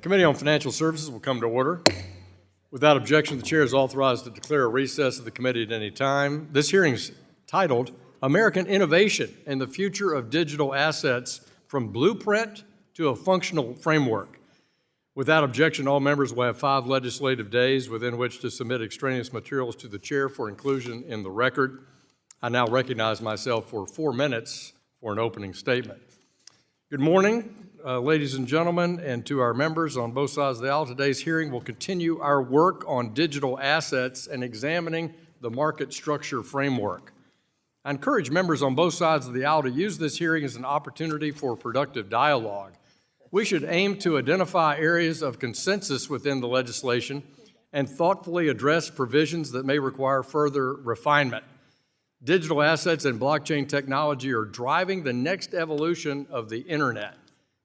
Committee on Financial Services will come to order. Without objection, the chair is authorized to declare a recess of the committee at any time. This hearing is titled American Innovation and the Future of Digital Assets from Blueprint to a Functional Framework. Without objection, all members will have 5 legislative days within which to submit extraneous materials to the chair for inclusion in the record. I now recognize myself for 4 minutes for an opening statement. Good morning, ladies and gentlemen, and to our members on both sides of the aisle. Today's hearing will continue our work on digital assets and examining the market structure framework. I encourage members on both sides of the aisle to use this hearing as an opportunity for productive dialogue. We should aim to identify areas of consensus within the legislation and thoughtfully address provisions that may require further refinement. Digital assets and blockchain technology are driving the next evolution of the internet.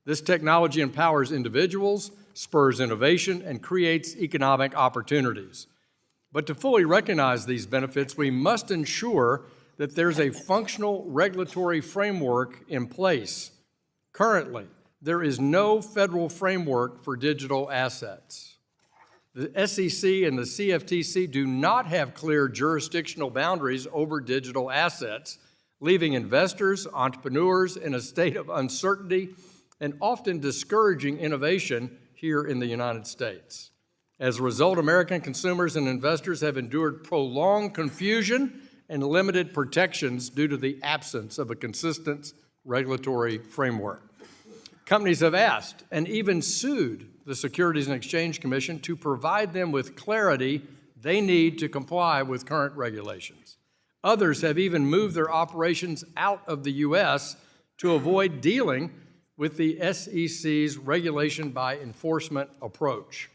This technology empowers individuals, spurs innovation, and creates economic opportunities. But to fully recognize these benefits, we must ensure that there's a functional regulatory framework in place. Currently, there is no federal framework for digital assets. The SEC and the CFTC do not have clear jurisdictional boundaries over digital assets, leaving investors, entrepreneurs in a state of uncertainty and often discouraging innovation here in the United States. As a result, American consumers and investors have endured prolonged confusion and limited protections due to the absence of a consistent regulatory framework. Companies have asked and even sued the Securities and Exchange Commission to provide them with clarity they need to comply with current regulations. Others have even moved their operations out of the U.S. to avoid dealing with the SEC's regulation by enforcement approach.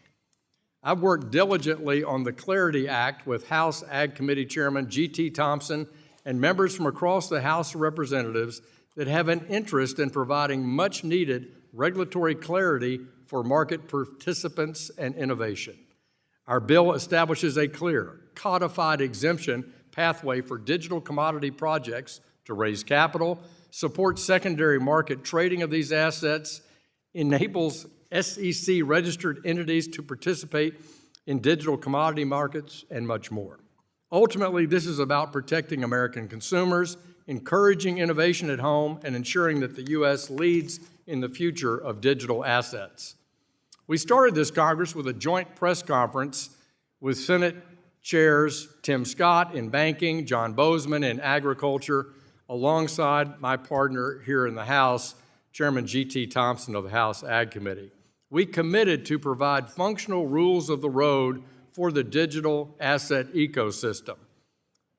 I've worked diligently on the Clarity Act with House Ag Committee Chairman G.T. Thompson and members from across the House of Representatives that have an interest in providing much-needed regulatory clarity for market participants and innovation. Our bill establishes a clear, codified exemption pathway for digital commodity projects to raise capital, support secondary market trading of these assets, enables SEC-registered entities to participate in digital commodity markets, and much more. Ultimately, this is about protecting American consumers, encouraging innovation at home, and ensuring that the U.S. leads in the future of digital assets. We started this Congress with a joint press conference with Senate chairs Tim Scott in banking, John Bozeman in agriculture, alongside my partner here in the House, Chairman G.T. Thompson of the House Ag Committee. We committed to provide functional rules of the road for the digital asset ecosystem.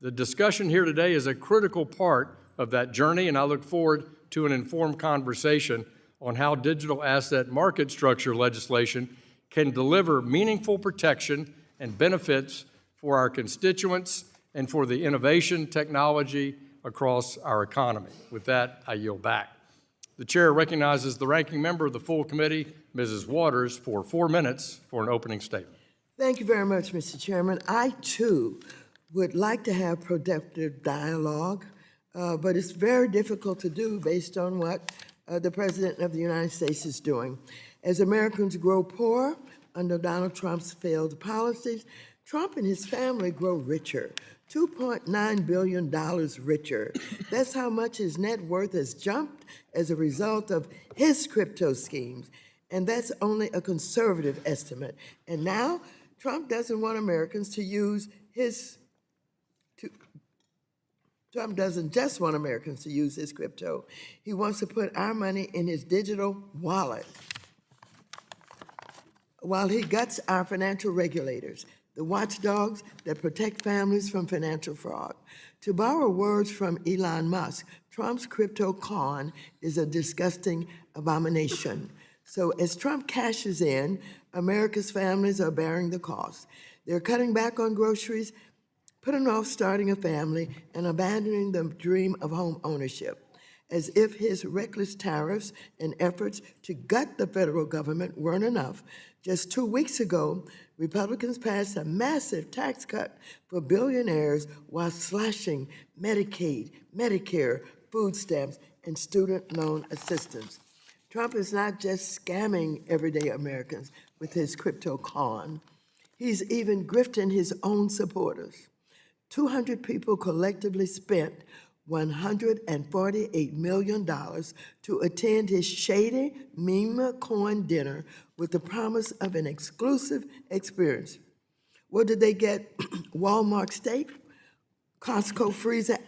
The discussion here today is a critical part of that journey, and I look forward to an informed conversation on how digital asset market structure legislation can deliver meaningful protection and benefits for our constituents and for the innovation technology across our economy. With that, I yield back. The chair recognizes the ranking member of the full committee, Mrs. Waters, for 4 minutes for an opening statement. Thank you very much, Mr. Chairman. I, too, would like to have productive dialogue, but it's very difficult to do based on what the President of the United States is doing. As Americans grow poor under Donald Trump's failed policies, Trump and his family grow richer, $2.9 billion richer. That's how much his net worth has jumped as a result of his crypto schemes. And that's only a conservative estimate. And now, Trump doesn't want Americans to use his Trump doesn't just want Americans to use his crypto. He wants to put our money in his digital wallet while he guts our financial regulators, the watchdogs that protect families from financial fraud. To borrow words from Elon Musk, Trump's crypto con is a disgusting abomination. So as Trump cashes in, America's families are bearing the cost. They're cutting back on groceries, putting off starting a family, and abandoning the dream of home ownership. As if his reckless tariffs and efforts to gut the federal government weren't enough, just 2 weeks ago, Republicans passed a massive tax cut for billionaires while slashing Medicaid, Medicare, food stamps, and student loan assistance. Trump is not just scamming everyday Americans with his crypto con. He's even grifting his own supporters. 200 people collectively spent $148 million to attend his shady meme coin dinner with the promise of an exclusive experience. What did they get? Walmart steak, Costco freezer,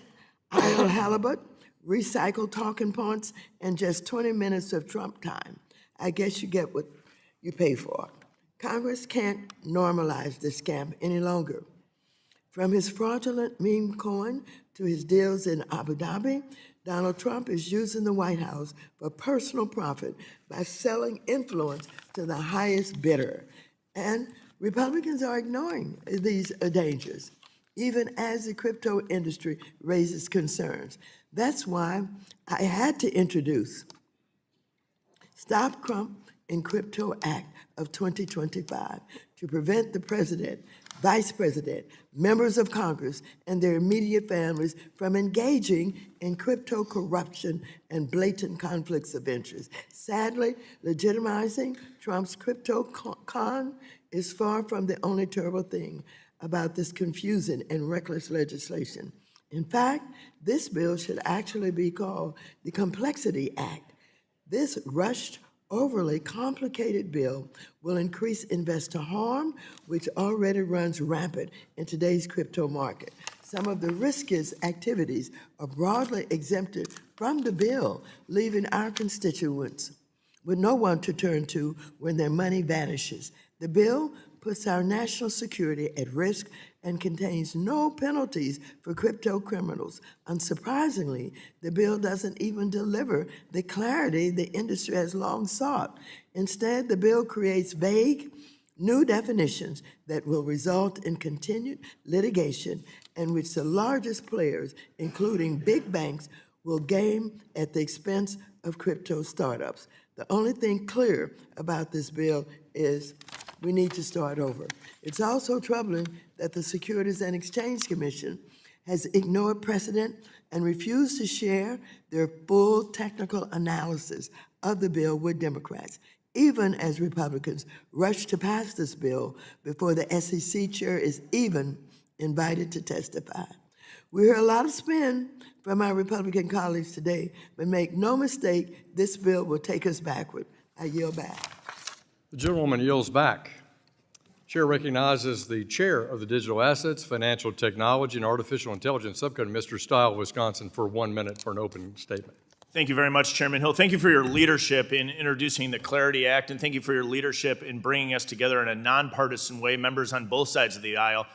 idle halibut, recycled talking points, and just 20 minutes of Trump time. I guess you get what you pay for. Congress can't normalize this scam any longer. From his fraudulent meme coin to his deals in Abu Dhabi, Donald Trump is using the White House for personal profit by selling influence to the highest bidder. And Republicans are ignoring these dangers, even as the crypto industry raises concerns. That's why I had to introduce Stop Trump and Crypto Act of 2025 to prevent the president, vice president, members of Congress, and their immediate families from engaging in crypto corruption and blatant conflicts of interest. Sadly, legitimizing Trump's crypto con is far from the only terrible thing about this confusing and reckless legislation. In fact, this bill should actually be called the Complexity Act. This rushed, overly complicated bill will increase investor harm, which already runs rampant in today's crypto market. Some of the riskiest activities are broadly exempted from the bill, leaving our constituents with no one to turn to when their money vanishes. The bill puts our national security at risk and contains no penalties for crypto criminals. Unsurprisingly, the bill doesn't even deliver the clarity the industry has long sought. Instead, the bill creates vague, new definitions that will result in continued litigation in which the largest players, including big banks, will gain at the expense of crypto startups. The only thing clear about this bill is we need to start over. It's also troubling that the Securities and Exchange Commission has ignored precedent and refused to share their full technical analysis of the bill with Democrats, even as Republicans rush to pass this bill before the SEC chair is even invited to testify. We hear a lot of spin from our Republican colleagues today, but make no mistake, this bill will take us backward. I yield back. The gentlewoman yields back. Chair recognizes the chair of the Digital Assets, Financial Technology, and Artificial Intelligence Subcommittee, Mr. Stile, Wisconsin, for 1 minute for an opening statement. Thank you very much, Chairman Hill. Thank you for your leadership in introducing the Clarity Act, and thank you for your leadership in bringing us together in a nonpartisan way, members on both sides of the aisle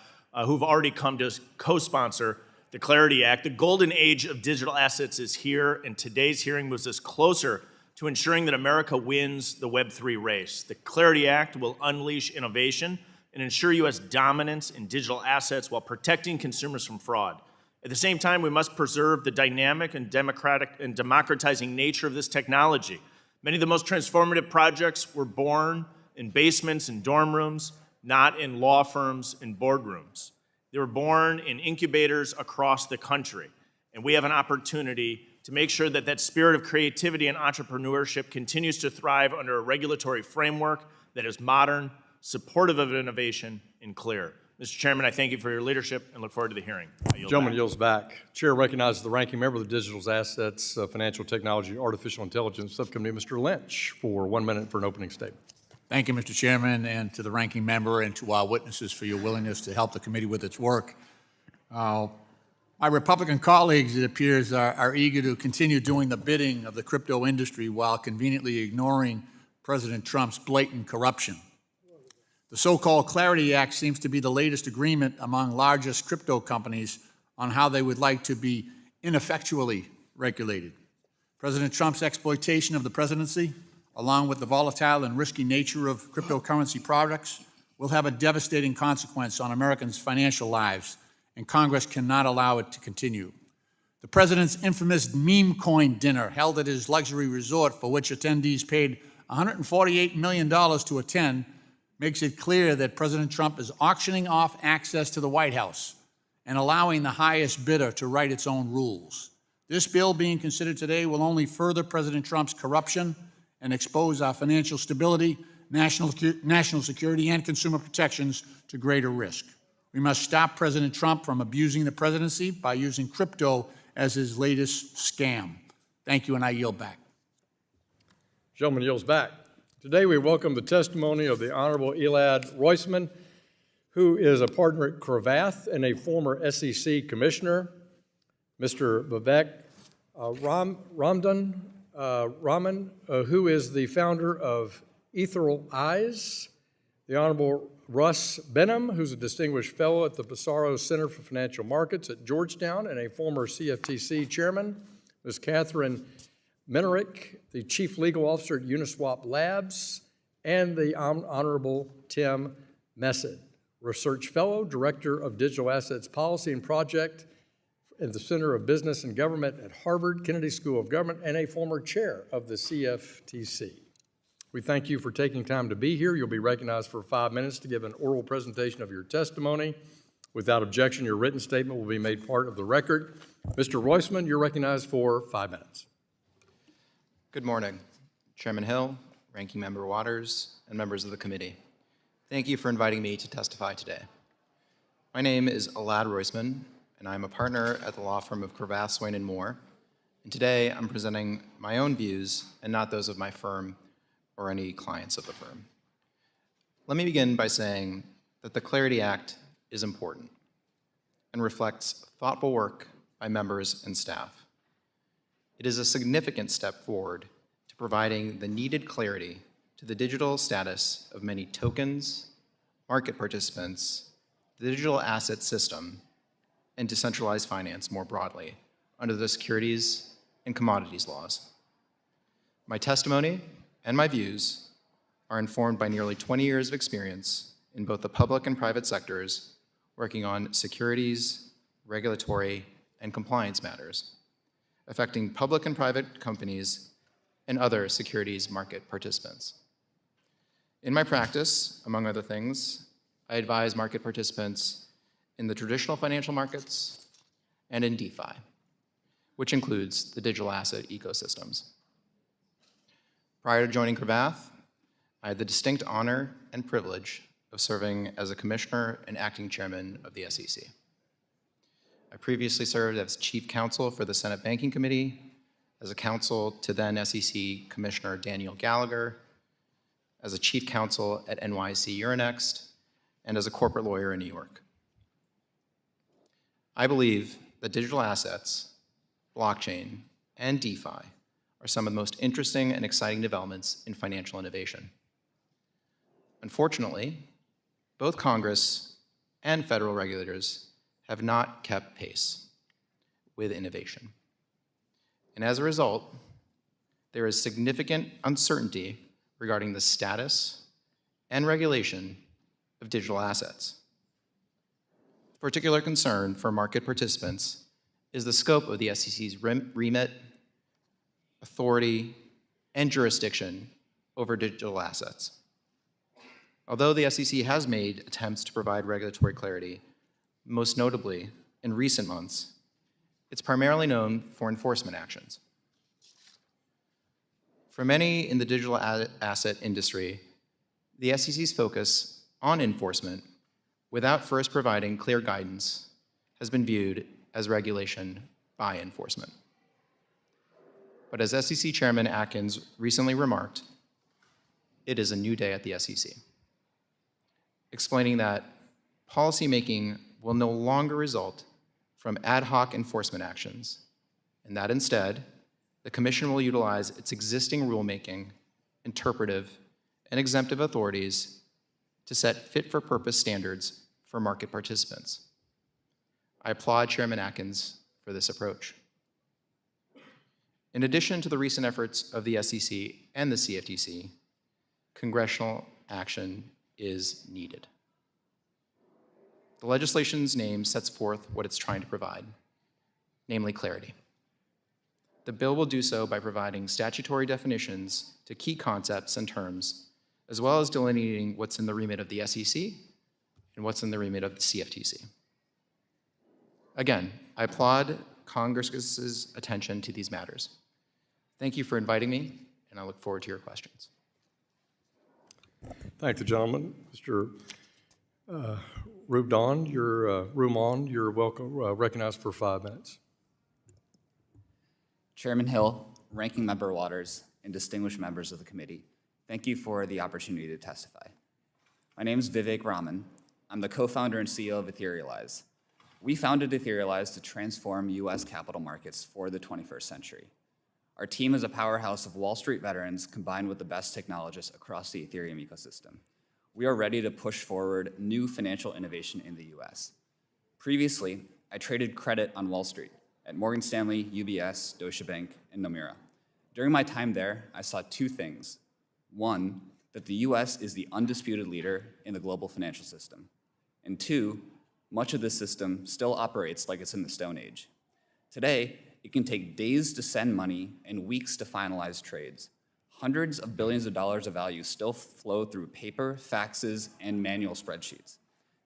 who've already come to co-sponsor the Clarity Act. The golden age of digital assets is here, and today's hearing moves us closer to ensuring that America wins the Web3 race. The Clarity Act will unleash innovation and ensure U.S. dominance in digital assets while protecting consumers from fraud. At the same time, we must preserve the dynamic and democratizing nature of this technology. Many of the most transformative projects were born in basements and dorm rooms, not in law firms and boardrooms. They were born in incubators across the country. And we have an opportunity to make sure that that spirit of creativity and entrepreneurship continues to thrive under a regulatory framework that is modern, supportive of innovation, and clear. Mr. Chairman, I thank you for your leadership and look forward to the hearing. Gentleman yields back. Chair recognizes the ranking member of the Digital Assets, Financial Technology, Artificial Intelligence Subcommittee, Mr. Lynch, for 1 minute for an opening statement. Thank you, Mr. Chairman, and to the ranking member and to our witnesses for your willingness to help the committee with its work. My Republican colleagues, it appears, are eager to continue doing the bidding of the crypto industry while conveniently ignoring President Trump's blatant corruption. The so-called Clarity Act seems to be the latest agreement among largest crypto companies on how they would like to be ineffectually regulated. President Trump's exploitation of the presidency, along with the volatile and risky nature of cryptocurrency products, will have a devastating consequence on Americans' financial lives, and Congress cannot allow it to continue. The president's infamous meme coin dinner held at his luxury resort, for which attendees paid $148 million to attend, makes it clear that President Trump is auctioning off access to the White House and allowing the highest bidder to write its own rules. This bill being considered today will only further President Trump's corruption and expose our financial stability, national security, and consumer protections to greater risk. We must stop President Trump from abusing the presidency by using crypto as his latest scam. Thank you, and I yield back. Gentleman yields back. Today, we welcome the testimony of the Honorable Elad Roisman, who is a partner at Cravath and a former SEC commissioner. Mr. Vivek Raman, who is the founder of Ethereal Eyes. The Honorable Russ Benham, who's a distinguished fellow at the Pissarro Center for Financial Markets at Georgetown and a former CFTC chairman. Ms. Catherine Menerick, the Chief Legal Officer at Uniswap Labs, and the Honorable Tim Messed, Research Fellow, Director of Digital Assets Policy and Project at the Center of Business and Government at Harvard Kennedy School of Government, and a former chair of the CFTC. We thank you for taking time to be here. You'll be recognized for 5 minutes to give an oral presentation of your testimony. Without objection, your written statement will be made part of the record. Mr. Roisman, you're recognized for 5 minutes. Good morning, Chairman Hill, Ranking Member Waters, and members of the committee. Thank you for inviting me to testify today. My name is Elad Roisman, and I'm a partner at the law firm of Cravath, Swaine & Moore. And today, I'm presenting my own views and not those of my firm or any clients of the firm. Let me begin by saying that the Clarity Act is important and reflects thoughtful work by members and staff. It is a significant step forward to providing the needed clarity to the digital status of many tokens, market participants, the digital asset system, and decentralized finance more broadly under the securities and commodities laws. My testimony and my views are informed by nearly 20 years of experience in both the public and private sectors working on securities, regulatory, and compliance matters affecting public and private companies and other securities market participants. In my practice, among other things, I advise market participants in the traditional financial markets and in DeFi, which includes the digital asset ecosystems. Prior to joining Cravath, I had the distinct honor and privilege of serving as a commissioner and acting chairman of the SEC. I previously served as chief counsel for the Senate Banking Committee, as a counsel to then SEC Commissioner Daniel Gallagher, as a chief counsel at NYC Euronext, and as a corporate lawyer in New York. I believe that digital assets, blockchain, and DeFi are some of the most interesting and exciting developments in financial innovation. Unfortunately, both Congress and federal regulators have not kept pace with innovation. And as a result, there is significant uncertainty regarding the status and regulation of digital assets. Of particular concern for market participants is the scope of the SEC's remit, authority, and jurisdiction over digital assets. Although the SEC has made attempts to provide regulatory clarity, most notably in recent months, it's primarily known for enforcement actions. For many in the digital asset industry, the SEC's focus on enforcement without first providing clear guidance has been viewed as regulation by enforcement. But as SEC Chairman Atkins recently remarked, it is a new day at the SEC, explaining that policymaking will no longer result from ad hoc enforcement actions, and that instead, the Commission will utilize its existing rulemaking, interpretive, and exemptive authorities to set fit-for-purpose standards for market participants. I applaud Chairman Atkins for this approach. In addition to the recent efforts of the SEC and the CFTC, congressional action is needed. The legislation's name sets forth what it's trying to provide, namely clarity. The bill will do so by providing statutory definitions to key concepts and terms, as well as delineating what's in the remit of the SEC and what's in the remit of the CFTC. Again, I applaud Congress's attention to these matters. Thank you for inviting me, and I look forward to your questions. Thank the gentleman. Mr. Rubdon, you're welcome, recognized for 5 minutes. Chairman Hill, Ranking Member Waters, and distinguished members of the committee, thank you for the opportunity to testify. My name is Vivek Raman. I'm the co-founder and CEO of Etherealize. We founded Etherealize to transform U.S. capital markets for the 21st century. Our team is a powerhouse of Wall Street veterans combined with the best technologists across the Ethereum ecosystem. We are ready to push forward new financial innovation in the U.S. Previously, I traded credit on Wall Street at Morgan Stanley, UBS, Deutsche Bank, and Nomura. During my time there, I saw two things. One, that the U.S. is the undisputed leader in the global financial system. And two, much of this system still operates like it's in the Stone Age. Today, it can take days to send money and weeks to finalize trades. Hundreds of billions of dollars of value still flow through paper, faxes, and manual spreadsheets.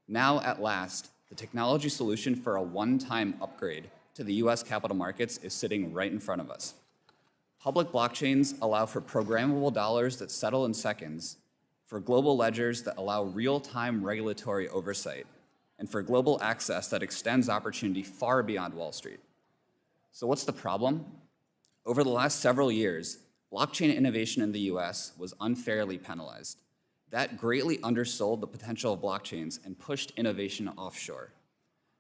Now, at last, the technology solution for a one-time upgrade to the US capital markets is sitting right in front of us. Public blockchains allow for programmable dollars that settle in seconds, for global ledgers that allow real-time regulatory oversight, and for global access that extends opportunity far beyond Wall Street. So what's the problem? Over the last several years, blockchain innovation in the US was unfairly penalized. That greatly undersold the potential of blockchains and pushed innovation offshore.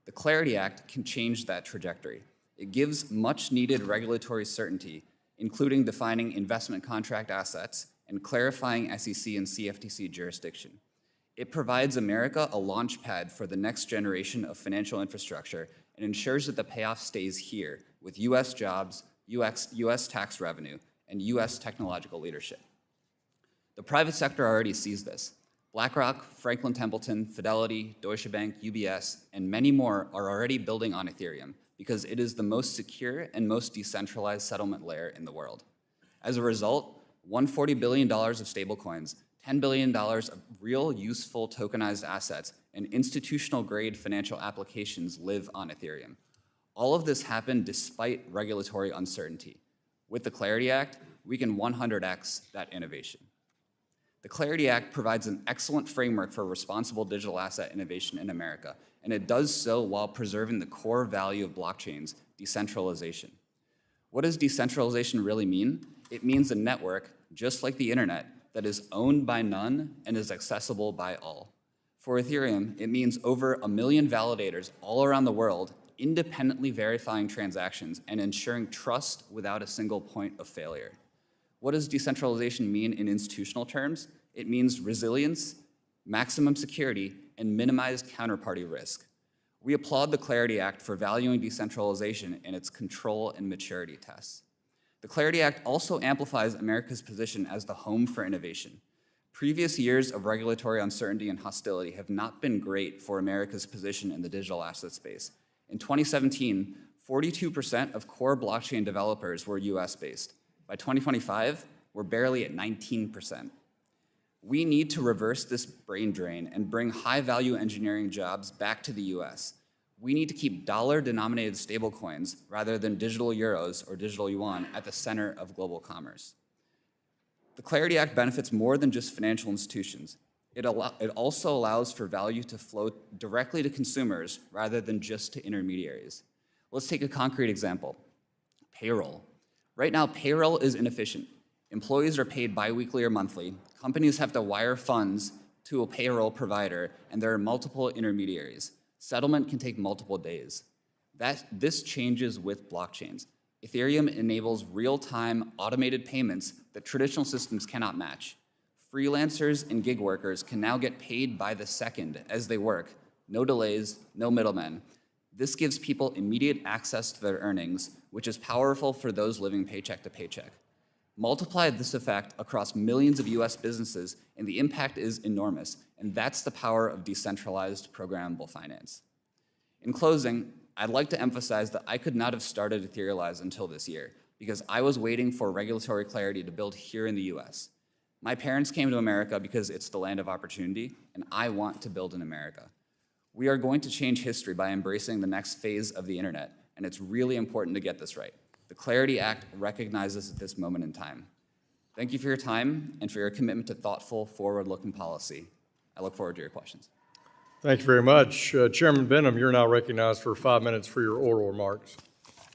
The Clarity Act can change that trajectory. It gives much needed regulatory certainty, including defining investment contract assets and clarifying SEC and CFTC jurisdiction. It provides America a launch pad for the next generation of financial infrastructure and ensures that the payoff stays here with US jobs, US tax revenue, and US technological leadership. The private sector already sees this. BlackRock, Franklin Templeton, Fidelity, Deutsche Bank, UBS, and many more are already building on Ethereum because it is the most secure and most decentralized settlement layer in the world. As a result, $140 billion of stablecoins, $10 billion of real useful tokenized assets, and institutional-grade financial applications live on Ethereum. All of this happened despite regulatory uncertainty. With the Clarity Act, we can 100x that innovation. The Clarity Act provides an excellent framework for responsible digital asset innovation in America, and it does so while preserving the core value of blockchains, decentralization. What does decentralization really mean? It means a network, just like the internet, that is owned by none and is accessible by all. For Ethereum, it means over 1 million validators all around the world independently verifying transactions and ensuring trust without a single point of failure. What does decentralization mean in institutional terms? It means resilience, maximum security, and minimized counterparty risk. We applaud the Clarity Act for valuing decentralization in its control and maturity tests. The Clarity Act also amplifies America's position as the home for innovation. Previous years of regulatory uncertainty and hostility have not been great for America's position in the digital asset space. In 2017, 42% of core blockchain developers were US-based. By 2025, we're barely at 19%. We need to reverse this brain drain and bring high-value engineering jobs back to the US. We need to keep dollar-denominated stablecoins rather than digital euros or digital yuan at the center of global commerce. The Clarity Act benefits more than just financial institutions. It also allows for value to flow directly to consumers rather than just to intermediaries. Let's take a concrete example, payroll. Right now, payroll is inefficient. Employees are paid biweekly or monthly. Companies have to wire funds to a payroll provider, and there are multiple intermediaries. Settlement can take multiple days. This changes with blockchains. Ethereum enables real-time automated payments that traditional systems cannot match. Freelancers and gig workers can now get paid by the second as they work. No delays, no middlemen. This gives people immediate access to their earnings, which is powerful for those living paycheck to paycheck. Multiply this effect across millions of US businesses, and the impact is enormous, and that's the power of decentralized programmable finance. In closing, I'd like to emphasize that I could not have started Etherealize until this year, because I was waiting for regulatory clarity to build here in the US. My parents came to America because it's the land of opportunity, and I want to build in America. We are going to change history by embracing the next phase of the internet, and it's really important to get this right. The Clarity Act recognizes this moment in time. Thank you for your time and for your commitment to thoughtful, forward-looking policy. I look forward to your questions. Thank you very much. Chairman Benham, you're now recognized for 5 minutes for your oral remarks.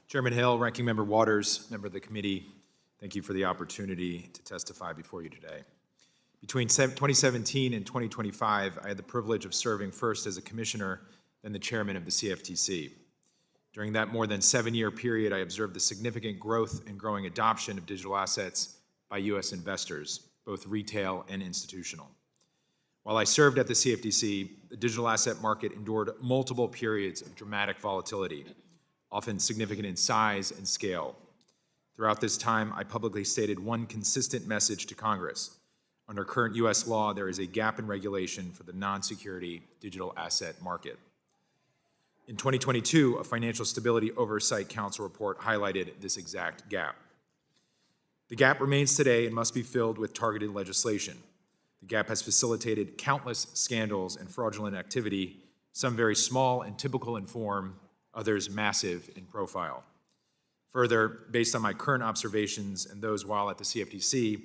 Chairman Hill, Ranking Member Waters, member of the committee, thank you for the opportunity to testify before you today. Between 2017 and 2025, I had the privilege of serving first as a commissioner, then the chairman of the CFTC. During that more than 7-year period, I observed the significant growth and growing adoption of digital assets by U.S. investors, both retail and institutional. While I served at the CFTC, the digital asset market endured multiple periods of dramatic volatility, often significant in size and scale. Throughout this time, I publicly stated one consistent message to Congress. Under current U.S. law, there is a gap in regulation for the non-security digital asset market. In 2022, a Financial Stability Oversight Council report highlighted this exact gap. The gap remains today and must be filled with targeted legislation. The gap has facilitated countless scandals and fraudulent activity, some very small and typical in form, others massive in profile. Further, based on my current observations and those while at the CFTC,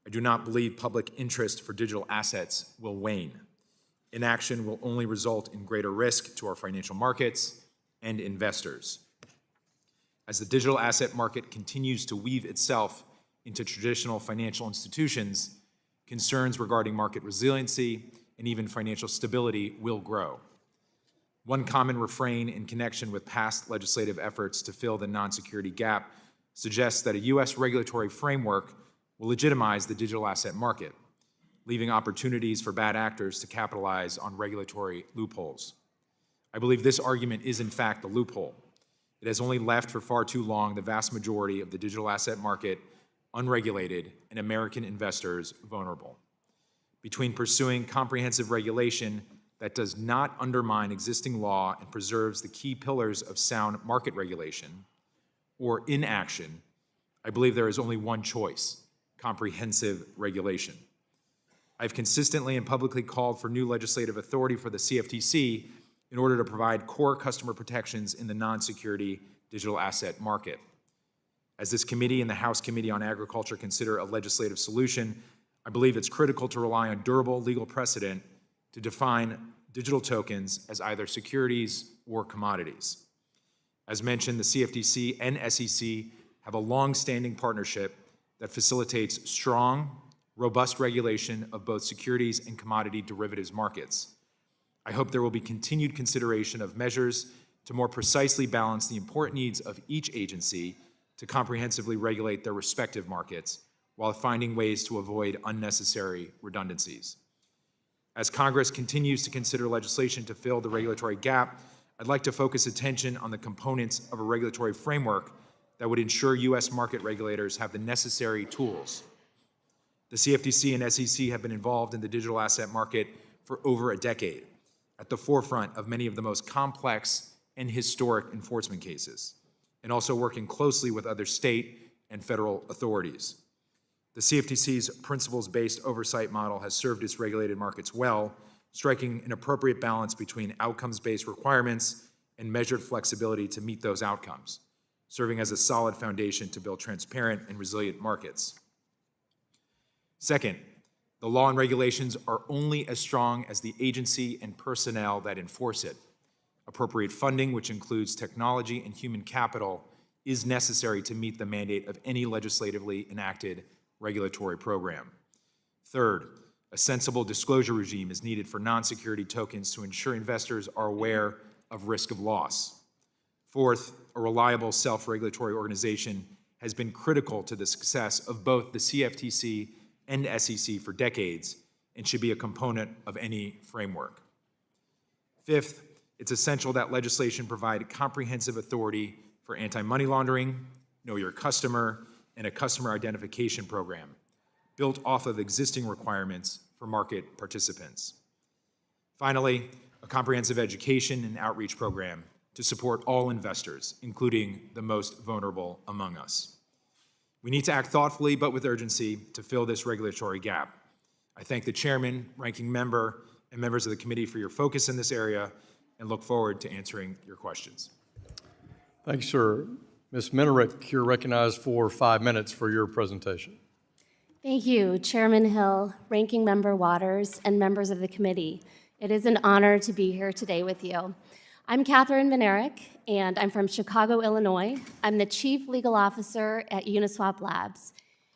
I do not believe public interest for digital assets will wane. Inaction will only result in greater risk to our financial markets and investors. As the digital asset market continues to weave itself into traditional financial institutions, concerns regarding market resiliency and even financial stability will grow. One common refrain in connection with past legislative efforts to fill the non-security gap suggests that a U.S. regulatory framework will legitimize the digital asset market, leaving opportunities for bad actors to capitalize on regulatory loopholes. I believe this argument is in fact the loophole. It has only left for far too long the vast majority of the digital asset market unregulated and American investors vulnerable. Between pursuing comprehensive regulation that does not undermine existing law and preserves the key pillars of sound market regulation, or inaction, I believe there is only one choice: comprehensive regulation. I've consistently and publicly called for new legislative authority for the CFTC in order to provide core customer protections in the non-security digital asset market. As this committee and the House Committee on Agriculture consider a legislative solution, I believe it's critical to rely on durable legal precedent to define digital tokens as either securities or commodities. As mentioned, the CFTC and SEC have a long-standing partnership that facilitates strong, robust regulation of both securities and commodity derivatives markets. I hope there will be continued consideration of measures to more precisely balance the important needs of each agency to comprehensively regulate their respective markets while finding ways to avoid unnecessary redundancies. As Congress continues to consider legislation to fill the regulatory gap, I'd like to focus attention on the components of a regulatory framework that would ensure U.S. market regulators have the necessary tools. The CFTC and SEC have been involved in the digital asset market for over a decade, at the forefront of many of the most complex and historic enforcement cases, and also working closely with other state and federal authorities. The CFTC's principles-based oversight model has served its regulated markets well, striking an appropriate balance between outcomes-based requirements and measured flexibility to meet those outcomes, serving as a solid foundation to build transparent and resilient markets. Second, the law and regulations are only as strong as the agency and personnel that enforce it. Appropriate funding, which includes technology and human capital, is necessary to meet the mandate of any legislatively enacted regulatory program. Third, a sensible disclosure regime is needed for non-security tokens to ensure investors are aware of risk of loss. Fourth, a reliable self-regulatory organization has been critical to the success of both the CFTC and SEC for decades and should be a component of any framework. Fifth, it's essential that legislation provide comprehensive authority for anti-money laundering, know your customer, and a customer identification program built off of existing requirements for market participants. Finally, a comprehensive education and outreach program to support all investors, including the most vulnerable among us. We need to act thoughtfully but with urgency to fill this regulatory gap. I thank the chairman, ranking member, and members of the committee for your focus in this area and look forward to answering your questions. Thank you, sir. Ms. Minerick, you're recognized for 5 minutes for your presentation. Thank you, Chairman Hill, Ranking Member Waters, and members of the committee. It is an honor to be here today with you. I'm Catherine Vanerick, and I'm from Chicago, Illinois. I'm the Chief Legal Officer at Uniswap Labs.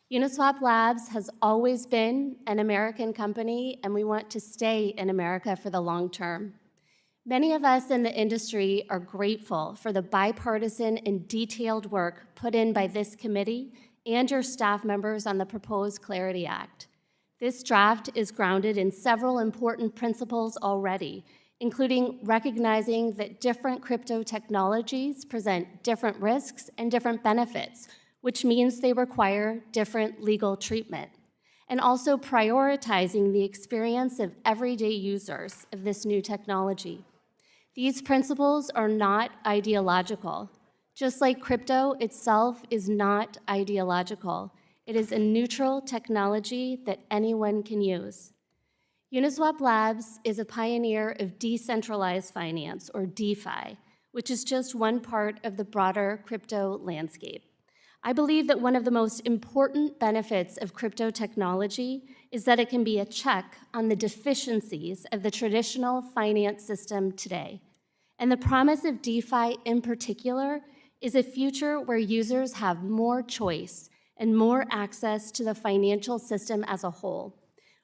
Uniswap Labs has always been an American company, and we want to stay in America for the long term. Many of us in the industry are grateful for the bipartisan and detailed work put in by this committee and your staff members on the proposed Clarity Act. This draft is grounded in several important principles already, including recognizing that different crypto technologies present different risks and different benefits, which means they require different legal treatment, and also prioritizing the experience of everyday users of this new technology. These principles are not ideological. Just like crypto itself is not ideological, it is a neutral technology that anyone can use. Uniswap Labs is a pioneer of decentralized finance, or DeFi, which is just one part of the broader crypto landscape. I believe that one of the most important benefits of crypto technology is that it can be a check on the deficiencies of the traditional finance system today. And the promise of DeFi in particular is a future where users have more choice and more access to the financial system as a whole,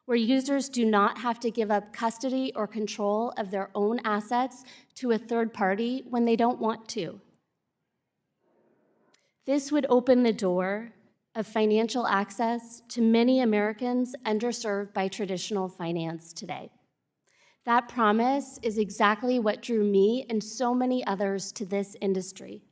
where users do not have to give up custody or control of their own assets to a third party when they don't want to. This would open the door of financial access to many Americans underserved by traditional finance today. That promise is exactly what drew me and so many others to this industry.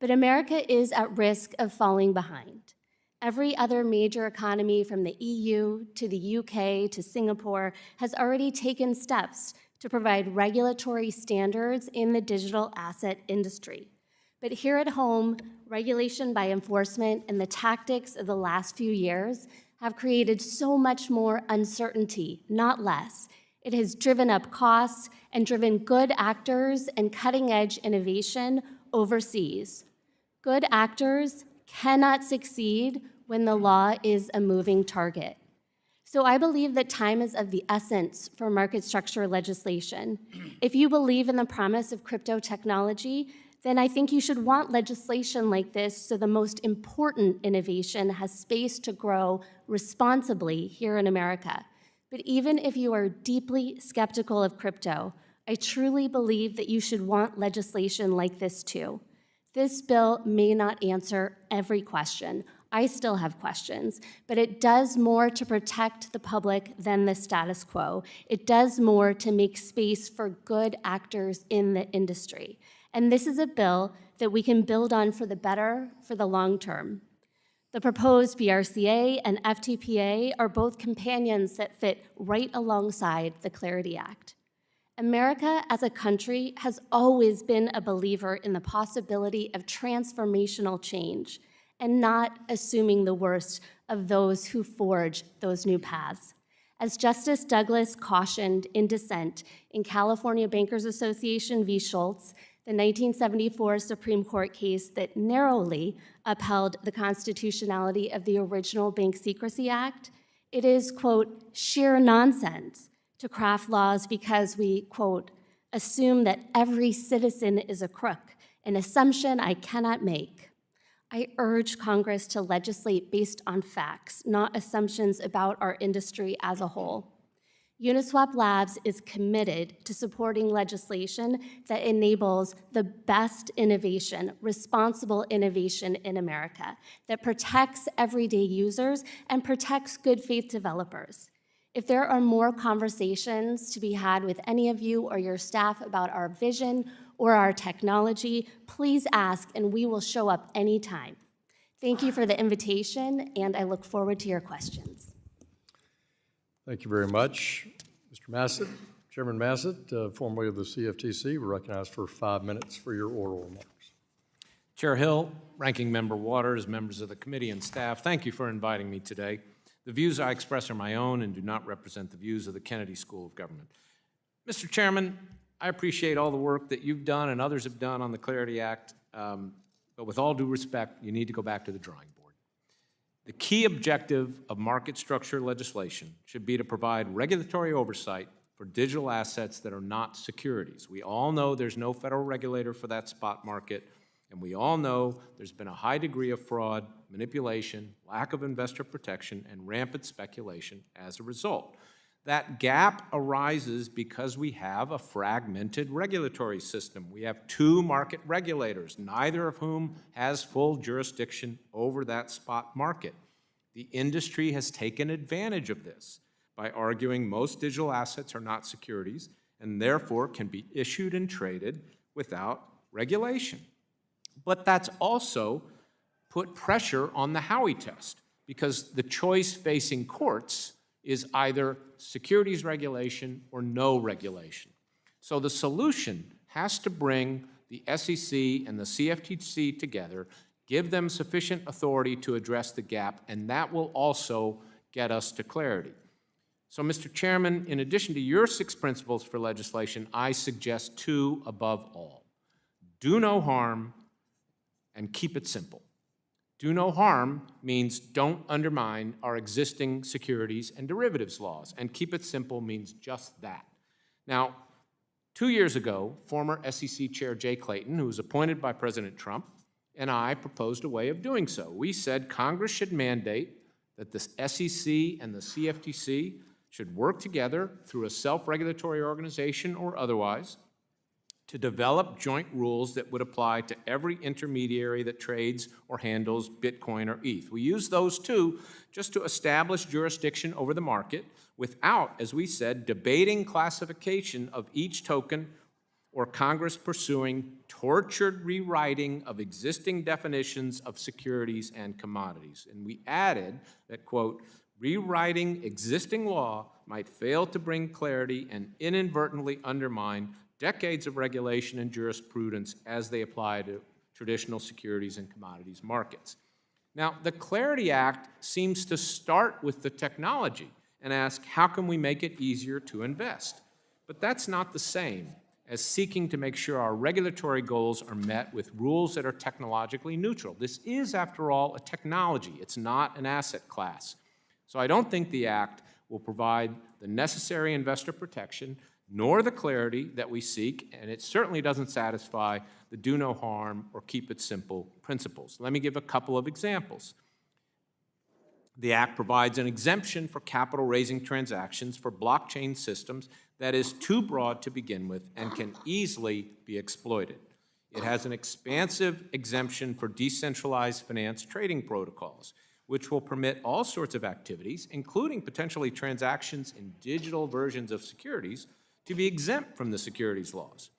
But America is at risk of falling behind. Every other major economy from the EU to the UK to Singapore has already taken steps to provide regulatory standards in the digital asset industry. But here at home, regulation by enforcement and the tactics of the last few years have created so much more uncertainty, not less. It has driven up costs and driven good actors and cutting-edge innovation overseas. Good actors cannot succeed when the law is a moving target. So I believe that time is of the essence for market structure legislation. If you believe in the promise of crypto technology, then I think you should want legislation like this so the most important innovation has space to grow responsibly here in America. But even if you are deeply skeptical of crypto, I truly believe that you should want legislation like this too. This bill may not answer every question. I still have questions, but it does more to protect the public than the status quo. It does more to make space for good actors in the industry. And this is a bill that we can build on for the better, for the long term. The proposed BRCA and FTPA are both companions that fit right alongside the Clarity Act. America as a country has always been a believer in the possibility of transformational change and not assuming the worst of those who forge those new paths. As Justice Douglas cautioned in dissent in California Bankers Association v. Schultz, the 1974 Supreme Court case that narrowly upheld the constitutionality of the original Bank Secrecy Act, it is, quote, sheer nonsense to craft laws because we, quote, assume that every citizen is a crook, an assumption I cannot make. I urge Congress to legislate based on facts, not assumptions about our industry as a whole. Uniswap Labs is committed to supporting legislation that enables the best innovation, responsible innovation in America, that protects everyday users and protects good faith developers. If there are more conversations to be had with any of you or your staff about our vision or our technology, please ask and we will show up anytime. Thank you for the invitation, and I look forward to your questions. Thank you very much. Mr. Massett, Chairman Massett, formerly of the CFTC, we're recognized for 5 minutes for your oral remarks. Chair Hill, Ranking Member Waters, members of the committee and staff, thank you for inviting me today. The views I express are my own and do not represent the views of the Kennedy School of Government. Mr. Chairman, I appreciate all the work that you've done and others have done on the Clarity Act, but with all due respect, you need to go back to the drawing board. The key objective of market structure legislation should be to provide regulatory oversight for digital assets that are not securities. We all know there's no federal regulator for that spot market, and we all know there's been a high degree of fraud, manipulation, lack of investor protection, and rampant speculation as a result. That gap arises because we have a fragmented regulatory system. We have two market regulators, neither of whom has full jurisdiction over that spot market. The industry has taken advantage of this by arguing most digital assets are not securities and therefore can be issued and traded without regulation. But that's also put pressure on the Howey test because the choice facing courts is either securities regulation or no regulation. So the solution has to bring the SEC and the CFTC together, give them sufficient authority to address the gap, and that will also get us to clarity. So, Mr. Chairman, in addition to your 6 principles for legislation, I suggest 2 above all. Do no harm and keep it simple. Do no harm means don't undermine our existing securities and derivatives laws, and keep it simple means just that. Now, 2 years ago, former SEC Chair Jay Clayton, who was appointed by President Trump, and I proposed a way of doing so. We said Congress should mandate that the SEC and the CFTC should work together through a self-regulatory organization or otherwise to develop joint rules that would apply to every intermediary that trades or handles Bitcoin or ETH. We use those 2 just to establish jurisdiction over the market without, as we said, debating classification of each token or Congress pursuing tortured rewriting of existing definitions of securities and commodities. And we added that, quote, rewriting existing law might fail to bring clarity and inadvertently undermine decades of regulation and jurisprudence as they apply to traditional securities and commodities markets. Now, the Clarity Act seems to start with the technology and ask, how can we make it easier to invest? But that's not the same as seeking to make sure our regulatory goals are met with rules that are technologically neutral. This is, after all, a technology. It's not an asset class. So I don't think the Act will provide the necessary investor protection nor the clarity that we seek, and it certainly doesn't satisfy the do no harm or keep it simple principles. Let me give a couple of examples. The Act provides an exemption for capital raising transactions for blockchain systems that is too broad to begin with and can easily be exploited. It has an expansive exemption for decentralized finance trading protocols, which will permit all sorts of activities, including potentially transactions in digital versions of securities, to be exempt from the securities laws.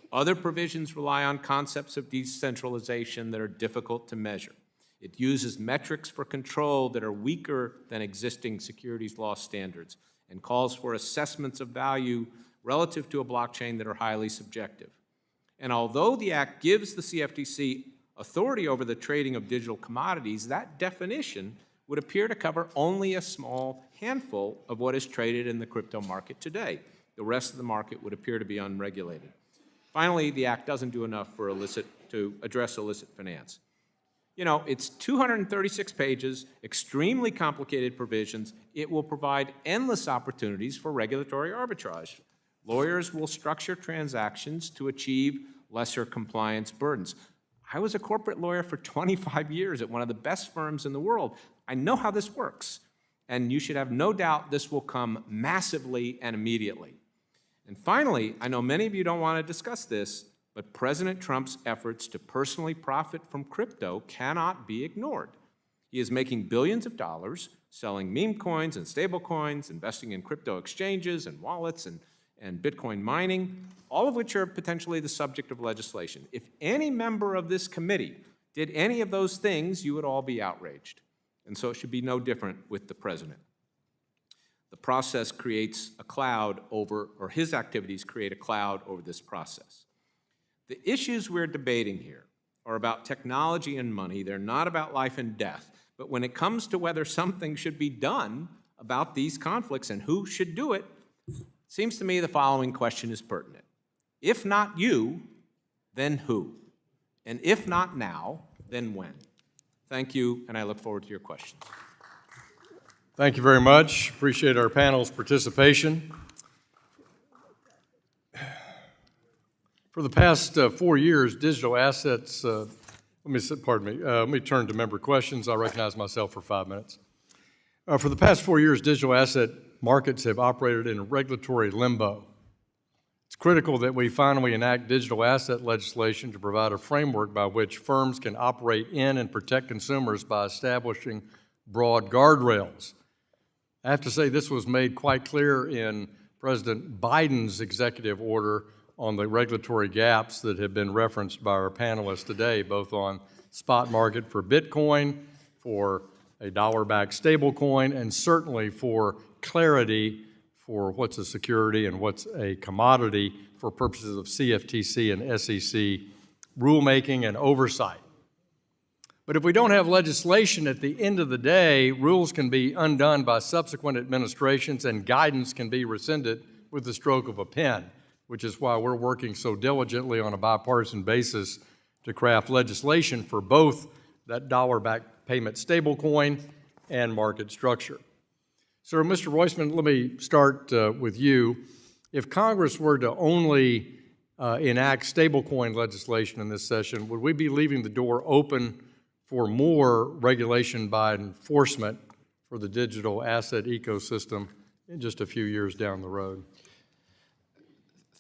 Other provisions rely on concepts of decentralization that are difficult to measure. It uses metrics for control that are weaker than existing securities law standards and calls for assessments of value relative to a blockchain that are highly subjective. And although the Act gives the CFTC authority over the trading of digital commodities, that definition would appear to cover only a small handful of what is traded in the crypto market today. The rest of the market would appear to be unregulated. Finally, the Act doesn't do enough to address illicit finance. You know, it's 236 pages, extremely complicated provisions. It will provide endless opportunities for regulatory arbitrage. Lawyers will structure transactions to achieve lesser compliance burdens. I was a corporate lawyer for 25 years at one of the best firms in the world. I know how this works, and you should have no doubt this will come massively and immediately. And finally, I know many of you don't want to discuss this, but President Trump's efforts to personally profit from crypto cannot be ignored. He is making billions of dollars selling meme coins and stable coins, investing in crypto exchanges and wallets and Bitcoin mining, all of which are potentially the subject of legislation. If any member of this committee did any of those things, you would all be outraged. And so it should be no different with the president. The process creates a cloud over, or his activities create a cloud over this process. The issues we're debating here are about technology and money. They're not about life and death. But when it comes to whether something should be done about these conflicts and who should do it, seems to me the following question is pertinent. If not you, then who? And if not now, then when? Thank you, and I look forward to your questions. Thank you very much. Appreciate our panel's participation. For the past 4 years, digital assets, let me turn to member questions. I'll recognize myself for 5 minutes. For the past 4 years, digital asset markets have operated in regulatory limbo. It's critical that we finally enact digital asset legislation to provide a framework by which firms can operate in and protect consumers by establishing broad guardrails. I have to say this was made quite clear in President Biden's executive order on the regulatory gaps that have been referenced by our panelists today, both on spot market for Bitcoin, for a dollar-backed stablecoin, and certainly for clarity for what's a security and what's a commodity for purposes of CFTC and SEC rulemaking and oversight. But if we don't have legislation at the end of the day, rules can be undone by subsequent administrations and guidance can be rescinded with the stroke of a pen, which is why we're working so diligently on a bipartisan basis to craft legislation for both that dollar-backed payment stablecoin and market structure. So, Mr. Roisman, let me start with you. If Congress were to only enact stablecoin legislation in this session, would we be leaving the door open for more regulation by enforcement for the digital asset ecosystem in just a few years down the road?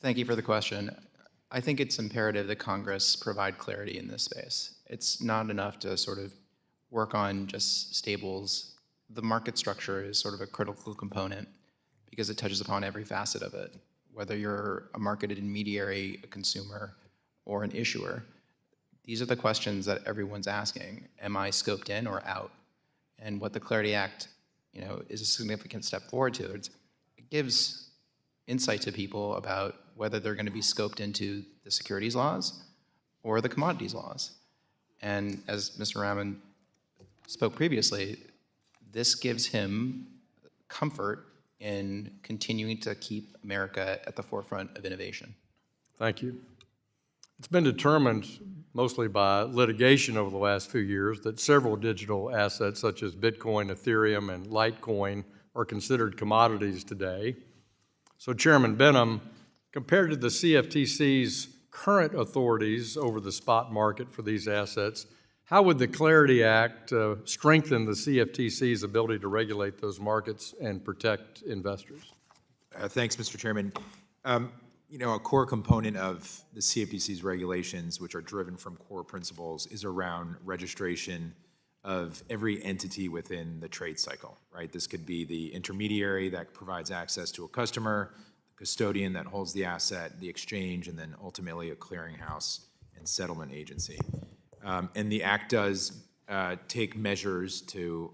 Thank you for the question. I think it's imperative that Congress provide clarity in this space. It's not enough to sort of work on just stables. The market structure is sort of a critical component because it touches upon every facet of it, whether you're a market intermediary, a consumer, or an issuer. These are the questions that everyone's asking. Am I scoped in or out? And what the Clarity Act, is a significant step forward to. It gives insight to people about whether they're going to be scoped into the securities laws or the commodities laws. And as Mr. Rahman spoke previously, this gives him comfort in continuing to keep America at the forefront of innovation. Thank you. It's been determined mostly by litigation over the last few years that several digital assets such as Bitcoin, Ethereum, and Litecoin are considered commodities today. So Chairman Benham, compared to the CFTC's current authorities over the spot market for these assets, how would the Clarity Act strengthen the CFTC's ability to regulate those markets and protect investors? Thanks, Mr. Chairman. A core component of the CFTC's regulations, which are driven from core principles, is around registration of every entity within the trade cycle, right? This could be the intermediary that provides access to a customer, the custodian that holds the asset, the exchange, and then ultimately a clearinghouse and settlement agency. And the Act does take measures to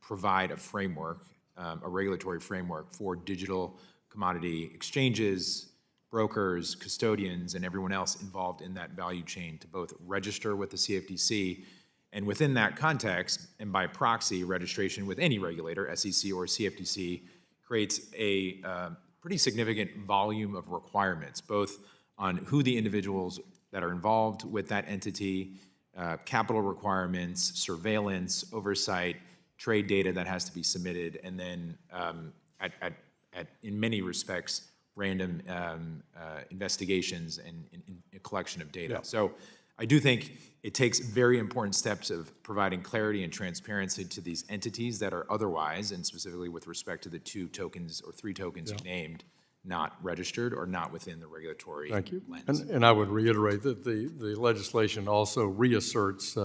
provide a framework, a regulatory framework for digital commodity exchanges, brokers, custodians, and everyone else involved in that value chain to both register with the CFTC, and within that context, and by proxy, registration with any regulator, SEC or CFTC, creates a pretty significant volume of requirements, both on who the individuals that are involved with that entity, capital requirements, surveillance, oversight, trade data that has to be submitted, and then in many respects, random investigations and a collection of data. Yeah. So I do think it takes very important steps of providing clarity and transparency to these entities that are otherwise, and specifically with respect to the 2 tokens or 3 tokens you named, not registered or not within the regulatory Thank you. lens. And I would reiterate that the legislation also reasserts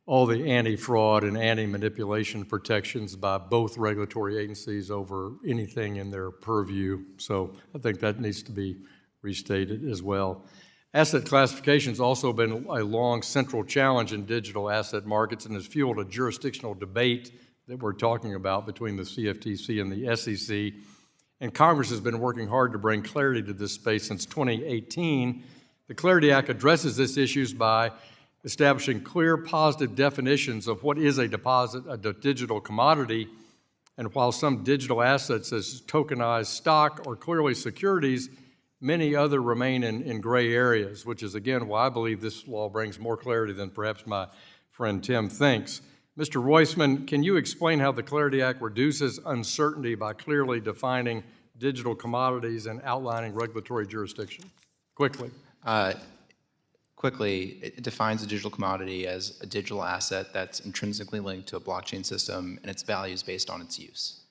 all the anti-fraud and anti-manipulation protections by both regulatory agencies over anything in their purview. So I think that needs to be restated as well. Asset classification has also been a long central challenge in digital asset markets and has fueled a jurisdictional debate that we're talking about between the CFTC and the SEC. And Congress has been working hard to bring clarity to this space since 2018. The Clarity Act addresses these issues by establishing clear, positive definitions of what is a digital commodity, and while some digital assets as tokenized stock or clearly securities, many other remain in gray areas, which is, again, why I believe this law brings more clarity than perhaps my friend Tim thinks. Mr. Roisman, can you explain how the Clarity Act reduces uncertainty by clearly defining digital commodities and outlining regulatory jurisdiction? Quickly. Quickly, it defines a digital commodity as a digital asset that's intrinsically linked to a blockchain system and its value is based on its use.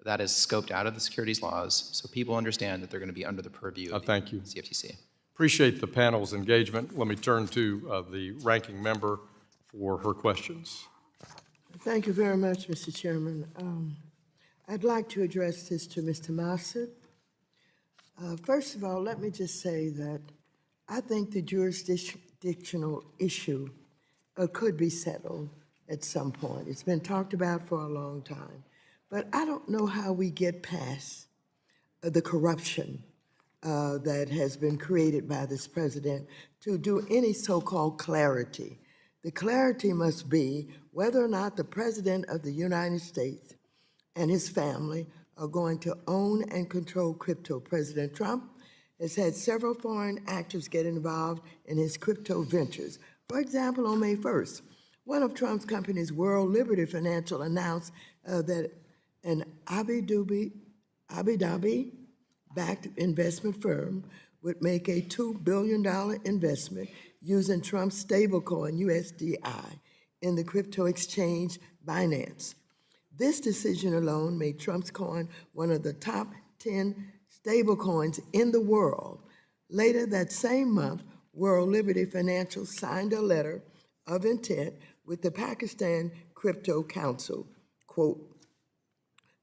That is scoped out of the securities laws, so people understand that they're going to be under the purview of Thank you. the CFTC. Appreciate the panel's engagement. Let me turn to the ranking member for her questions. Thank you very much, Mr. Chairman. I'd like to address this to Mr. Mossad. First of all, let me just say that I think the jurisdictional issue could be settled at some point. It's been talked about for a long time. But I don't know how we get past the corruption that has been created by this president to do any so-called clarity. The clarity must be whether or not the President of the United States and his family are going to own and control crypto. President Trump has had several foreign actors get involved in his crypto ventures. For example, on May 1st, one of Trump's companies, World Liberty Financial, announced that an Abu Dhabi-backed investment firm would make a $2 billion investment using Trump's stablecoin, USDI, in the crypto exchange Binance. This decision alone made Trump's coin one of the top 10 stablecoins in the world. Later that same month, World Liberty Financial signed a letter of intent with the Pakistan Crypto Council, quote,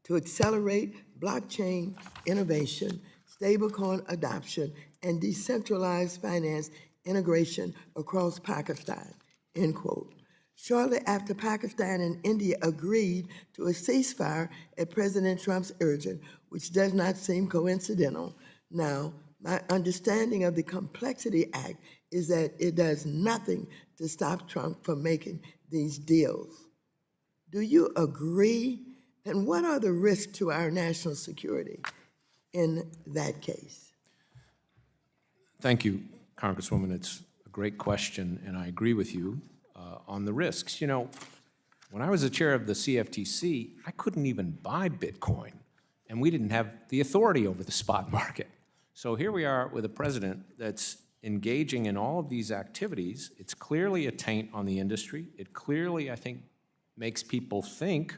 to accelerate blockchain innovation, stablecoin adoption, and decentralized finance integration across Pakistan, end quote. Shortly after Pakistan and India agreed to a ceasefire at President Trump's urging, which does not seem coincidental. Now, my understanding of the Complexity Act is that it does nothing to stop Trump from making these deals. Do you agree? And what are the risks to our national security in that case? Thank you, Congresswoman. It's a great question, and I agree with you on the risks. You know, when I was the chair of the CFTC, I couldn't even buy Bitcoin, and we didn't have the authority over the spot market. So here we are with a president that's engaging in all of these activities. It's clearly a taint on the industry. It clearly, I think, makes people think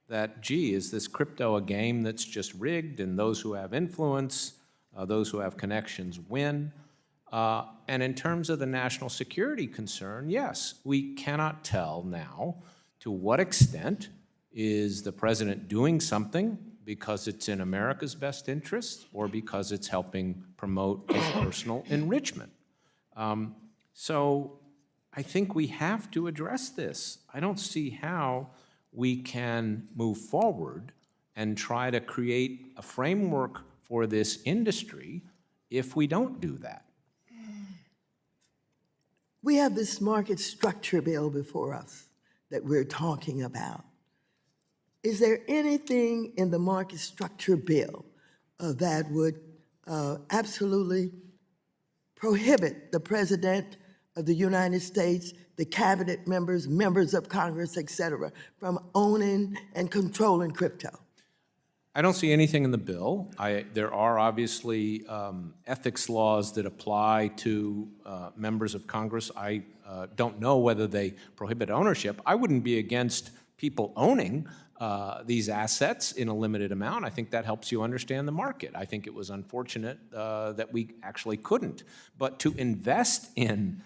that, gee, is this crypto a game that's just rigged and those who have influence, those who have connections win? And in terms of the national security concern, yes, we cannot tell now to what extent is the president doing something because it's in America's best interest or because it's helping promote his personal enrichment. So I think we have to address this. I don't see how we can move forward and try to create a framework for this industry if we don't do that. We have this market structure bill before us that we're talking about. Is there anything in the market structure bill that would absolutely prohibit the President of the United States, the cabinet members, members of Congress, et cetera, from owning and controlling crypto? I don't see anything in the bill. There are obviously ethics laws that apply to members of Congress. I don't know whether they prohibit ownership. I wouldn't be against people owning these assets in a limited amount. I think that helps you understand the market. I think it was unfortunate that we actually couldn't. But to invest in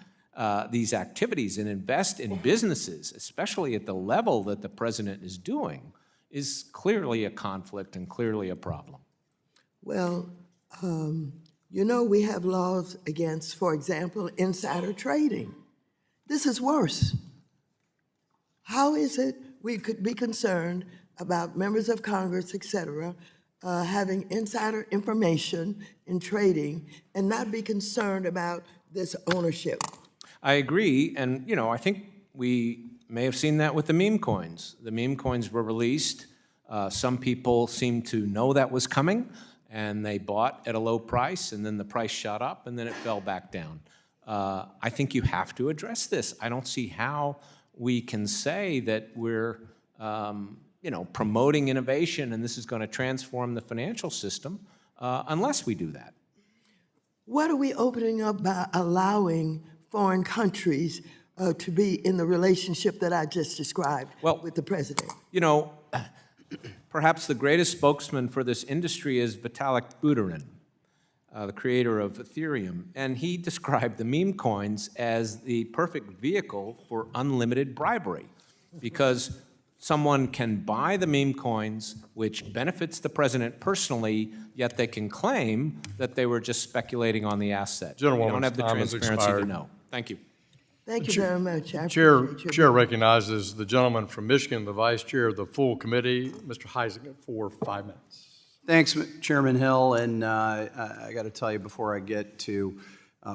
these activities and invest in businesses, especially at the level that the president is doing, is clearly a conflict and clearly a problem. Well, you know, we have laws against, for example, insider trading. This is worse. How is it we could be concerned about members of Congress, et cetera, having insider information in trading and not be concerned about this ownership? I agree, and you know, I think we may have seen that with the meme coins. The meme coins were released. Some people seemed to know that was coming, and they bought at a low price, and then the price shot up, and then it fell back down. I think you have to address this. I don't see how we can say that we're promoting innovation and this is going to transform the financial system unless we do that. What are we opening up by allowing foreign countries to be in the relationship that I just described with the president? Perhaps the greatest spokesman for this industry is Vitalik Buterin, the creator of Ethereum, and he described the meme coins as the perfect vehicle for unlimited bribery, because someone can buy the meme coins, which benefits the president personally, yet they can claim that they were just speculating on the asset. We don't Gentlewoman's have the time has transparency to expired. know. Thank you. Thank you very much. I Chair appreciate your- recognizes the gentleman from Michigan, the vice chair of the full committee, Mr. Heisinger, for 5 minutes. Thanks, Chairman Hill, and I got to tell you before I get to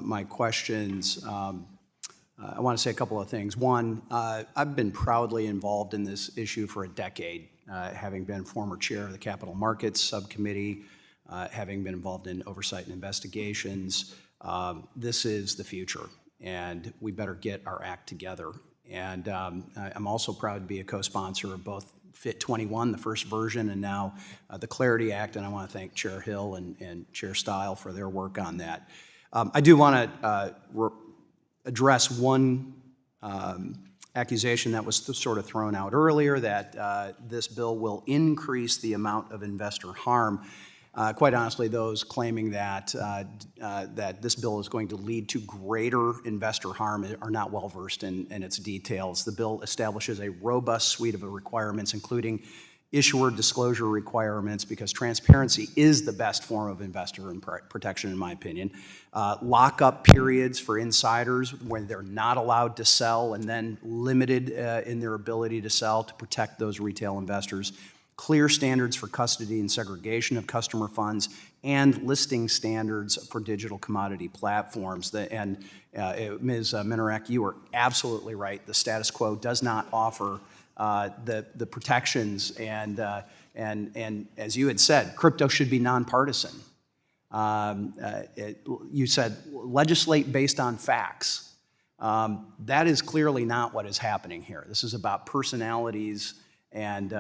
my questions, I want to say a couple of things. One, I've been proudly involved in this issue for a decade, having been former chair of the Capital Markets Subcommittee, having been involved in oversight and investigations. This is the future, and we better get our act together. And I'm also proud to be a co-sponsor of both Fit 21, the first version, and now the Clarity Act, and I want to thank Chair Hill and Chair Stile for their work on that. I do want to address one accusation that was sort of thrown out earlier, that this bill will increase the amount of investor harm. Quite honestly, those claiming that that this bill is going to lead to greater investor harm are not well versed in its details. The bill establishes a robust suite of requirements, including issuer disclosure requirements, because transparency is the best form of investor protection, in my opinion. Lockup periods for insiders where they're not allowed to sell and then limited in their ability to sell to protect those retail investors. Clear standards for custody and segregation of customer funds, and listing standards for digital commodity platforms. Ms. Minarek, you are absolutely right. The status quo does not offer the protections, and as you had said, crypto should be nonpartisan. You said legislate based on facts. That is clearly not what is happening here. This is about personalities and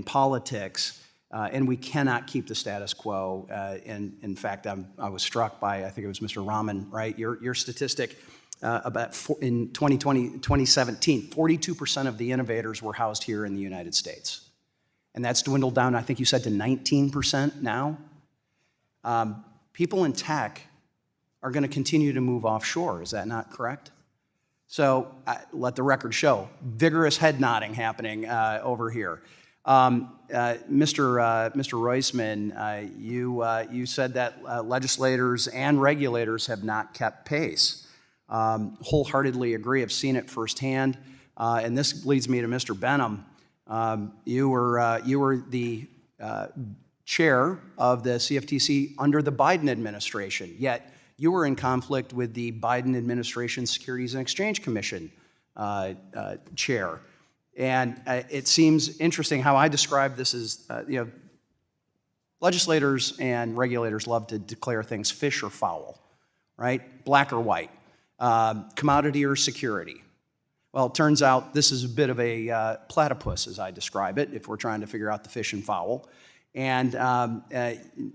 politics, and we cannot keep the status quo. And in fact, I was struck by, I think it was Mr. Rahman, right? Your statistic in 2017, 42% of the innovators were housed here in the United States. And that's dwindled down, I think you said, to 19% now. People in tech are going to continue to move offshore. Is that not correct? So let the record show, vigorous head nodding happening over here. Mr. Roisman, you said that legislators and regulators have not kept pace. Wholeheartedly agree. I've seen it firsthand. And this leads me to Mr. Benham. You were the chair of the CFTC under the Biden administration, yet you were in conflict with the Biden administration Securities and Exchange Commission chair. And it seems interesting how I describe this as, legislators and regulators love to declare things fish or fowl, right? Black or white, commodity or security. Well, it turns out this is a bit of a platypus, as I describe it, if we're trying to figure out the fish and fowl. And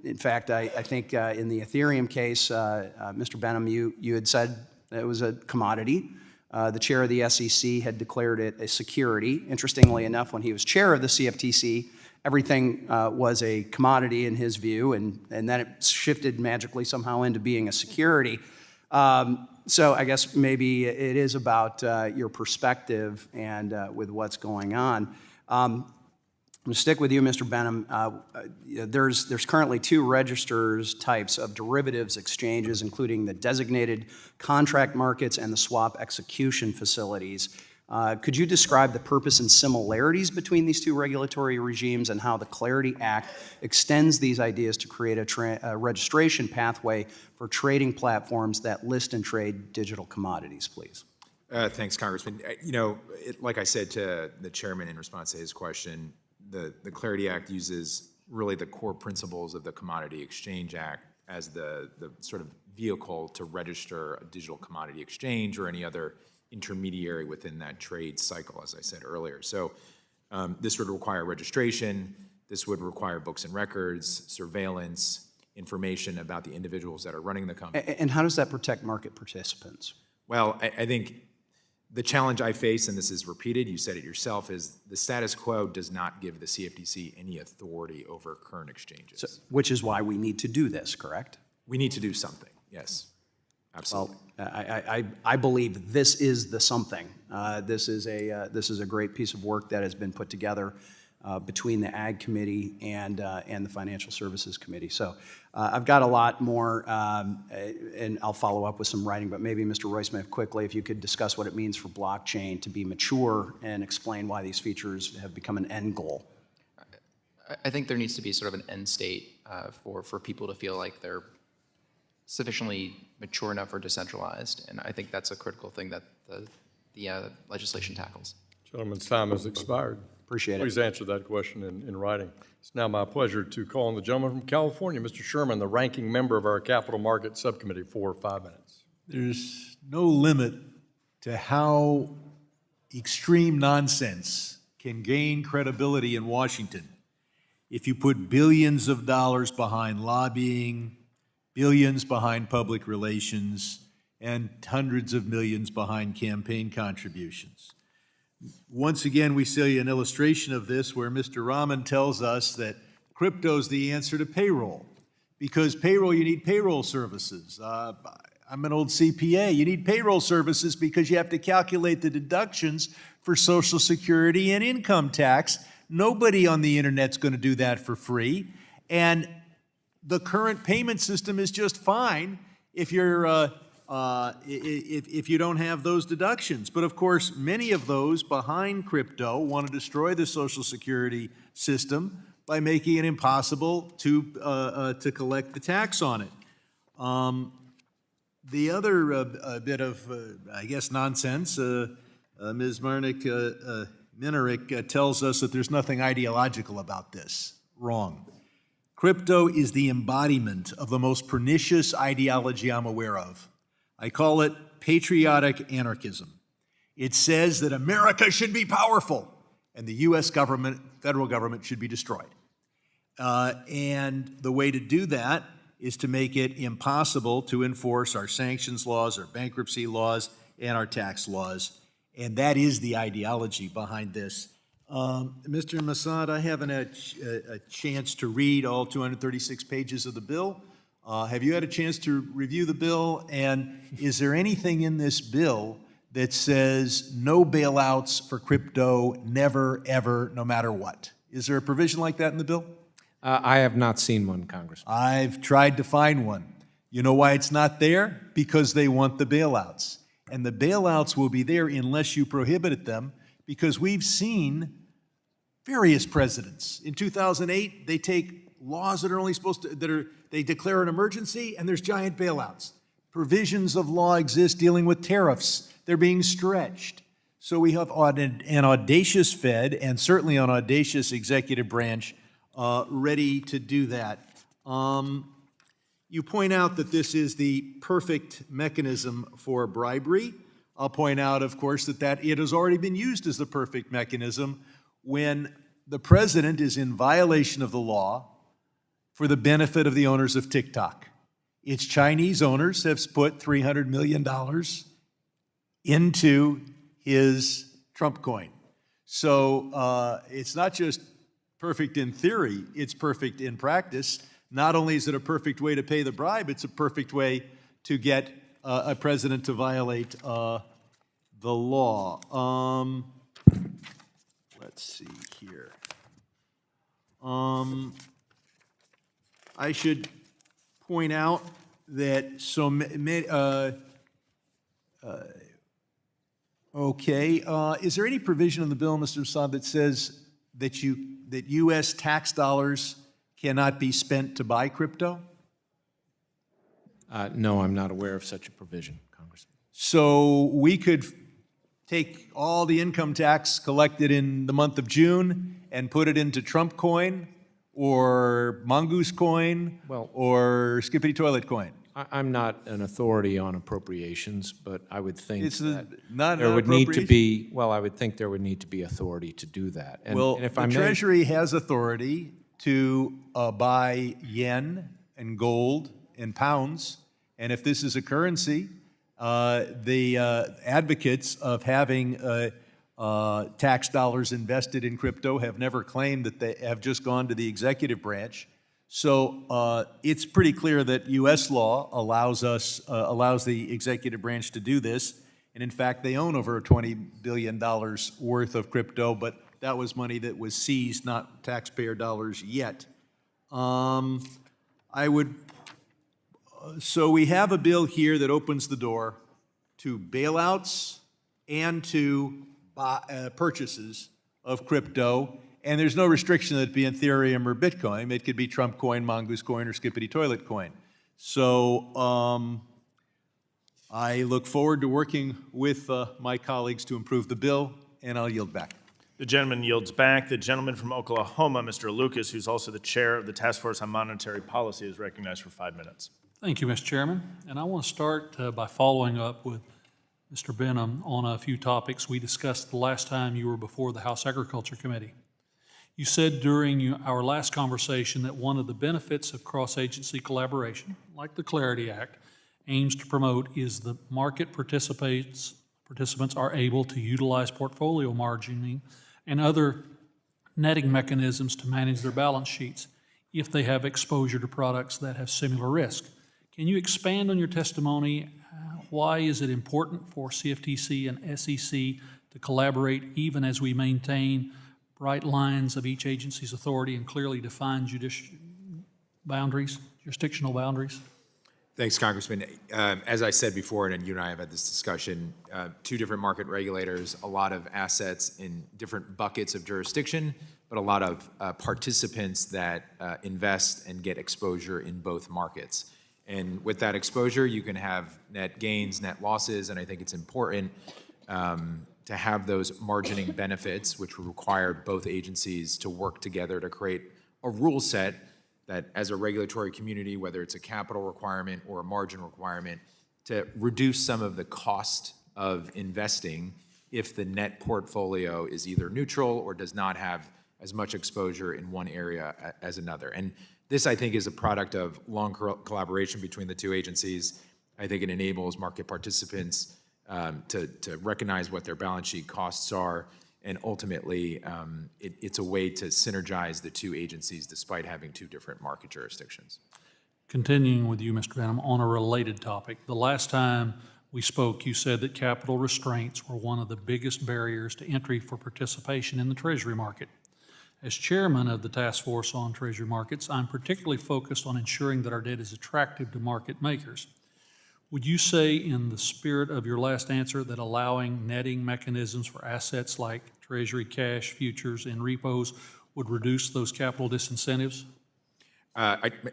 in fact, I think in the Ethereum case, Mr. Benham, you had said it was a commodity. The chair of the SEC had declared it a security. Interestingly enough, when he was chair of the CFTC, everything was a commodity in his view, and then it shifted magically somehow into being a security. So I guess maybe it is about your perspective and with what's going on. I'm going to stick with you, Mr. Benham. There's currently two registers types of derivatives exchanges, including the designated contract markets and the swap execution facilities. Could you describe the purpose and similarities between these two regulatory regimes and how the Clarity Act extends these ideas to create a registration pathway for trading platforms that list and trade digital commodities, please? Thanks, Congressman. Like I said to the chairman in response to his question, the Clarity Act uses really the core principles of the Commodity Exchange Act as the sort of vehicle to register a digital commodity exchange or any other intermediary within that trade cycle, as I said earlier. So this would require registration, this would require books and records, surveillance, information about the individuals that are running the company. And how does that protect market participants? Well, I think the challenge I face, and this is repeated, you said it yourself, is the status quo does not give the CFTC any authority over current exchanges. Which is why we need to do this, correct? We need to do something, yes, absolutely. I believe this is the something. This is a great piece of work that has been put together between the Ag Committee and the Financial Services Committee. So I've got a lot more, and I'll follow up with some writing, but maybe Mr. Roisman, quickly, if you could discuss what it means for blockchain to be mature and explain why these features have become an end goal. I think there needs to be sort of an end state for people to feel like they're sufficiently mature enough or decentralized, and I think that's a critical thing that the legislation tackles. Gentleman's time has expired. Appreciate it. Please answer that question in writing. It's now my pleasure to call on the gentleman from California, Mr. Sherman, the ranking member of our Capital Markets Subcommittee, for 5 minutes. There's no limit to how extreme nonsense can gain credibility in Washington if you put billions of dollars behind lobbying, billions behind public relations, and hundreds of millions behind campaign contributions. Once again, we see an illustration of this where Mr. Rahman tells us that crypto's the answer to payroll. Because payroll, you need payroll services. I'm an old CPA. You need payroll services because you have to calculate the deductions for Social Security and income tax. Nobody on the internet's going to do that for free. And the current payment system is just fine if you're if you don't have those deductions. But of course, many of those behind crypto want to destroy the Social Security system by making it impossible to collect the tax on it. The other bit of, I guess, nonsense, Ms. Minerick tells us that there's nothing ideological about this. Wrong. Crypto is the embodiment of the most pernicious ideology I'm aware of. I call it patriotic anarchism. It says that America should be powerful and the U.S. government, federal government, should be destroyed. And the way to do that is to make it impossible to enforce our sanctions laws, our bankruptcy laws, and our tax laws. And that is the ideology behind this. Mr. Massad, I haven't had a chance to read all 236 pages of the bill. Have you had a chance to review the bill? And is there anything in this bill that says no bailouts for crypto, never, ever, no matter what? Is there a provision like that in the bill? I have not seen one, Congressman. I've tried to find one. You know why it's not there? Because they want the bailouts. And the bailouts will be there unless you prohibited them, because we've seen various presidents. In 2008, they take laws that are only supposed to, they declare an emergency, and there's giant bailouts. Provisions of law exist dealing with tariffs. They're being stretched. So we have an audacious Fed and certainly an audacious executive branch ready to do that. You point out that this is the perfect mechanism for bribery. I'll point out, of course, that it has already been used as the perfect mechanism when the president is in violation of the law for the benefit of the owners of TikTok. Its Chinese owners have put $300 million into his Trump coin. So it's not just perfect in theory, it's perfect in practice. Not only is it a perfect way to pay the bribe, it's a perfect way to get a president to violate the law. Let's see here. I should point out that is there any provision in the bill, Mr. Assad, that says that U.S. tax dollars cannot be spent to buy crypto? No, I'm not aware of such a provision, Congressman. So we could take all the income tax collected in the month of June and put it into Trump coin or Mongoose coin or Skippity Toilet coin. I'm not an authority on appropriations, but I would think It's that not there an would need to appropriation? be, well, I would think there would need to be authority to do that. Well, And if I the may, Treasury has authority to buy yen and gold and pounds, and if this is a currency, the advocates of having tax dollars invested in crypto have never claimed that they have just gone to the executive branch. So it's pretty clear that U.S. law allows the executive branch to do this, and in fact, they own over $20 billion worth of crypto, but that was money that was seized, not taxpayer dollars yet. So we have a bill here that opens the door to bailouts and to purchases of crypto, and there's no restriction that it be Ethereum or Bitcoin. It could be Trump coin, Mongoose coin, or Skippity toilet coin. So I look forward to working with my colleagues to improve the bill, and I'll yield back. The gentleman yields back. The gentleman from Oklahoma, Mr. Lucas, who's also the chair of the Task Force on Monetary Policy, is recognized for 5 minutes. Thank you, Mr. Chairman. And I want to start by following up with Mr. Benham on a few topics we discussed the last time you were before the House Agriculture Committee. You said during our last conversation that one of the benefits of cross-agency collaboration, like the Clarity Act, aims to promote is the market participants are able to utilize portfolio margining and other netting mechanisms to manage their balance sheets if they have exposure to products that have similar risk. Can you expand on your testimony? Why is it important for CFTC and SEC to collaborate even as we maintain bright lines of each agency's authority and clearly define jurisdictional boundaries? Thanks, Congressman. As I said before, and you and I have had this discussion, two different market regulators, a lot of assets in different buckets of jurisdiction, but a lot of participants that invest and get exposure in both markets. And with that exposure, you can have net gains, net losses, and I think it's important to have those margining benefits, which will require both agencies to work together to create a rule set that as a regulatory community, whether it's a capital requirement or a margin requirement, to reduce some of the cost of investing if the net portfolio is either neutral or does not have as much exposure in one area as another. And this, I think, is a product of long collaboration between the two agencies. I think it enables market participants to recognize what their balance sheet costs are, and ultimately, it's a way to synergize the two agencies despite having two different market jurisdictions. Continuing with you, Mr. Benham, on a related topic. The last time we spoke, you said that capital restraints were one of the biggest barriers to entry for participation in the Treasury market. As chairman of the Task Force on Treasury Markets, I'm particularly focused on ensuring that our debt is attractive to market makers. Would you say, in the spirit of your last answer, that allowing netting mechanisms for assets like Treasury cash, futures, and repos would reduce those capital disincentives?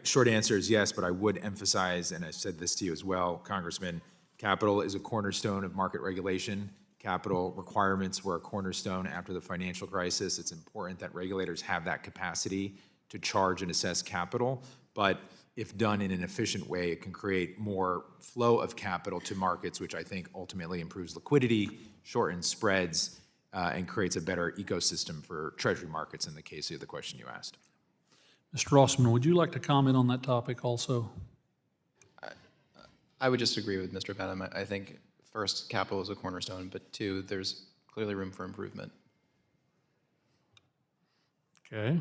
Short answer is yes, but I would emphasize, and I've said this to you as well, Congressman, capital is a cornerstone of market regulation. Capital requirements were a cornerstone after the financial crisis. It's important that regulators have that capacity to charge and assess capital, but if done in an efficient way, it can create more flow of capital to markets, which I think ultimately improves liquidity, shortens spreads, and creates a better ecosystem for Treasury markets in the case of the question you asked. Mr. Rossman, would you like to comment on that topic also? I would just agree with Mr. Benham. I think, first, capital is a cornerstone, but two, there's clearly room for improvement. Okay.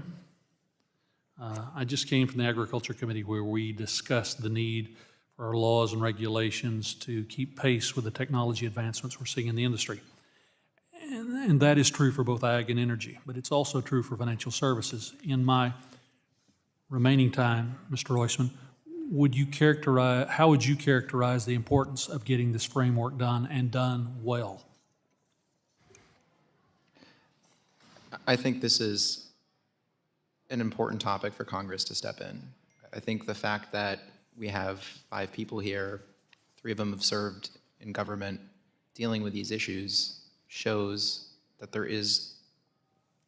I just came from the Agriculture Committee where we discussed the need for our laws and regulations to keep pace with the technology advancements we're seeing in the industry. And that is true for both ag and energy, but it's also true for financial services. In my remaining time, Mr. Roisman, how would you characterize the importance of getting this framework done and done well? I think this is an important topic for Congress to step in. I think the fact that we have 5 people here, 3 of them have served in government dealing with these issues, shows that there is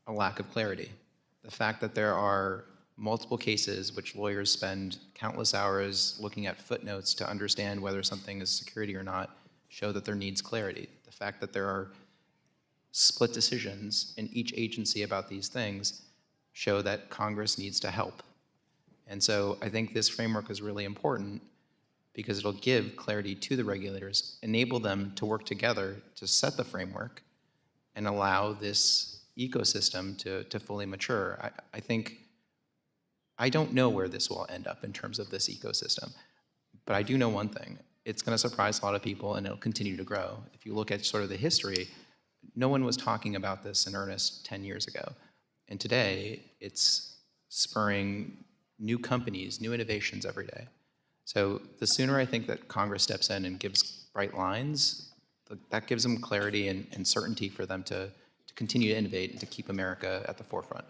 a lack of clarity. The fact that there are multiple cases which lawyers spend countless hours looking at footnotes to understand whether something is security or not show that there needs clarity. The fact that there are split decisions in each agency about these things show that Congress needs to help. And so I think this framework is really important because it'll give clarity to the regulators, enable them to work together to set the framework, and allow this ecosystem to fully mature. I don't know where this will end up in terms of this ecosystem, but I do know one thing. It's going to surprise a lot of people, and it'll continue to grow. If you look at sort of the history, no one was talking about this in earnest 10 years ago. And today, it's spurring new companies, new innovations every day. So the sooner I think that Congress steps in and gives bright lines, that gives them clarity and certainty for them to continue to innovate and to keep America at the forefront.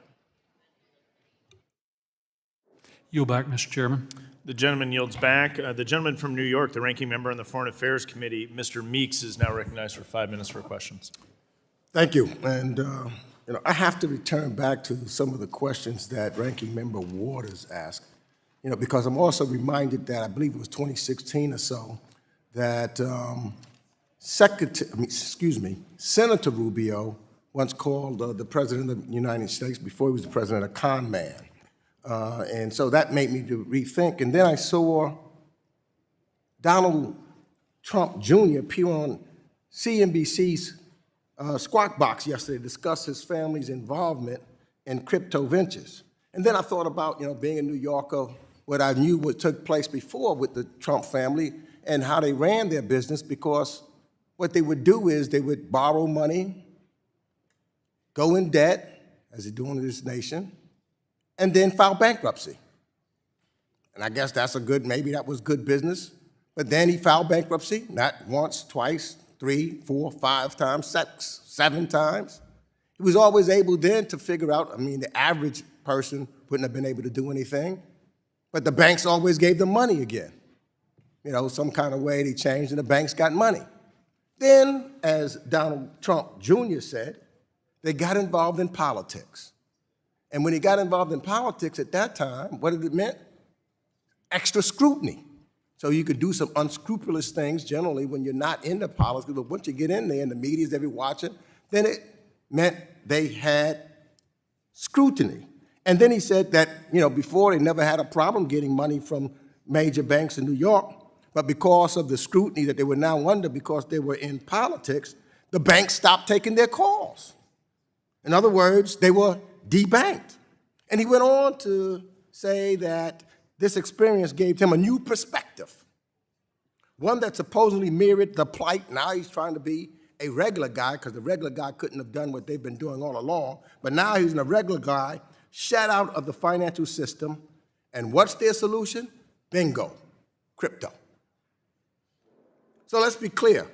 Yield back, Mr. Chairman. The gentleman yields back. The gentleman from New York, the ranking member on the Foreign Affairs Committee, Mr. Meeks, is now recognized for 5 minutes for questions. Thank you. And I have to return back to some of the questions that Ranking Member Waters asked, because I'm also reminded that I believe it was 2016 or so that Senator Rubio once called the President of the United States, before he was the President, a con man. And so that made me to rethink. And then I saw Donald Trump Jr. appear on CNBC's Squawk Box yesterday, discuss his family's involvement in crypto ventures. And then I thought about, being a New Yorker, what I knew what took place before with the Trump family and how they ran their business, because what they would do is they would borrow money, go in debt, as they do in this nation, and then file bankruptcy. And I guess maybe that was good business. But then he filed bankruptcy, not once, twice, 3, 4, 5 times, 6, 7 times. He was always able then to figure out, the average person wouldn't have been able to do anything, but the banks always gave them money again. Some kind of way they changed and the banks got money. Then, as Donald Trump Jr. said, they got involved in politics. And when he got involved in politics at that time, what did it mean? Extra scrutiny. So you could do some unscrupulous things generally when you're not into politics, but once you get in there and the media's every watching, then it meant they had scrutiny. And then he said that, before they never had a problem getting money from major banks in New York, but because of the scrutiny that they were now under because they were in politics, the banks stopped taking their calls. In other words, they were debanked. And he went on to say that this experience gave him a new perspective, one that supposedly mirrored the plight. Now he's trying to be a regular guy, because the regular guy couldn't have done what they've been doing all along, but now he's a regular guy, shut out of the financial system. And what's their solution? Bingo, crypto. So let's be clear.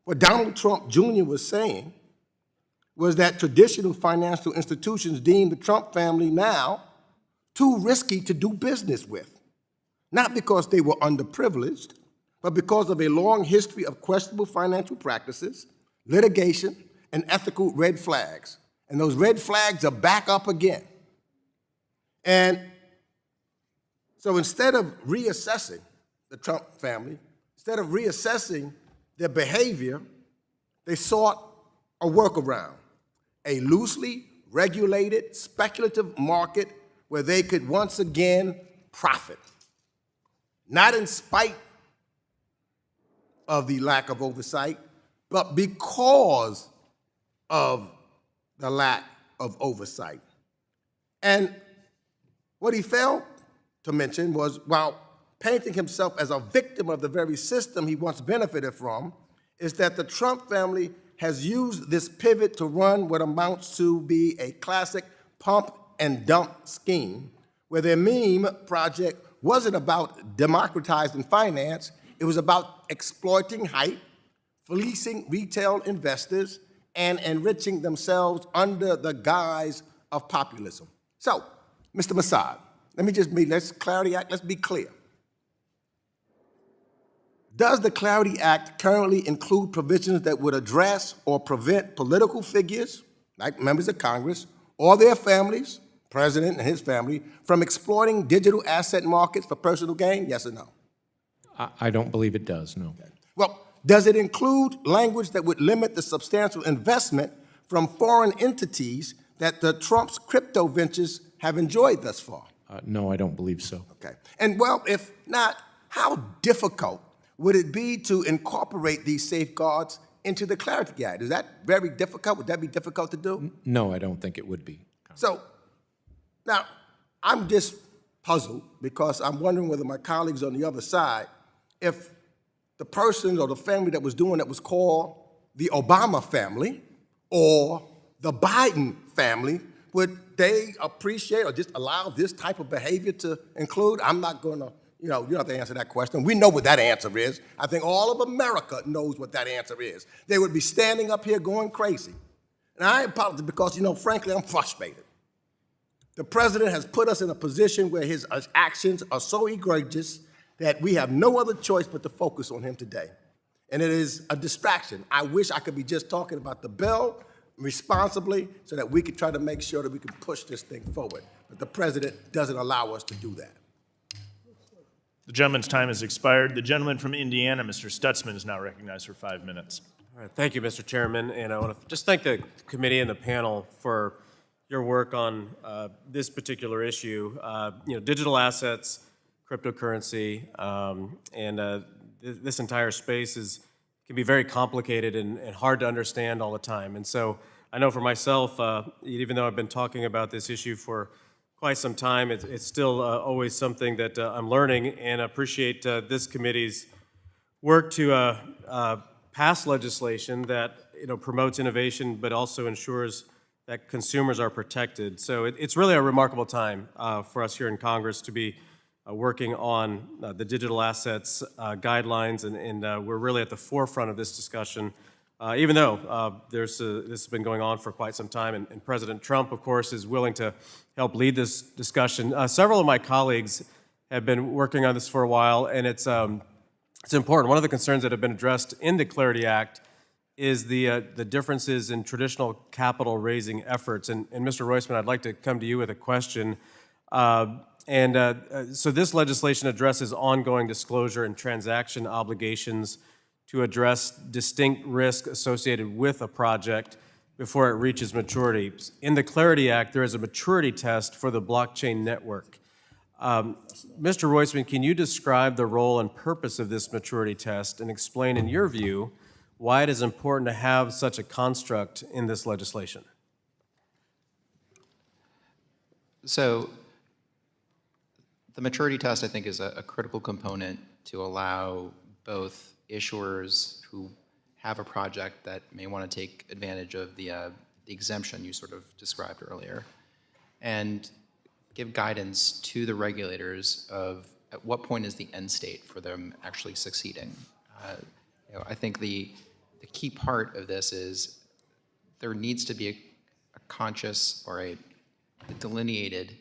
What Donald Trump Jr. was saying was that traditional financial institutions deem the Trump family now too risky to do business with, not because they were underprivileged, but because of a long history of questionable financial practices, litigation, and ethical red flags. And those red flags are back up again. And so instead of reassessing the Trump family, instead of reassessing their behavior, they sought a workaround, a loosely regulated, speculative market where they could once again profit, not in spite of the lack of oversight, but because of the lack of oversight. And what he failed to mention was, while painting himself as a victim of the very system he once benefited from, is that the Trump family has used this pivot to run what amounts to be a classic pump and dump scheme, where their meme project wasn't about democratizing finance, it was about exploiting hype, fleecing retail investors, and enriching themselves under the guise of populism. So, Mr. Massad, let's be clear. Does the Clarity Act currently include provisions that would address or prevent political figures, like members of Congress, or their families, president and his family, from exploiting digital asset markets for personal gain? Yes or no? I don't believe it does, no. Well, does it include language that would limit the substantial investment from foreign entities that the Trump's crypto ventures have enjoyed thus far? No, I don't believe so. Okay. And well, if not, how difficult would it be to incorporate these safeguards into the Clarity Act? Is that very difficult? Would that be difficult to do? No, I don't think it would be. So now I'm just puzzled because I'm wondering whether my colleagues on the other side, if the person or the family that was doing it was called the Obama family or the Biden family, would they appreciate or just allow this type of behavior to include? I'm not going to, you don't have to answer that question. We know what that answer is. I think all of America knows what that answer is. They would be standing up here going crazy. And I apologize because, frankly, I'm frustrated. The president has put us in a position where his actions are so egregious that we have no other choice but to focus on him today. And it is a distraction. I wish I could be just talking about the bill responsibly so that we could try to make sure that we can push this thing forward. But the president doesn't allow us to do that. The gentleman's time has expired. The gentleman from Indiana, Mr. Stutzman, is now recognized for 5 minutes. All right, thank you, Mr. Chairman, and I want to just thank the committee and the panel for your work on this particular issue. Digital assets, cryptocurrency, and this entire space can be very complicated and hard to understand all the time. And so I know for myself, even though I've been talking about this issue for quite some time, it's still always something that I'm learning, and appreciate this committee's work to pass legislation that promotes innovation but also ensures that consumers are protected. So it's really a remarkable time for us here in Congress to be working on the digital assets guidelines, and we're really at the forefront of this discussion, even though this has been going on for quite some time, and President Trump, of course, is willing to help lead this discussion. Several of my colleagues have been working on this for a while, and it's important. One of the concerns that have been addressed in the Clarity Act is the differences in traditional capital raising efforts. And Mr. Roisman, I'd like to come to you with a question. So this legislation addresses ongoing disclosure and transaction obligations to address distinct risk associated with a project before it reaches maturity. In the Clarity Act, there is a maturity test for the blockchain network. Mr. Roisman, can you describe the role and purpose of this maturity test and explain, in your view, why it is important to have such a construct in this legislation? So the maturity test, I think, is a critical component to allow both issuers who have a project that may want to take advantage of the exemption you sort of described earlier, and give guidance to the regulators of at what point is the end state for them actually succeeding. I think the key part of this is there needs to be a conscious or a delineated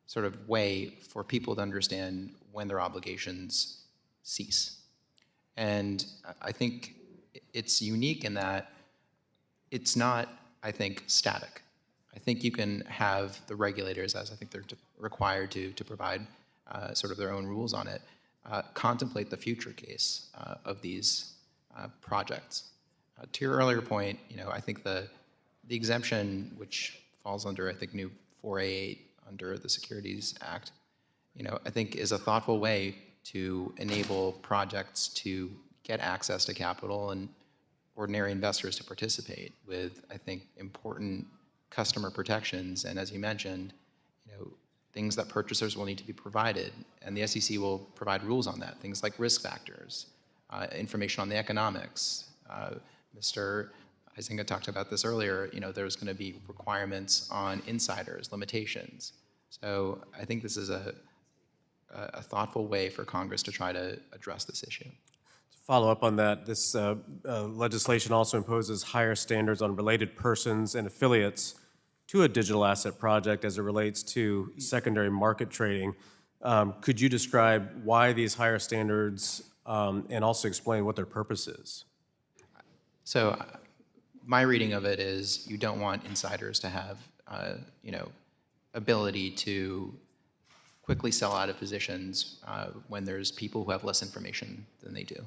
sort of way for people to understand when their obligations cease. And I think it's unique in that it's not, I think, static. I think you can have the regulators, as I think they're required to provide sort of their own rules on it, contemplate the future case of these projects. To your earlier point, I think the exemption, which falls under, I think, new 4A8 under the Securities Act, I think is a thoughtful way to enable projects to get access to capital and ordinary investors to participate with, I think, important customer protections. And as you mentioned, things that purchasers will need to be provided, and the SEC will provide rules on that, things like risk factors, information on the economics. Mr. Huizenga talked about this earlier, there's going to be requirements on insiders, limitations. So I think this is a thoughtful way for Congress to try to address this issue. To follow up on that, this legislation also imposes higher standards on related persons and affiliates to a digital asset project as it relates to secondary market trading. Could you describe why these higher standards and also explain what their purpose is? So my reading of it is you don't want insiders to have, ability to quickly sell out of positions when there's people who have less information than they do.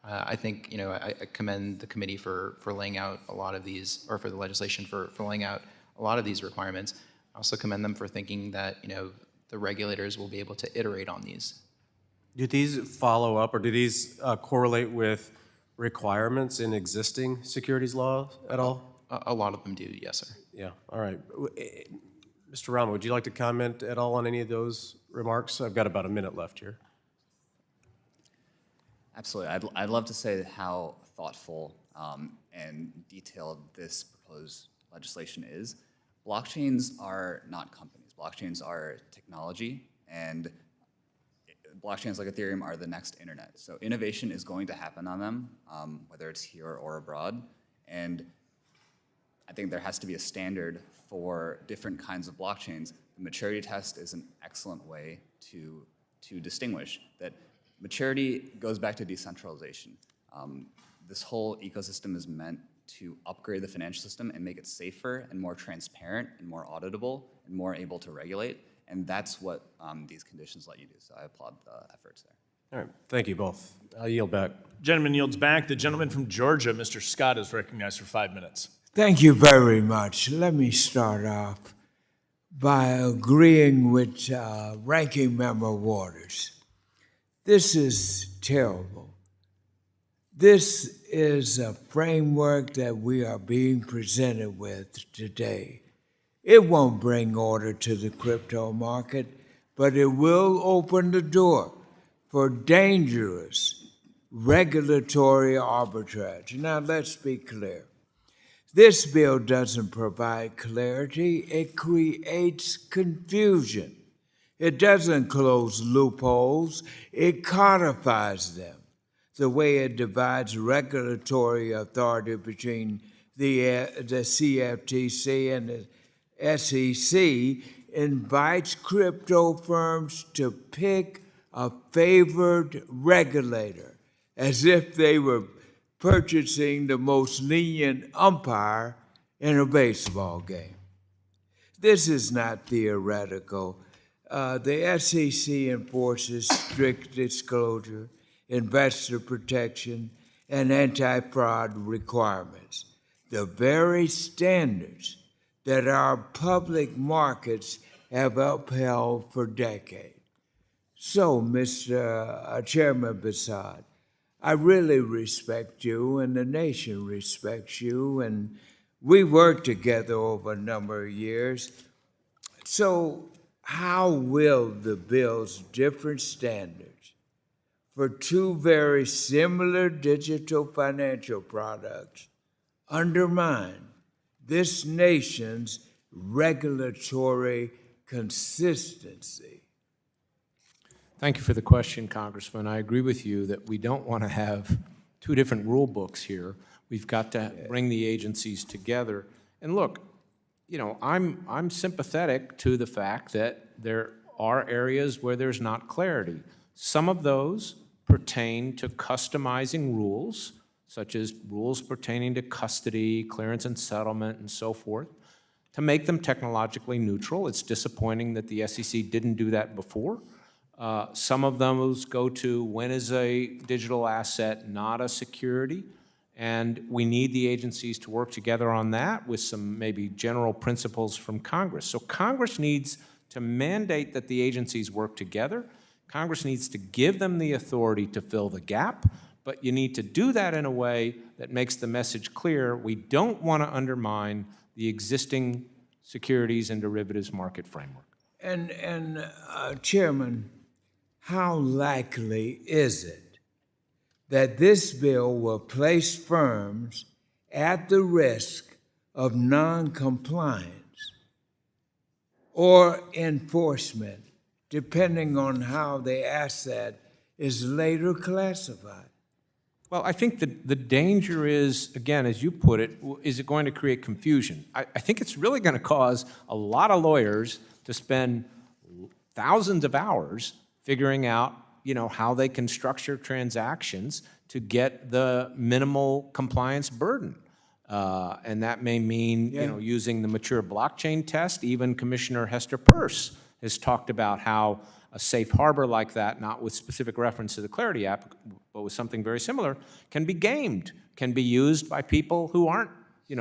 I think, I commend the committee for laying out a lot of these, or for the legislation for laying out a lot of these requirements. I also commend them for thinking that, the regulators will be able to iterate on these. Do these follow up, or do these correlate with requirements in existing securities laws at all? A lot of them do, yes, sir. Yeah, all right. Mr. Rama, would you like to comment at all on any of those remarks? I've got about a minute left here. Absolutely. I'd love to say how thoughtful and detailed this proposed legislation is. Blockchains are not companies. Blockchains are technology, and blockchains like Ethereum are the next internet. So innovation is going to happen on them, whether it's here or abroad. And I think there has to be a standard for different kinds of blockchains. The maturity test is an excellent way to distinguish that. Maturity goes back to decentralization. This whole ecosystem is meant to upgrade the financial system and make it safer and more transparent and more auditable and more able to regulate. And that's what these conditions let you do. So I applaud the efforts there. All right, thank you both. I'll yield back. Gentleman yields back. The gentleman from Georgia, Mr. Scott, is recognized for 5 minutes. Thank you very much. Let me start off by agreeing with Ranking Member Waters. This is terrible. This is a framework that we are being presented with today. It won't bring order to the crypto market, but it will open the door for dangerous regulatory arbitrage. Now, let's be clear. This bill doesn't provide clarity, it creates confusion. It doesn't close loopholes, it codifies them. The way it divides regulatory authority between the CFTC and the SEC invites crypto firms to pick a favored regulator, as if they were purchasing the most lenient umpire in a baseball game. This is not theoretical. The SEC enforces strict disclosure, investor protection, and anti-fraud requirements, the very standards that our public markets have upheld for decades. So, Mr. Chairman Bassad, I really respect you, and the nation respects you, and we worked together over a number of years. So, how will the bill's different standards for two very similar digital financial products undermine this nation's regulatory consistency? Thank you for the question, Congressman. I agree with you that we don't want to have two different rule books here. We've got to bring the agencies together. And look, I'm sympathetic to the fact that there are areas where there's not clarity. Some of those pertain to customizing rules, such as rules pertaining to custody, clearance and settlement, and so forth, to make them technologically neutral. It's disappointing that the SEC didn't do that before. Some of those go to when is a digital asset not a security, and we need the agencies to work together on that with some maybe general principles from Congress. So Congress needs to mandate that the agencies work together. Congress needs to give them the authority to fill the gap, but you need to do that in a way that makes the message clear. We don't want to undermine the existing securities and derivatives market framework. And Chairman, how likely is it that this bill will place firms at the risk of non-compliance or enforcement, depending on how the asset is later classified? Well, I think the danger is, again, as you put it, is it going to create confusion? I think it's really going to cause a lot of lawyers to spend thousands of hours figuring out, how they can structure transactions to get the minimal compliance burden. And that may mean, Yeah. using the mature blockchain test. Even Commissioner Hester Peirce has talked about how a safe harbor like that, not with specific reference to the Clarity app, but with something very similar, can be gamed, can be used by people who aren't,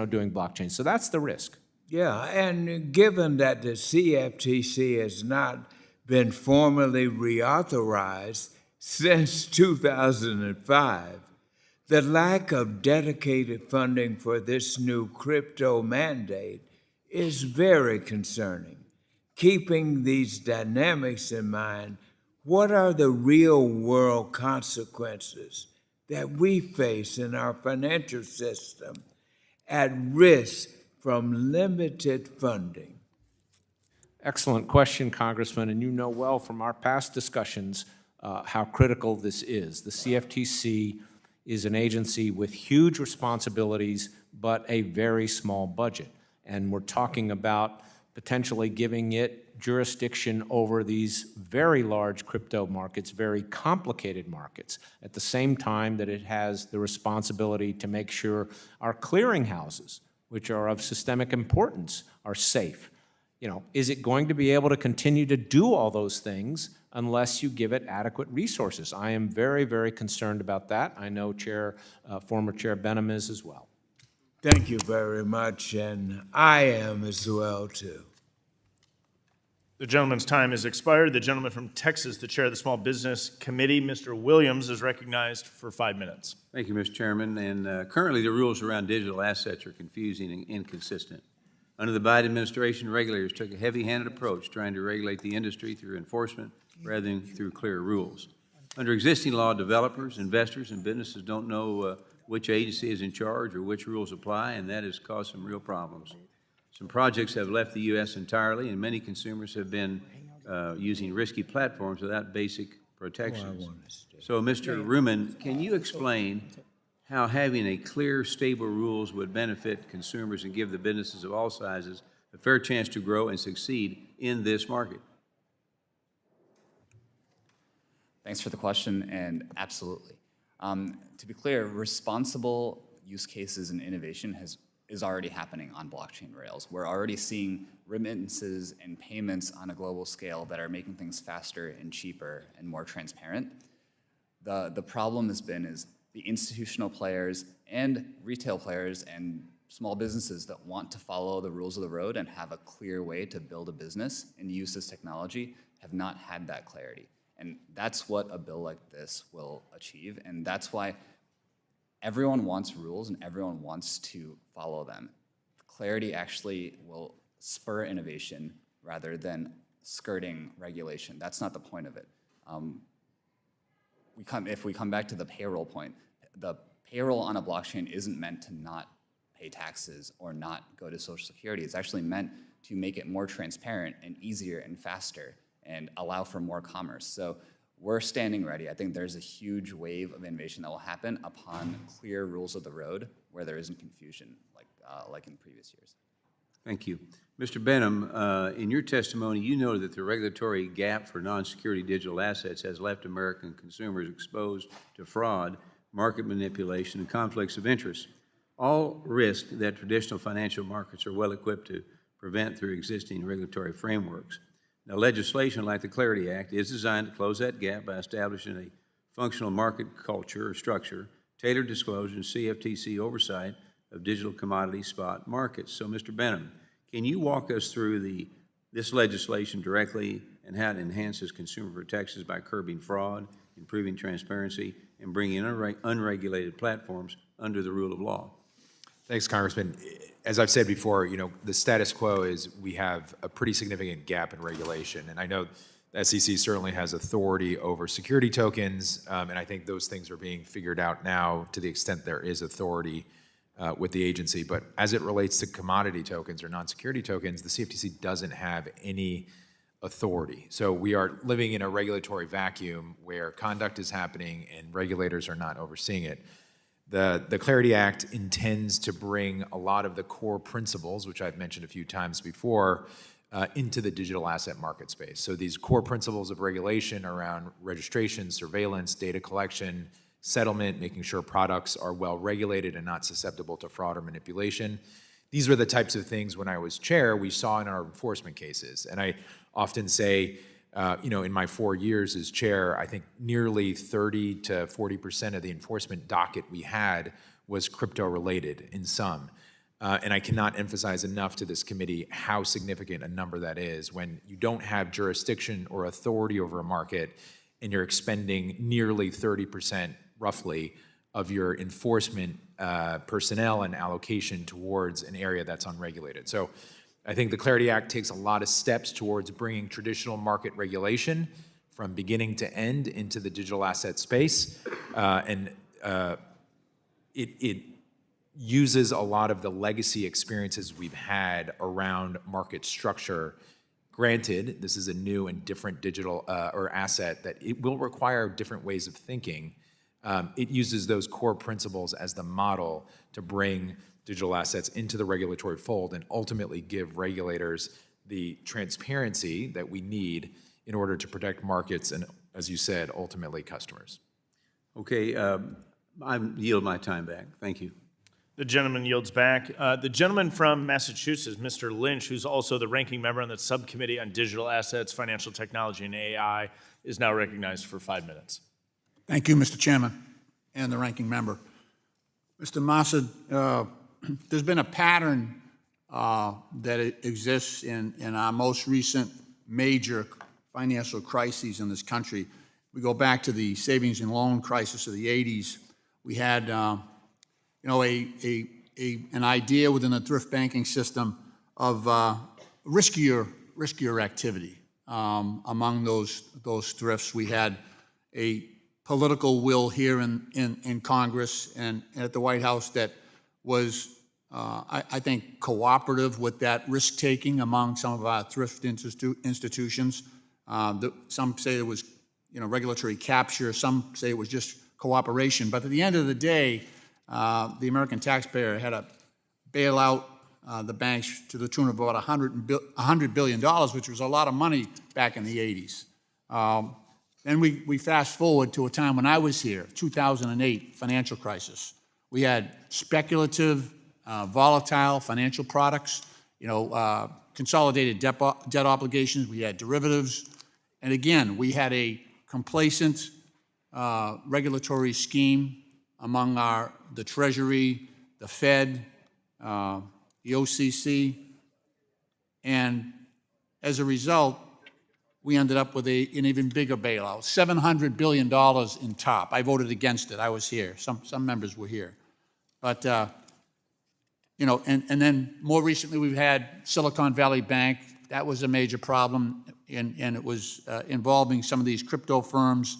doing blockchain. So that's the risk. Yeah, and given that the CFTC has not been formally reauthorized since 2005, the lack of dedicated funding for this new crypto mandate is very concerning. Keeping these dynamics in mind, what are the real world consequences that we face in our financial system at risk from limited funding? Excellent question, Congressman, and you know well from our past discussions how critical this is. The CFTC is an agency with huge responsibilities, but a very small budget. And we're talking about potentially giving it jurisdiction over these very large crypto markets, very complicated markets, at the same time that it has the responsibility to make sure our clearinghouses, which are of systemic importance, are safe. Is it going to be able to continue to do all those things unless you give it adequate resources? I am very, very concerned about that. I know former Chair Benham is as well. Thank you very much, and I am as well, too. The gentleman's time has expired. The gentleman from Texas, the chair of the Small Business Committee, Mr. Williams, is recognized for 5 minutes. Thank you, Mr. Chairman. And currently, the rules around digital assets are confusing and inconsistent. Under the Biden administration, regulators took a heavy-handed approach trying to regulate the industry through enforcement rather than through clear rules. Under existing law, developers, investors, and businesses don't know which agency is in charge or which rules apply, and that has caused some real problems. Some projects have left the U.S. entirely, and many consumers have been using risky platforms without basic protections. So, Mr. Ruman, can you explain how having a clear, stable rules would benefit consumers and give the businesses of all sizes a fair chance to grow and succeed in this market? Thanks for the question, and absolutely. To be clear, responsible use cases and innovation is already happening on blockchain rails. We're already seeing remittances and payments on a global scale that are making things faster and cheaper and more transparent. The problem has been is the institutional players and retail players and small businesses that want to follow the rules of the road and have a clear way to build a business and use this technology have not had that clarity. And that's what a bill like this will achieve, and that's why everyone wants rules and everyone wants to follow them. Clarity actually will spur innovation rather than skirting regulation. That's not the point of it. If we come back to the payroll point, the payroll on a blockchain isn't meant to not pay taxes or not go to Social Security. It's actually meant to make it more transparent and easier and faster and allow for more commerce. So we're standing ready. I think there's a huge wave of innovation that will happen upon clear rules of the road where there isn't confusion like in previous years. Thank you. Mr. Benham, in your testimony, you noted that the regulatory gap for non-security digital assets has left American consumers exposed to fraud, market manipulation, and conflicts of interest, all risks that traditional financial markets are well equipped to prevent through existing regulatory frameworks. Now, legislation like the Clarity Act is designed to close that gap by establishing a functional market culture or structure, tailored disclosure, and CFTC oversight of digital commodity spot markets. So, Mr. Benham, can you walk us through this legislation directly and how it enhances consumer protections by curbing fraud, improving transparency, and bringing unregulated platforms under the rule of law? Thanks, Congressman. As I've said before, the status quo is we have a pretty significant gap in regulation. And I know the SEC certainly has authority over security tokens, and I think those things are being figured out now to the extent there is authority with the agency. But as it relates to commodity tokens or non-security tokens, the CFTC doesn't have any authority. So we are living in a regulatory vacuum where conduct is happening and regulators are not overseeing it. The Clarity Act intends to bring a lot of the core principles, which I've mentioned a few times before, into the digital asset market space. So these core principles of regulation around registration, surveillance, data collection, settlement, making sure products are well regulated and not susceptible to fraud or manipulation. These were the types of things when I was chair we saw in our enforcement cases. And I often say, in my 4 years as chair, I think nearly 30 to 40% of the enforcement docket we had was crypto related in some. And I cannot emphasize enough to this committee how significant a number that is when you don't have jurisdiction or authority over a market and you're expending nearly 30% roughly of your enforcement personnel and allocation towards an area that's unregulated. So I think the Clarity Act takes a lot of steps towards bringing traditional market regulation from beginning to end into the digital asset space. It uses a lot of the legacy experiences we've had around market structure. Granted, this is a new and different digital or asset that it will require different ways of thinking. It uses those core principles as the model to bring digital assets into the regulatory fold and ultimately give regulators the transparency that we need in order to protect markets and, as you said, ultimately customers. Okay, I yield my time back. Thank you. The gentleman yields back. The gentleman from Massachusetts, Mr. Lynch, who's also the ranking member on the Subcommittee on Digital Assets, Financial Technology, and AI, is now recognized for 5 minutes. Thank you, Mr. Chairman, and the ranking member. Mr. Massa, there's been a pattern that exists in our most recent major financial crises in this country. We go back to the savings and loan crisis of the 80s. We had an idea within the thrift banking system of riskier activity among those thrifts. We had a political will here in Congress and at the White House that was, I think, cooperative with that risk-taking among some of our thrift institutions. Some say it was regulatory capture, some say it was just cooperation. But at the end of the day, the American taxpayer had to bail out the banks to the tune of about $100 billion, which was a lot of money back in the 80s. Then we fast forward to a time when I was here, 2008 financial crisis. We had speculative, volatile financial products, consolidated debt obligations. We had derivatives. And again, we had a complacent regulatory scheme among the Treasury, the Fed, the OCC, and as a result, we ended up with an even bigger bailout, $700 billion in top. I voted against it. I was here. Some members were here. But, and then more recently we've had Silicon Valley Bank. That was a major problem, and it was involving some of these crypto firms,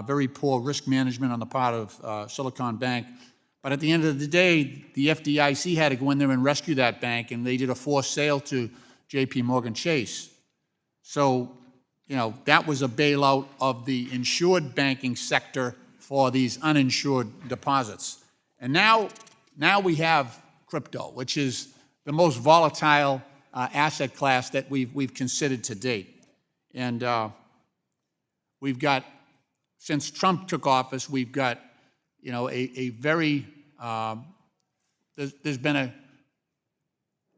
very poor risk management on the part of Silicon Bank. But at the end of the day, the FDIC had to go in there and rescue that bank, and they did a forced sale to JP Morgan Chase. So, that was a bailout of the insured banking sector for these uninsured deposits. And now we have crypto, which is the most volatile asset class that we've considered to date. And we've got, since Trump took office, we've got, a very, there's been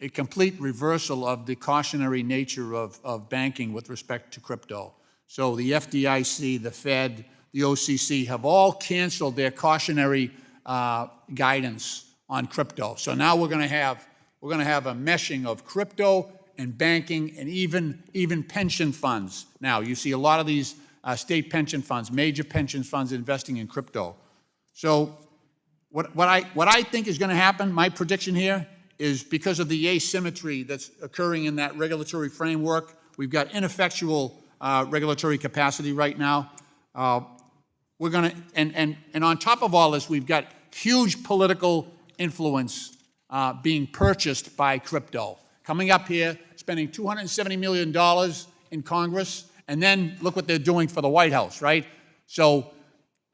a complete reversal of the cautionary nature of banking with respect to crypto. So the FDIC, the Fed, the OCC have all canceled their cautionary guidance on crypto. So now we're going to have a meshing of crypto and banking and even pension funds. Now you see a lot of these state pension funds, major pension funds investing in crypto. So what I think is going to happen, my prediction here, is because of the asymmetry that's occurring in that regulatory framework. We've got ineffectual regulatory capacity right now. We're going to, and on top of all this, we've got huge political influence being purchased by crypto. Coming up here, spending $270 million in Congress, and then look what they're doing for the White House, right? So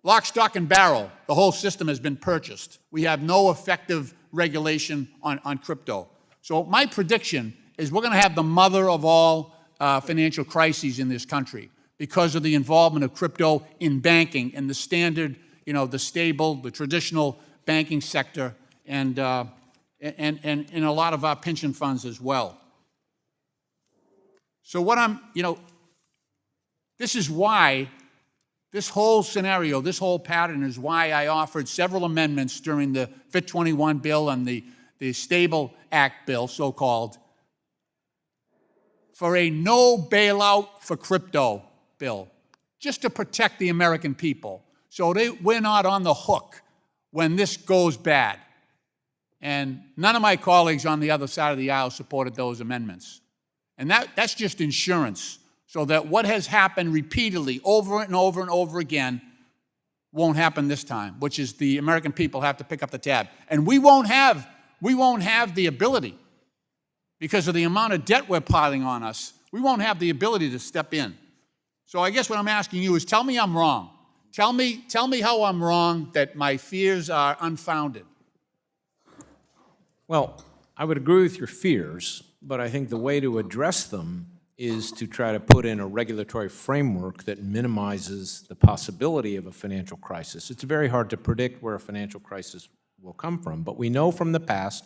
lock, stock, and barrel, the whole system has been purchased. We have no effective regulation on crypto. So my prediction is we're going to have the mother of all financial crises in this country because of the involvement of crypto in banking and the standard the stable, the traditional banking sector, and in a lot of our pension funds as well. So this is why, this whole scenario, this whole pattern is why I offered several amendments during the FIT 21 bill and the Stable Act bill, so-called, for a no bailout for crypto bill, just to protect the American people, so we're not on the hook when this goes bad. And none of my colleagues on the other side of the aisle supported those amendments. And that's just insurance, so that what has happened repeatedly over and over and over again won't happen this time, which is the American people have to pick up the tab. And we won't have the ability, because of the amount of debt we're piling on us, we won't have the ability to step in. So I guess what I'm asking you is, tell me I'm wrong. Tell me how I'm wrong, that my fears are unfounded. Well, I would agree with your fears, but I think the way to address them is to try to put in a regulatory framework that minimizes the possibility of a financial crisis. It's very hard to predict where a financial crisis will come from, but we know from the past.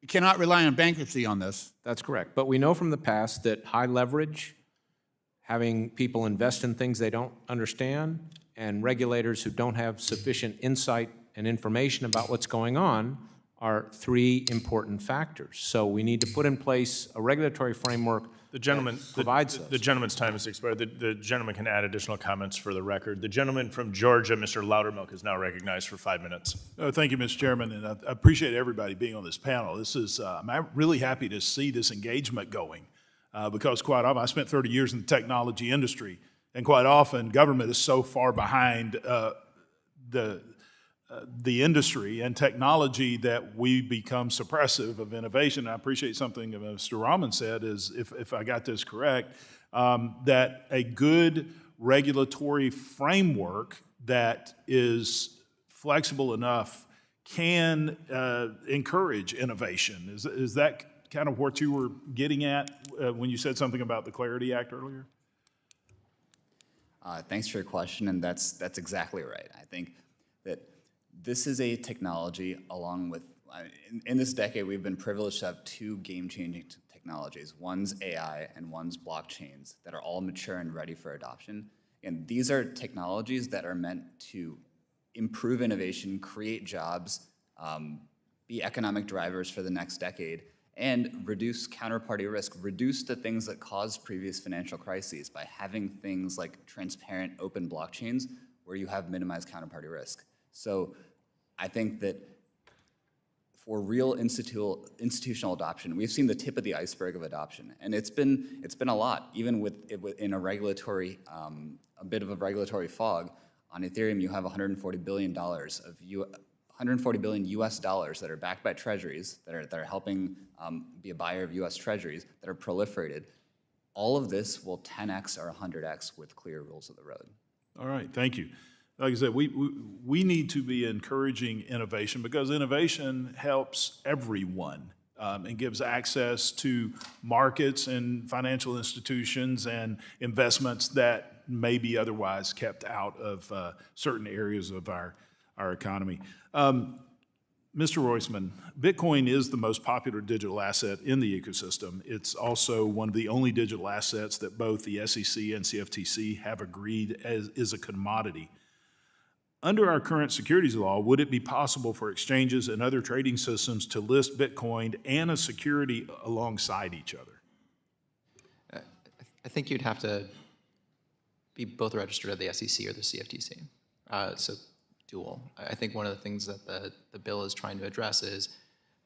You cannot rely on bankruptcy on this. That's correct. But we know from the past that high leverage, having people invest in things they don't understand, and regulators who don't have sufficient insight and information about what's going on are three important factors. So we need to put in place a regulatory framework that provides those. The gentleman's time has expired. The gentleman can add additional comments for the record. The gentleman from Georgia, Mr. Loudermilk, is now recognized for 5 minutes. Thank you, Mr. Chairman, and I appreciate everybody being on this panel. This is, I'm really happy to see this engagement going, because quite often, I spent 30 years in the technology industry, and quite often, government is so far behind the industry and technology that we become suppressive of innovation. I appreciate something that Mr. Rahman said, is, if I got this correct, that a good regulatory framework that is flexible enough can encourage innovation. Is that kind of what you were getting at when you said something about the Clarity Act earlier? Thanks for your question, and that's exactly right. I think that this is a technology, along with, in this decade, we've been privileged to have two game-changing technologies. One's AI and one's blockchains that are all mature and ready for adoption. And these are technologies that are meant to improve innovation, create jobs, be economic drivers for the next decade, and reduce counterparty risk, reduce the things that caused previous financial crises by having things like transparent, open blockchains where you have minimized counterparty risk. So I think that for real institutional adoption, we've seen the tip of the iceberg of adoption, and it's been a lot, even in a regulatory, a bit of a regulatory fog. On Ethereum, you have $140 billion US dollars that are backed by treasuries that are helping be a buyer of US treasuries that are proliferated. All of this will 10x or 100x with clear rules of the road. All right, thank you. Like I said, we need to be encouraging innovation, because innovation helps everyone and gives access to markets and financial institutions and investments that may be otherwise kept out of certain areas of our economy. Mr. Roisman, Bitcoin is the most popular digital asset in the ecosystem. It's also one of the only digital assets that both the SEC and CFTC have agreed is a commodity. Under our current securities law, would it be possible for exchanges and other trading systems to list Bitcoin and a security alongside each other? I think you'd have to be both registered at the SEC or the CFTC. So dual. I think one of the things that the bill is trying to address is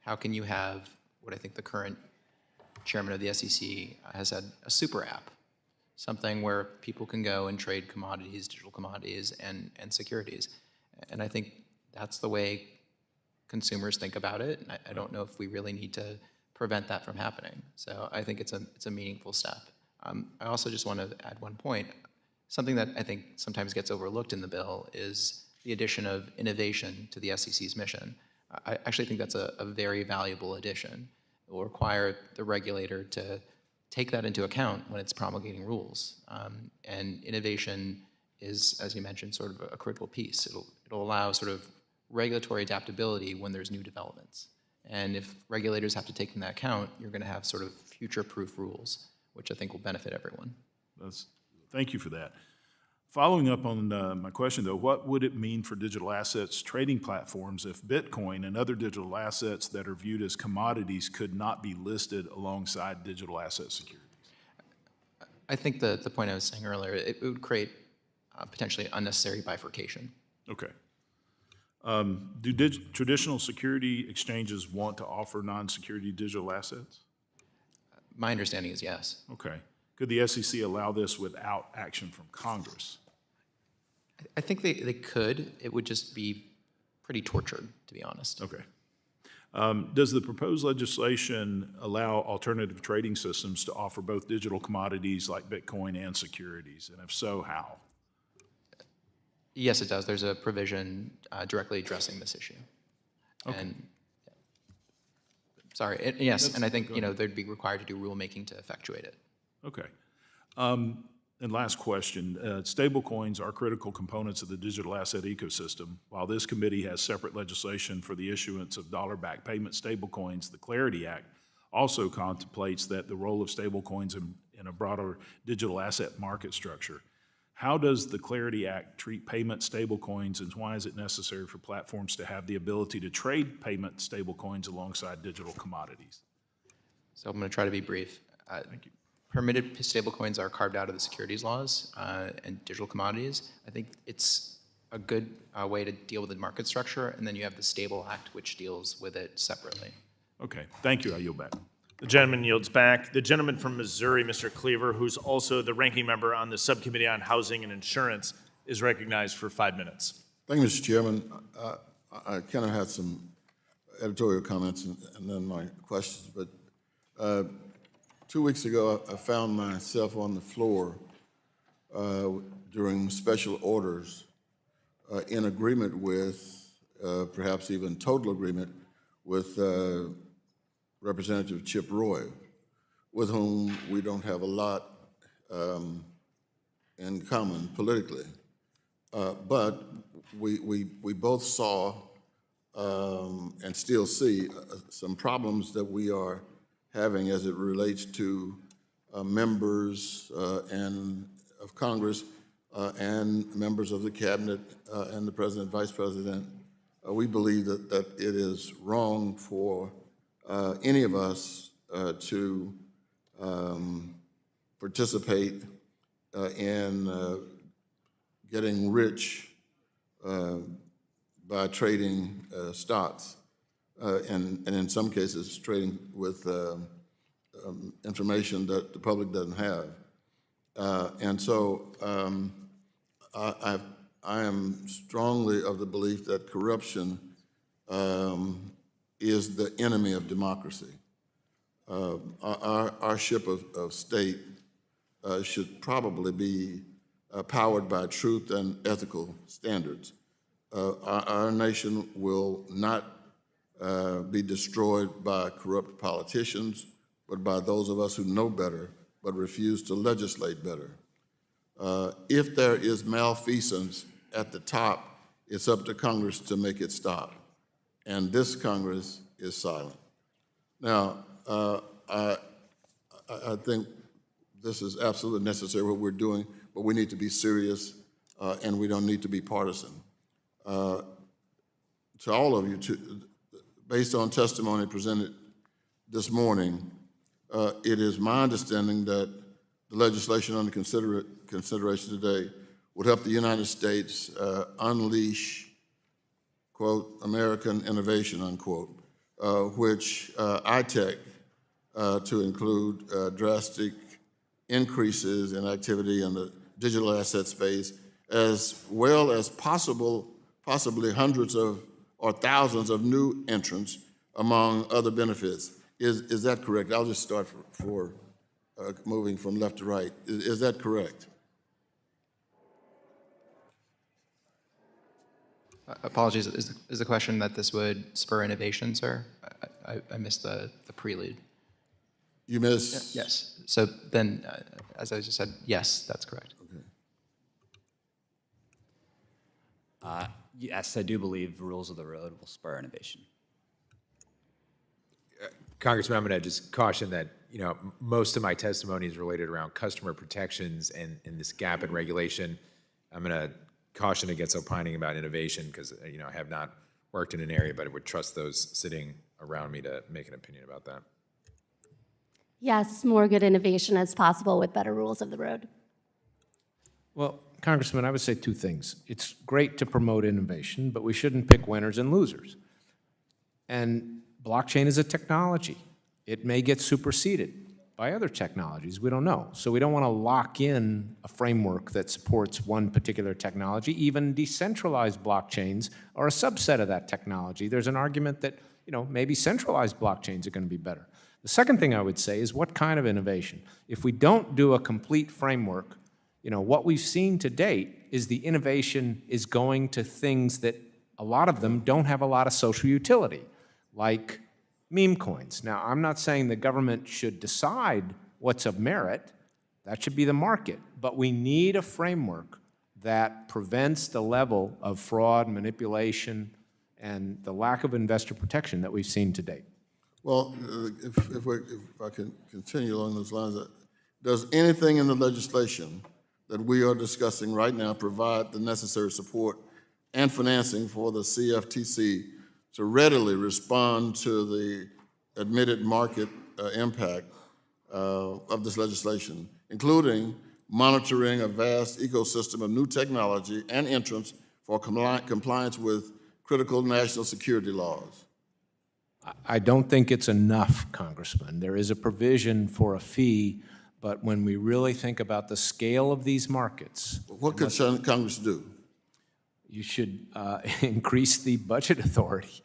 how can you have what I think the current chairman of the SEC has had, a super app, something where people can go and trade commodities, digital commodities, and securities. And I think that's the way consumers think about it. And I don't know if we really need to prevent that from happening. So I think it's a meaningful step. I also just want to add one point. Something that I think sometimes gets overlooked in the bill is the addition of innovation to the SEC's mission. I actually think that's a very valuable addition. It will require the regulator to take that into account when it's promulgating rules. And innovation is, as you mentioned, sort of a critical piece. It'll allow sort of regulatory adaptability when there's new developments. And if regulators have to take into account, you're going to have sort of future-proof rules, which I think will benefit everyone. Thank you for that. Following up on my question, though, what would it mean for digital assets trading platforms if Bitcoin and other digital assets that are viewed as commodities could not be listed alongside digital asset securities? I think the point I was saying earlier, it would create potentially unnecessary bifurcation. Okay. Do traditional security exchanges want to offer non-security digital assets? My understanding is yes. Okay. Could the SEC allow this without action from Congress? I think they could. It would just be pretty tortured, to be honest. Okay. Does the proposed legislation allow alternative trading systems to offer both digital commodities like Bitcoin and securities? And if so, how? Yes, it does. There's a provision directly addressing this issue. Okay. And sorry, yes, and I think they'd be required to do rulemaking to effectuate it. Okay. And last question, stablecoins are critical components of the digital asset ecosystem. While this committee has separate legislation for the issuance of dollar-backed payment stablecoins, the Clarity Act also contemplates that the role of stablecoins in a broader digital asset market structure. How does the Clarity Act treat payment stablecoins, and why is it necessary for platforms to have the ability to trade payment stablecoins alongside digital commodities? So I'm going to try to be brief. Thank you. Permitted stablecoins are carved out of the securities laws and digital commodities. I think it's a good way to deal with the market structure, and then you have the Stable Act, which deals with it separately. Okay, thank you. I yield back. The gentleman yields back. The gentleman from Missouri, Mr. Cleaver, who's also the ranking member on the Subcommittee on Housing and Insurance, is recognized for 5 minutes. Thank you, Mr. Chairman. I kind of had some editorial comments and then my questions, but 2 weeks ago, I found myself on the floor during special orders in agreement with, perhaps even total agreement with Representative Chip Roy, with whom we don't have a lot in common politically. But we both saw and still see some problems that we are having as it relates to members and of Congress and members of the cabinet and the president, vice president. We believe that it is wrong for any of us to participate in getting rich by trading stocks. And in some cases, trading with information that the public doesn't have. And so I am strongly of the belief that corruption is the enemy of democracy. Our ship of state should probably be powered by truth and ethical standards. Our nation will not be destroyed by corrupt politicians, but by those of us who know better but refuse to legislate better. If there is malfeasance at the top, it's up to Congress to make it stop. And this Congress is silent. Now, I think this is absolutely necessary what we're doing, but we need to be serious and we don't need to be partisan. To all of you, based on testimony presented this morning, it is my understanding that the legislation under consideration today would help the United States unleash, quote, American innovation, unquote, which I take to include drastic increases in activity in the digital asset space, as well as possibly hundreds of or thousands of new entrants, among other benefits. Is that correct? I'll just start for moving from left to right. Is that correct? Apologies, is the question that this would spur innovation, sir? I missed the prelude. You missed? Yes. So then, as I just said, yes, that's correct. Yes, I do believe rules of the road will spur innovation. Congressman, I'm going to just caution that, most of my testimony is related around customer protections and this gap in regulation. I'm going to caution against opining about innovation because, I have not worked in an area, but I would trust those sitting around me to make an opinion about that. Yes, more good innovation is possible with better rules of the road. Well, Congressman, I would say two things. It's great to promote innovation, but we shouldn't pick winners and losers. And blockchain is a technology. It may get superseded by other technologies. We don't know. So we don't want to lock in a framework that supports one particular technology. Even decentralized blockchains are a subset of that technology. There's an argument that, maybe centralized blockchains are going to be better. The second thing I would say is what kind of innovation? If we don't do a complete framework, what we've seen to date is the innovation is going to things that a lot of them don't have a lot of social utility, like meme coins. Now, I'm not saying the government should decide what's of merit. That should be the market. But we need a framework that prevents the level of fraud, manipulation, and the lack of investor protection that we've seen to date. Well, if I can continue along those lines, does anything in the legislation that we are discussing right now provide the necessary support and financing for the CFTC to readily respond to the admitted market impact of this legislation, including monitoring a vast ecosystem of new technology and entrants for compliance with critical national security laws? I don't think it's enough, Congressman. There is a provision for a fee, but when we really think about the scale of these markets, what could Congress do? You should increase the budget authority.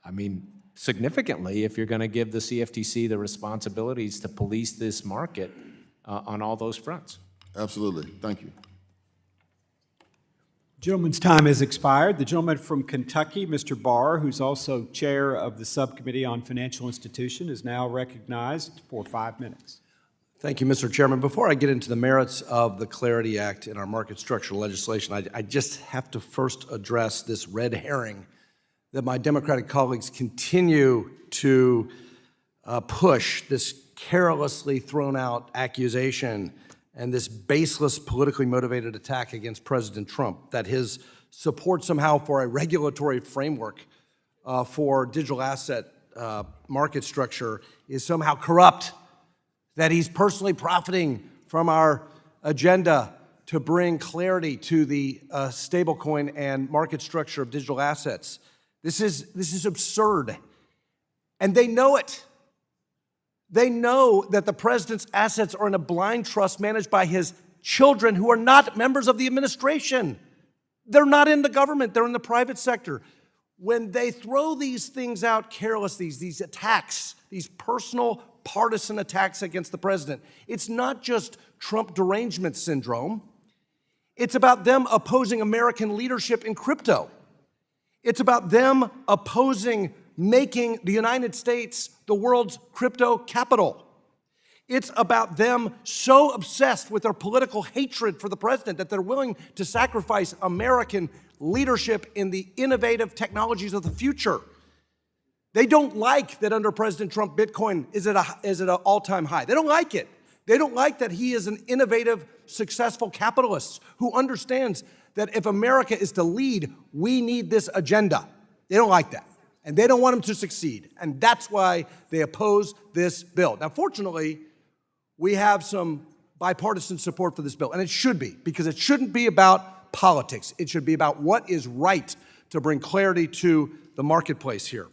I mean, significantly, if you're going to give the CFTC the responsibilities to police this market on all those fronts. Absolutely. Thank you. Gentleman's time has expired. The gentleman from Kentucky, Mr. Barr, who's also chair of the Subcommittee on Financial Institution, is now recognized for 5 minutes. Thank you, Mr. Chairman. Before I get into the merits of the Clarity Act and our market structure legislation, I just have to first address this red herring that my Democratic colleagues continue to push, this carelessly thrown out accusation and this baseless politically motivated attack against President Trump, that his support somehow for a regulatory framework for digital asset market structure is somehow corrupt, that he's personally profiting from our agenda to bring clarity to the stablecoin and market structure of digital assets. This is absurd, and they know it. They know that the president's assets are in a blind trust managed by his children who are not members of the administration. They're not in the government, they're in the private sector. When they throw these things out carelessly, these attacks, these personal partisan attacks against the president, it's not just Trump derangement syndrome. It's about them opposing American leadership in crypto. It's about them opposing making the United States the world's crypto capital. It's about them so obsessed with their political hatred for the president that they're willing to sacrifice American leadership in the innovative technologies of the future. They don't like that under President Trump, Bitcoin is at an all-time high. They don't like it. They don't like that he is an innovative, successful capitalist who understands that if America is to lead, we need this agenda. They don't like that. And they don't want him to succeed. And that's why they oppose this bill. Now, fortunately, we have some bipartisan support for this bill. And it should be, because it shouldn't be about politics. It should be about what is right to bring clarity to the marketplace here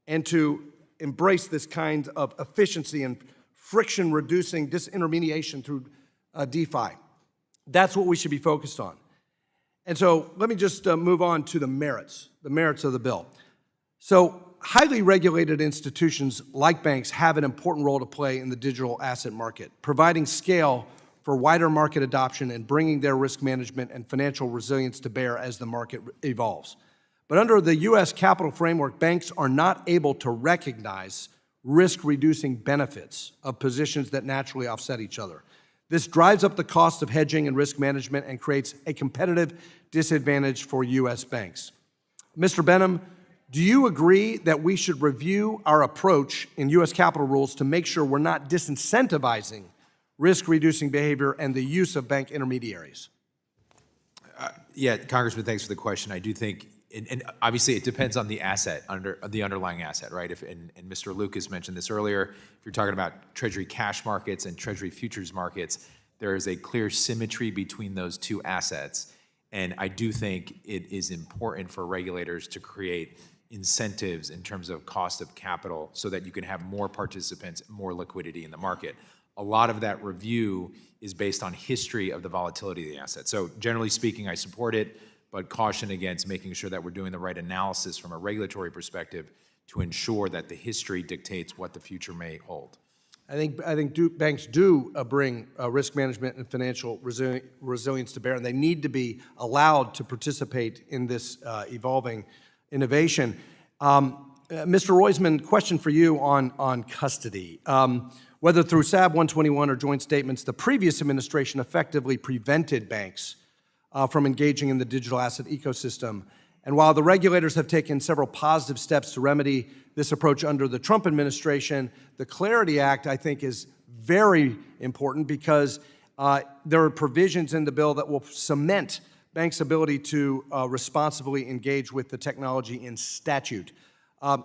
and to embrace this kind of efficiency and friction-reducing disintermediation through DeFi. That's what we should be focused on. And so let me just move on to the merits of the bill. So highly regulated institutions like banks have an important role to play in the digital asset market, providing scale for wider market adoption and bringing their risk management and financial resilience to bear as the market evolves. But under the U.S. capital framework, banks are not able to recognize risk-reducing benefits of positions that naturally offset each other. This drives up the cost of hedging and risk management and creates a competitive disadvantage for U.S. banks. Mr. Benham, do you agree that we should review our approach in U.S. capital rules to make sure we're not disincentivizing risk-reducing behavior and the use of bank intermediaries? Yeah, Congressman, thanks for the question. I do think, and obviously it depends on the asset, the underlying asset, right? And Mr. Lucas mentioned this earlier, if you're talking about Treasury cash markets and Treasury futures markets, there is a clear symmetry between those two assets. And I do think it is important for regulators to create incentives in terms of cost of capital so that you can have more participants, more liquidity in the market. A lot of that review is based on history of the volatility of the asset. So generally speaking, I support it, but caution against making sure that we're doing the right analysis from a regulatory perspective to ensure that the history dictates what the future may hold. I think banks do bring risk management and financial resilience to bear, and they need to be allowed to participate in this evolving innovation. Mr. Roisman, question for you on custody. Whether through SAB 121 or joint statements, the previous administration effectively prevented banks from engaging in the digital asset ecosystem. And while the regulators have taken several positive steps to remedy this approach under the Trump administration, the Clarity Act, I think, is very important because there are provisions in the bill that will cement banks' ability to responsibly engage with the technology in statute.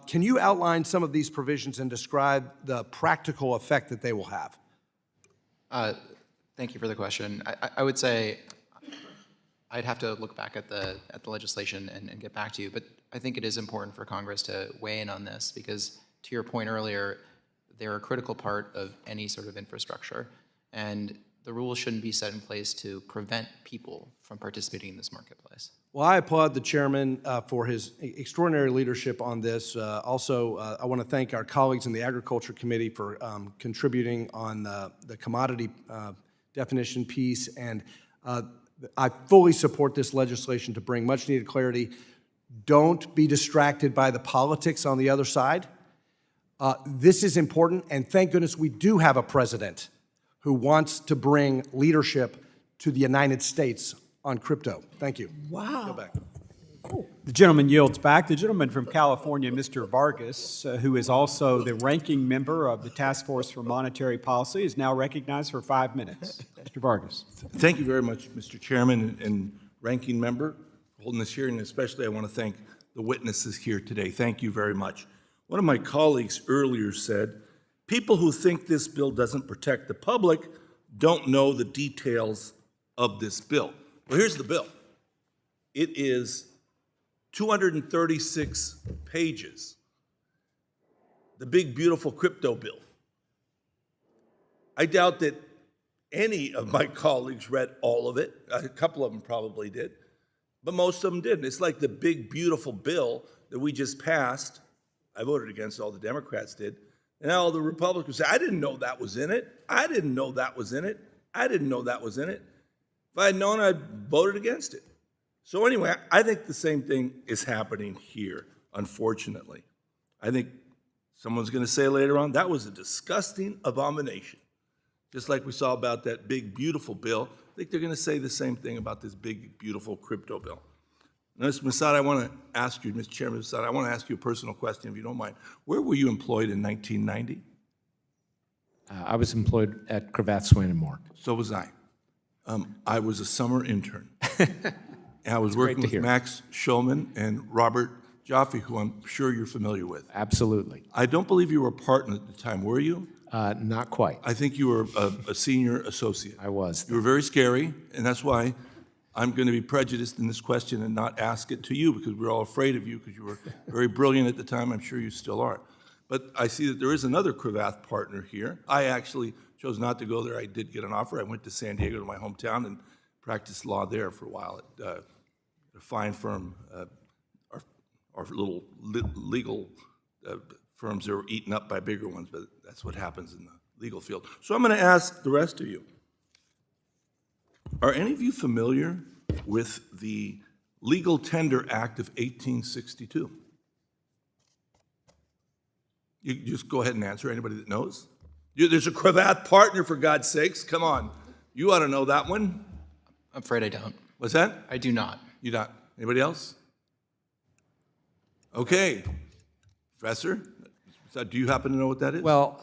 Can you outline some of these provisions and describe the practical effect that they will have? Thank you for the question. I would say I'd have to look back at the legislation and get back to you, but I think it is important for Congress to weigh in on this because, to your point earlier, they're a critical part of any sort of infrastructure, and the rules shouldn't be set in place to prevent people from participating in this marketplace. Well, I applaud the chairman for his extraordinary leadership on this. Also, I want to thank our colleagues in the Agriculture Committee for contributing on the commodity definition piece, and I fully support this legislation to bring much-needed clarity. Don't be distracted by the politics on the other side. This is important, and thank goodness we do have a president who wants to bring leadership to the United States on crypto. Thank you. Wow. Go back. The gentleman yields back. The gentleman from California, Mr. Vargas, who is also the ranking member of the Task Force for Monetary Policy, is now recognized for 5 minutes. Mr. Vargas. Thank you very much, Mr. Chairman and Ranking Member, for holding this hearing. Especially, I want to thank the witnesses here today. Thank you very much. One of my colleagues earlier said, people who think this bill doesn't protect the public don't know the details of this bill. Well, here's the bill. It is 236 pages. The big, beautiful crypto bill. I doubt that any of my colleagues read all of it. A couple of them probably did, but most of them didn't. It's like the big, beautiful bill that we just passed. I voted against, all the Democrats did. And now all the Republicans say, I didn't know that was in it. I didn't know that was in it. I didn't know that was in it. If I had known, I'd voted against it. So anyway, I think the same thing is happening here, unfortunately. I think someone's going to say later on, that was a disgusting abomination. Just like we saw about that big, beautiful bill, I think they're going to say the same thing about this big, beautiful crypto bill. Now, Mr. Masad, I want to ask you, Mr. Chairman Masad, I want to ask you a personal question, if you don't mind. Where were you employed in 1990? I was employed at Cravath, Swain & Moore. So was I. I was a summer intern. And I was working with Max Schulman and Robert Jaffe, who I'm sure you're familiar with. Absolutely. I don't believe you were a partner at the time, were you? Not quite. I think you were a senior associate. I was. You were very scary, and that's why I'm going to be prejudiced in this question and not ask it to you, because we're all afraid of you, because you were very brilliant at the time. I'm sure you still are. But I see that there is another Cravath partner here. I actually chose not to go there. I did get an offer. I went to San Diego, to my hometown, and practiced law there for a while at a fine firm. Our little legal firms that were eaten up by bigger ones, but that's what happens in the legal field. So I'm going to ask the rest of you. Are any of you familiar with the Legal Tender Act of 1862? You just go ahead and answer, anybody that knows. There's a Cravath partner, for God's sakes, come on. You ought to know that one. I'm afraid I don't. What's that? I do not. You not. Anybody else? Okay. Professor, do you happen to know what that is? Well,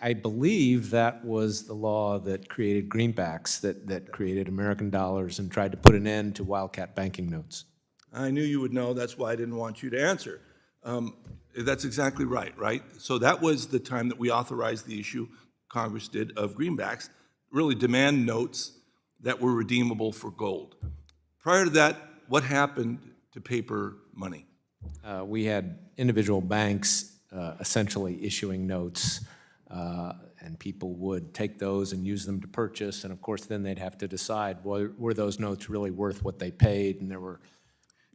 I believe that was the law that created greenbacks, that created American dollars and tried to put an end to wildcat banking notes. I knew you would know. That's why I didn't want you to answer. That's exactly right? So that was the time that we authorized the issue, Congress did, of greenbacks, really demand notes that were redeemable for gold. Prior to that, what happened to paper money? We had individual banks essentially issuing notes, and people would take those and use them to purchase, and of course then they'd have to decide, were those notes really worth what they paid, and there were,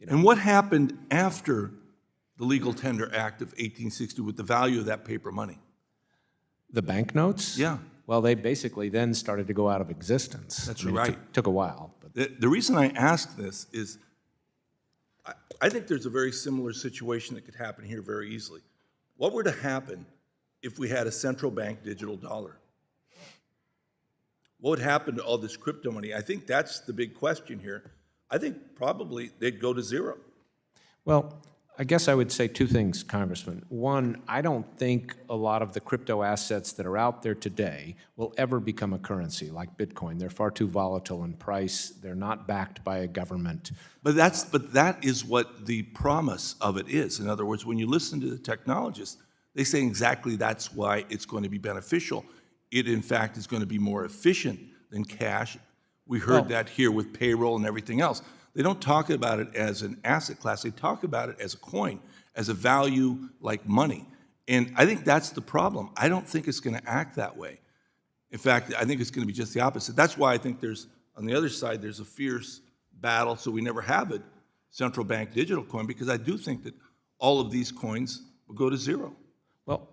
And what happened after the Legal Tender Act of 1860 with the value of that paper money? The banknotes? Yeah. Well, they basically then started to go out of existence. That's I mean, right. It took a while. But The reason I ask this is I think there's a very similar situation that could happen here very easily. What were to happen if we had a central bank digital dollar? What would happen to all this crypto money? I think that's the big question here. I think probably they'd go to zero. Well, I guess I would say two things, Congressman. One, I don't think a lot of the crypto assets that are out there today will ever become a currency like Bitcoin. They're far too volatile in price. They're not backed by a government. But that is what the promise of it is. In other words, when you listen to the technologists, they say exactly that's why it's going to be beneficial. It, in fact, is going to be more efficient than cash. We heard that here with payroll and everything else. They don't talk about it as an asset class. They talk about it as a coin, as a value like money. And I think that's the problem. I don't think it's going to act that way. In fact, I think it's going to be just the opposite. That's why I think there's, on the other side, there's a fierce battle, so we never have a central bank digital coin, because I do think that all of these coins will go to zero. Well,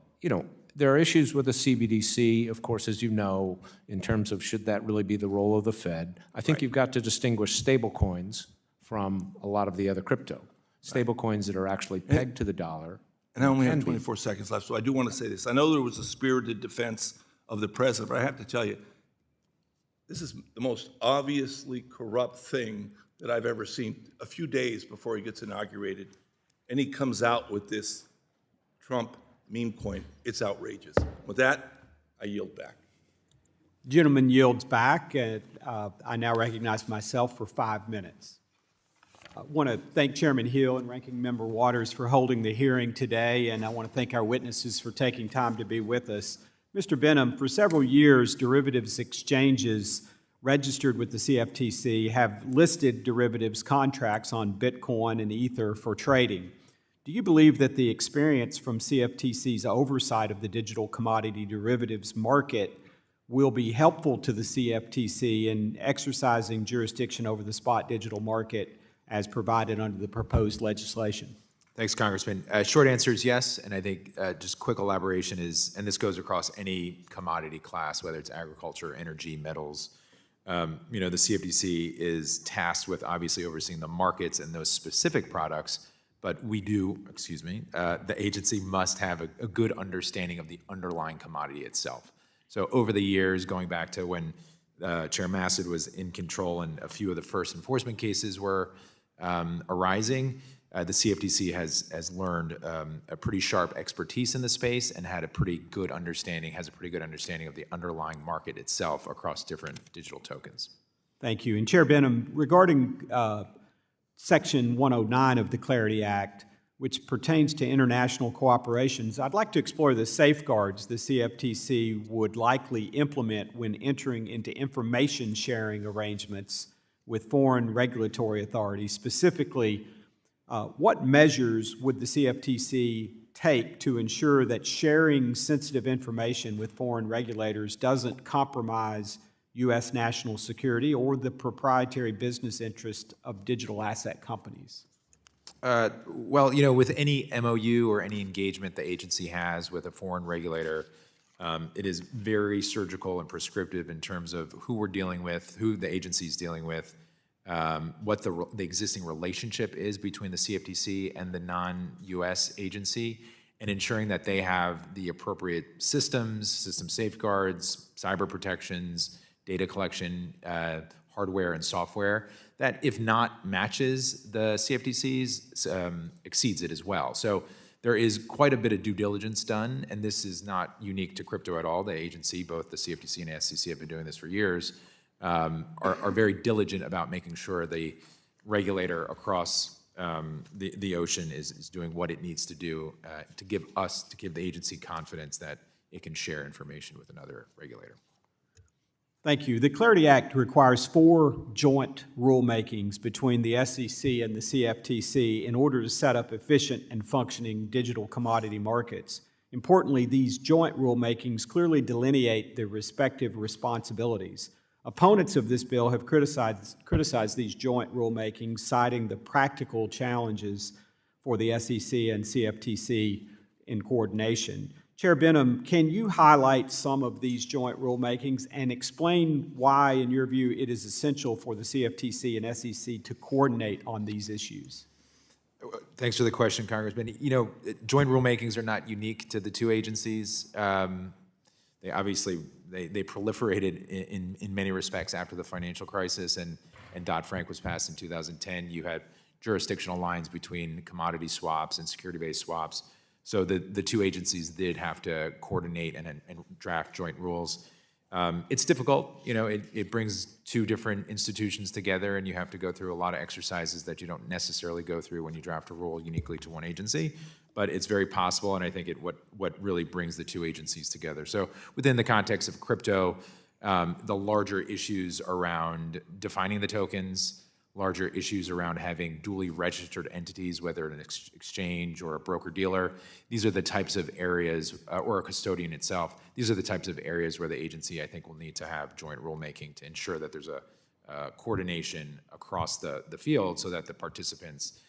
there are issues with the CBDC, of course, as you know, in terms of should that really be the role of the Fed. I think you've got to distinguish stable coins from a lot of the other crypto. Stable coins that are actually pegged to the dollar. And I only have 24 seconds left, so I do want to say this. I know there was a spirited defense of the president, but I have to tell you, this is the most obviously corrupt thing that I've ever seen. A few days before he gets inaugurated, and he comes out with this Trump meme coin. It's outrageous. With that, I yield back. Gentleman yields back, and I now recognize myself for 5 minutes. I want to thank Chairman Hill and Ranking Member Waters for holding the hearing today, and I want to thank our witnesses for taking time to be with us. Mr. Benham, for several years, derivatives exchanges registered with the CFTC have listed derivatives contracts on Bitcoin and Ether for trading. Do you believe that the experience from CFTC's oversight of the digital commodity derivatives market will be helpful to the CFTC in exercising jurisdiction over the spot digital market as provided under the proposed legislation? Thanks, Congressman. Short answer is yes, and I think just quick elaboration is, and this goes across any commodity class, whether it's agriculture, energy, metals. The CFTC is tasked with obviously overseeing the markets and those specific products, but the agency must have a good understanding of the underlying commodity itself. So over the years, going back to when Chair Massad was in control and a few of the first enforcement cases were arising, the CFTC has learned a pretty sharp expertise in the space and has a pretty good understanding of the underlying market itself across different digital tokens. Thank you. And Chair Benham, regarding Section 109 of the Clarity Act, which pertains to international cooperations, I'd like to explore the safeguards the CFTC would likely implement when entering into information sharing arrangements with foreign regulatory authorities. Specifically, what measures would the CFTC take to ensure that sharing sensitive information with foreign regulators doesn't compromise U.S. national security or the proprietary business interest of digital asset companies? With any MOU or any engagement the agency has with a foreign regulator, it is very surgical and prescriptive in terms of who we're dealing with, who the agency is dealing with, what the existing relationship is between the CFTC and the non-U.S. agency, and ensuring that they have the appropriate system safeguards, cyber protections, data collection hardware and software that, if not matches the CFTC's, exceeds it as well. So there is quite a bit of due diligence done, and this is not unique to crypto at all. The agency, both the CFTC and the SEC, have been doing this for years, are very diligent about making sure the regulator across the ocean is doing what it needs to do to give the agency confidence that it can share information with another regulator. Thank you. The Clarity Act requires 4 joint rulemakings between the SEC and the CFTC in order to set up efficient and functioning digital commodity markets. Importantly, these joint rulemakings clearly delineate their respective responsibilities. Opponents of this bill have criticized these joint rulemakings, citing the practical challenges for the SEC and CFTC in coordination. Chair Benham, can you highlight some of these joint rulemakings and explain why, in your view, it is essential for the CFTC and SEC to coordinate on these issues? Thanks for the question, Congressman. You know, joint rulemakings are not unique to the two agencies. They obviously proliferated in many respects after the financial crisis, and Dodd-Frank was passed in 2010. You had jurisdictional lines between commodity swaps and security-based swaps. So the two agencies did have to coordinate and draft joint rules. It's difficult, you know, it brings two different institutions together, and you have to go through a lot of exercises that you don't necessarily go through when you draft a rule uniquely to one agency. But it's very possible, and I think what really brings the two agencies together. So within the context of crypto, the larger issues around defining the tokens, larger issues around having duly registered entities, whether an exchange or a broker-dealer. These are the types of areas, or a custodian itself, these are the types of areas where the agency, I think, will need to have joint rulemaking to ensure that there's a coordination across the field so that the participants,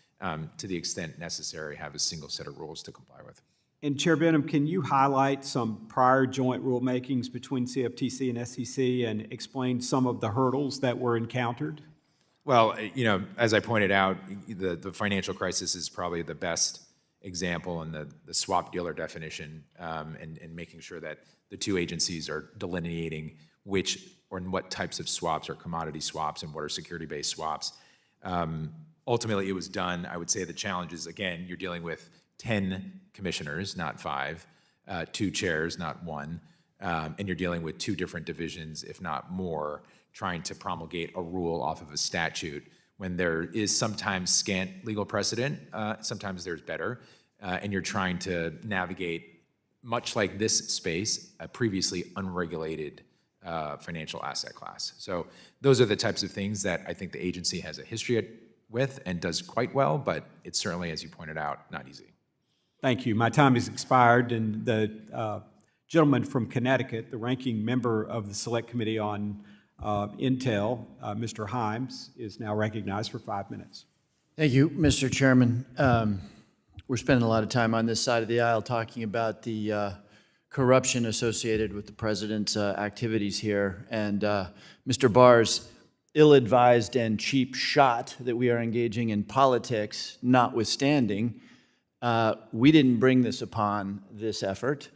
to the extent necessary, have a single set of rules to comply with. And Chair Benham, can you highlight some prior joint rulemakings between CFTC and SEC and explain some of the hurdles that were encountered? Well, you know, as I pointed out, the financial crisis is probably the best example in the swap dealer definition, and making sure that the two agencies are delineating which or what types of swaps are commodity swaps and what are security-based swaps. Ultimately, it was done. I would say the challenge is, again, you're dealing with 10 commissioners, not 5, 2 chairs, not 1, and you're dealing with 2 different divisions, if not more, trying to promulgate a rule off of a statute when there is sometimes scant legal precedent, sometimes there's better, and you're trying to navigate, much like this space, a previously unregulated financial asset class. So those are the types of things that I think the agency has a history with and does quite well, but it's certainly, as you pointed out, not easy. Thank you. My time has expired, and the gentleman from Connecticut, the ranking member of the Select Committee on Intel, Mr. Himes, is now recognized for 5 minutes. Thank you, Mr. Chairman. We're spending a lot of time on this side of the aisle talking about the corruption associated with the president's activities here. And Mr. Barr's ill-advised and cheap shot that we are engaging in politics notwithstanding, we didn't bring this upon this effort.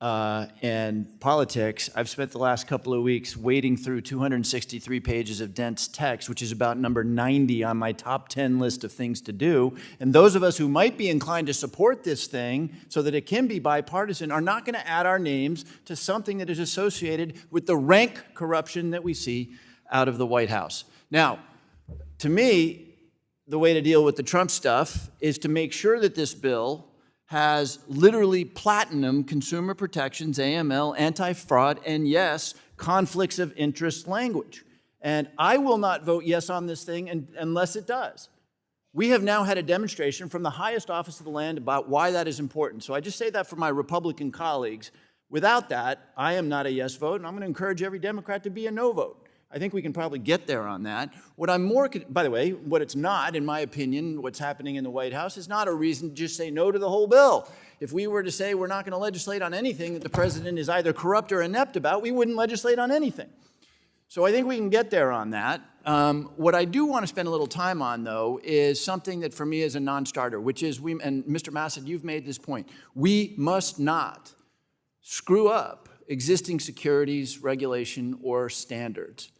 And politics, I've spent the last couple of weeks wading through 263 pages of dense text, which is about number 90 on my top 10 list of things to do. And those of us who might be inclined to support this thing so that it can be bipartisan are not going to add our names to something that is associated with the rank corruption that we see out of the White House. Now, to me, the way to deal with the Trump stuff is to make sure that this bill has literally platinum consumer protections, AML, anti-fraud, and yes, conflicts of interest language. And I will not vote yes on this thing unless it does. We have now had a demonstration from the highest office of the land about why that is important. So I just say that for my Republican colleagues. Without that, I am not a yes vote, and I'm going to encourage every Democrat to be a no vote. I think we can probably get there on that. What I'm more, by the way, what it's not, in my opinion, what's happening in the White House is not a reason to just say no to the whole bill. If we were to say we're not going to legislate on anything that the president is either corrupt or inept about, we wouldn't legislate on anything. So I think we can get there on that. What I do want to spend a little time on, though, is something that for me is a non-starter, which is, and Mr. Massad, you've made this point, we must not screw up existing securities regulation or standards.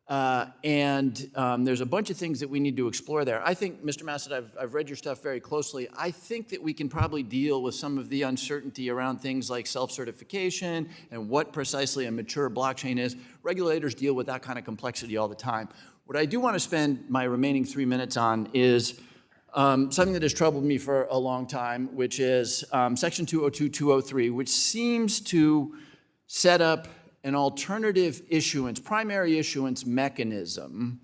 There's a bunch of things that we need to explore there. I think, Mr. Massett, I've read your stuff very closely. I think that we can probably deal with some of the uncertainty around things like self-certification and what precisely a mature blockchain is. Regulators deal with that kind of complexity all the time. What I do want to spend my remaining 3 minutes on is something that has troubled me for a long time, which is Section 202.203, which seems to set up an alternative issuance, primary issuance mechanism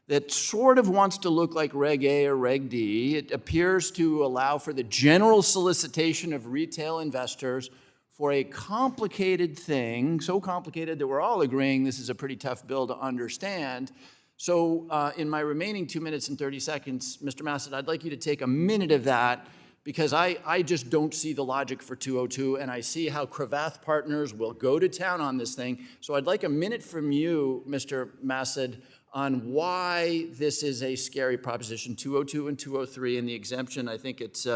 that sort of wants to look like Reg A or Reg D. It appears to allow for the general solicitation of retail investors for a complicated thing, so complicated that we're all agreeing this is a pretty tough bill to understand. So in my remaining 2 minutes and 30 seconds, Mr. Massett, I'd like you to take a minute of that, because I just don't see the logic for 202, and I see how Cravath Partners will go to town on this thing. So I'd like a minute from you, Mr. Massett, on why this is a scary proposition, 202 and 203, and the exemption. I think it's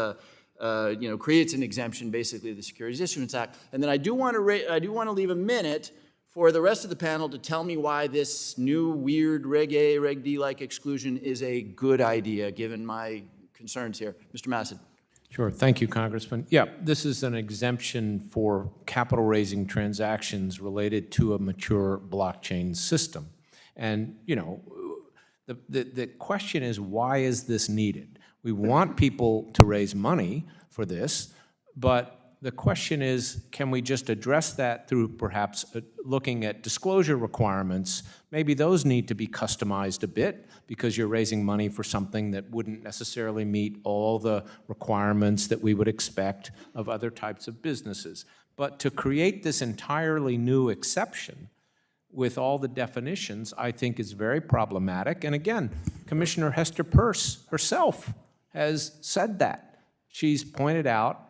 creates an exemption, basically, of the Securities Issuance Act. And then I do want to leave a minute for the rest of the panel to tell me why this new weird Reg A, Reg D-like exclusion is a good idea, given my concerns here. Mr. Massett. Sure. Thank you, Congressman. Yeah, this is an exemption for capital raising transactions related to a mature blockchain system. And, the question is, why is this needed? We want people to raise money for this, but the question is, can we just address that through perhaps looking at disclosure requirements? Maybe those need to be customized a bit because you're raising money for something that wouldn't necessarily meet all the requirements that we would expect of other types of businesses. But to create this entirely new exception with all the definitions, I think is very problematic. And again, Commissioner Hester Peirce herself has said that. She's pointed out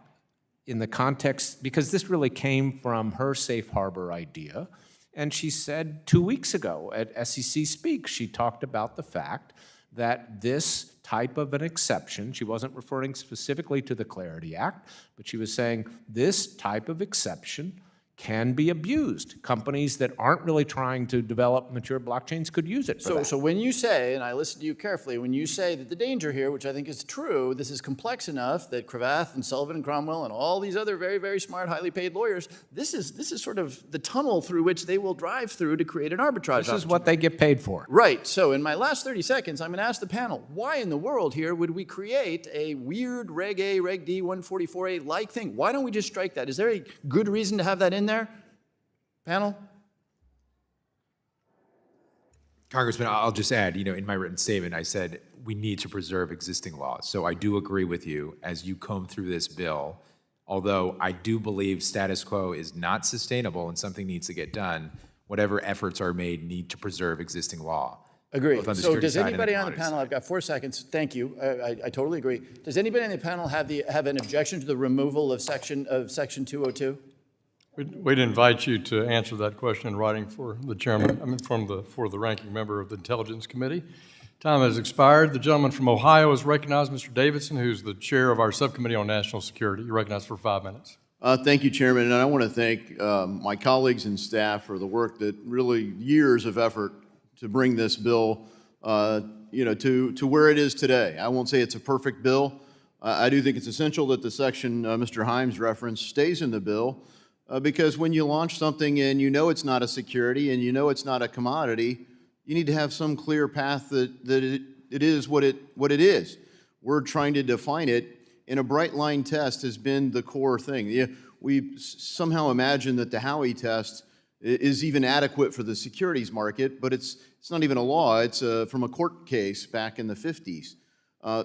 in the context, because this really came from her safe harbor idea, and she said 2 weeks ago at SEC Speak, she talked about the fact that this type of an exception, she wasn't referring specifically to the Clarity Act, but she was saying this type of exception can be abused. Companies that aren't really trying to develop mature blockchains could use it for that. So when you say, and I listened to you carefully, when you say that the danger here, which I think is true, this is complex enough that Cravath and Sullivan and Cromwell and all these other very, very smart, highly paid lawyers, this is sort of the tunnel through which they will drive through to create an arbitrage. This is what they get paid for. Right. So in my last 30 seconds, I'm going to ask the panel, why in the world here would we create a weird Reg A, Reg D, 144A-like thing? Why don't we just strike that? Is there a good reason to have that in there? Panel? Congressman, I'll just add, in my written statement, I said we need to preserve existing laws. So I do agree with you as you comb through this bill, although I do believe status quo is not sustainable and something needs to get done. Whatever efforts are made need to preserve existing law. Agree. So does anybody on the panel, I've got 4 seconds, thank you, I totally agree. Does anybody on the panel have an objection to the removal of Section 202? We'd invite you to answer that question in writing for the chairman, for the ranking member of the Intelligence Committee. Time has expired. The gentleman from Ohio is recognized, Mr. Davidson, who's the chair of our subcommittee on national security. You're recognized for 5 minutes. Thank you, Chairman, and I want to thank my colleagues and staff for the work that really years of effort to bring this bill, to where it is today. I won't say it's a perfect bill. I do think it's essential that the section Mr. Himes referenced stays in the bill. Because when you launch something and you know it's not a security and you know it's not a commodity, you need to have some clear path that it is what it is. We're trying to define it, and a bright line test has been the core thing. We somehow imagine that the Howey test is even adequate for the securities market, but it's not even a law. It's from a court case back in the 50s.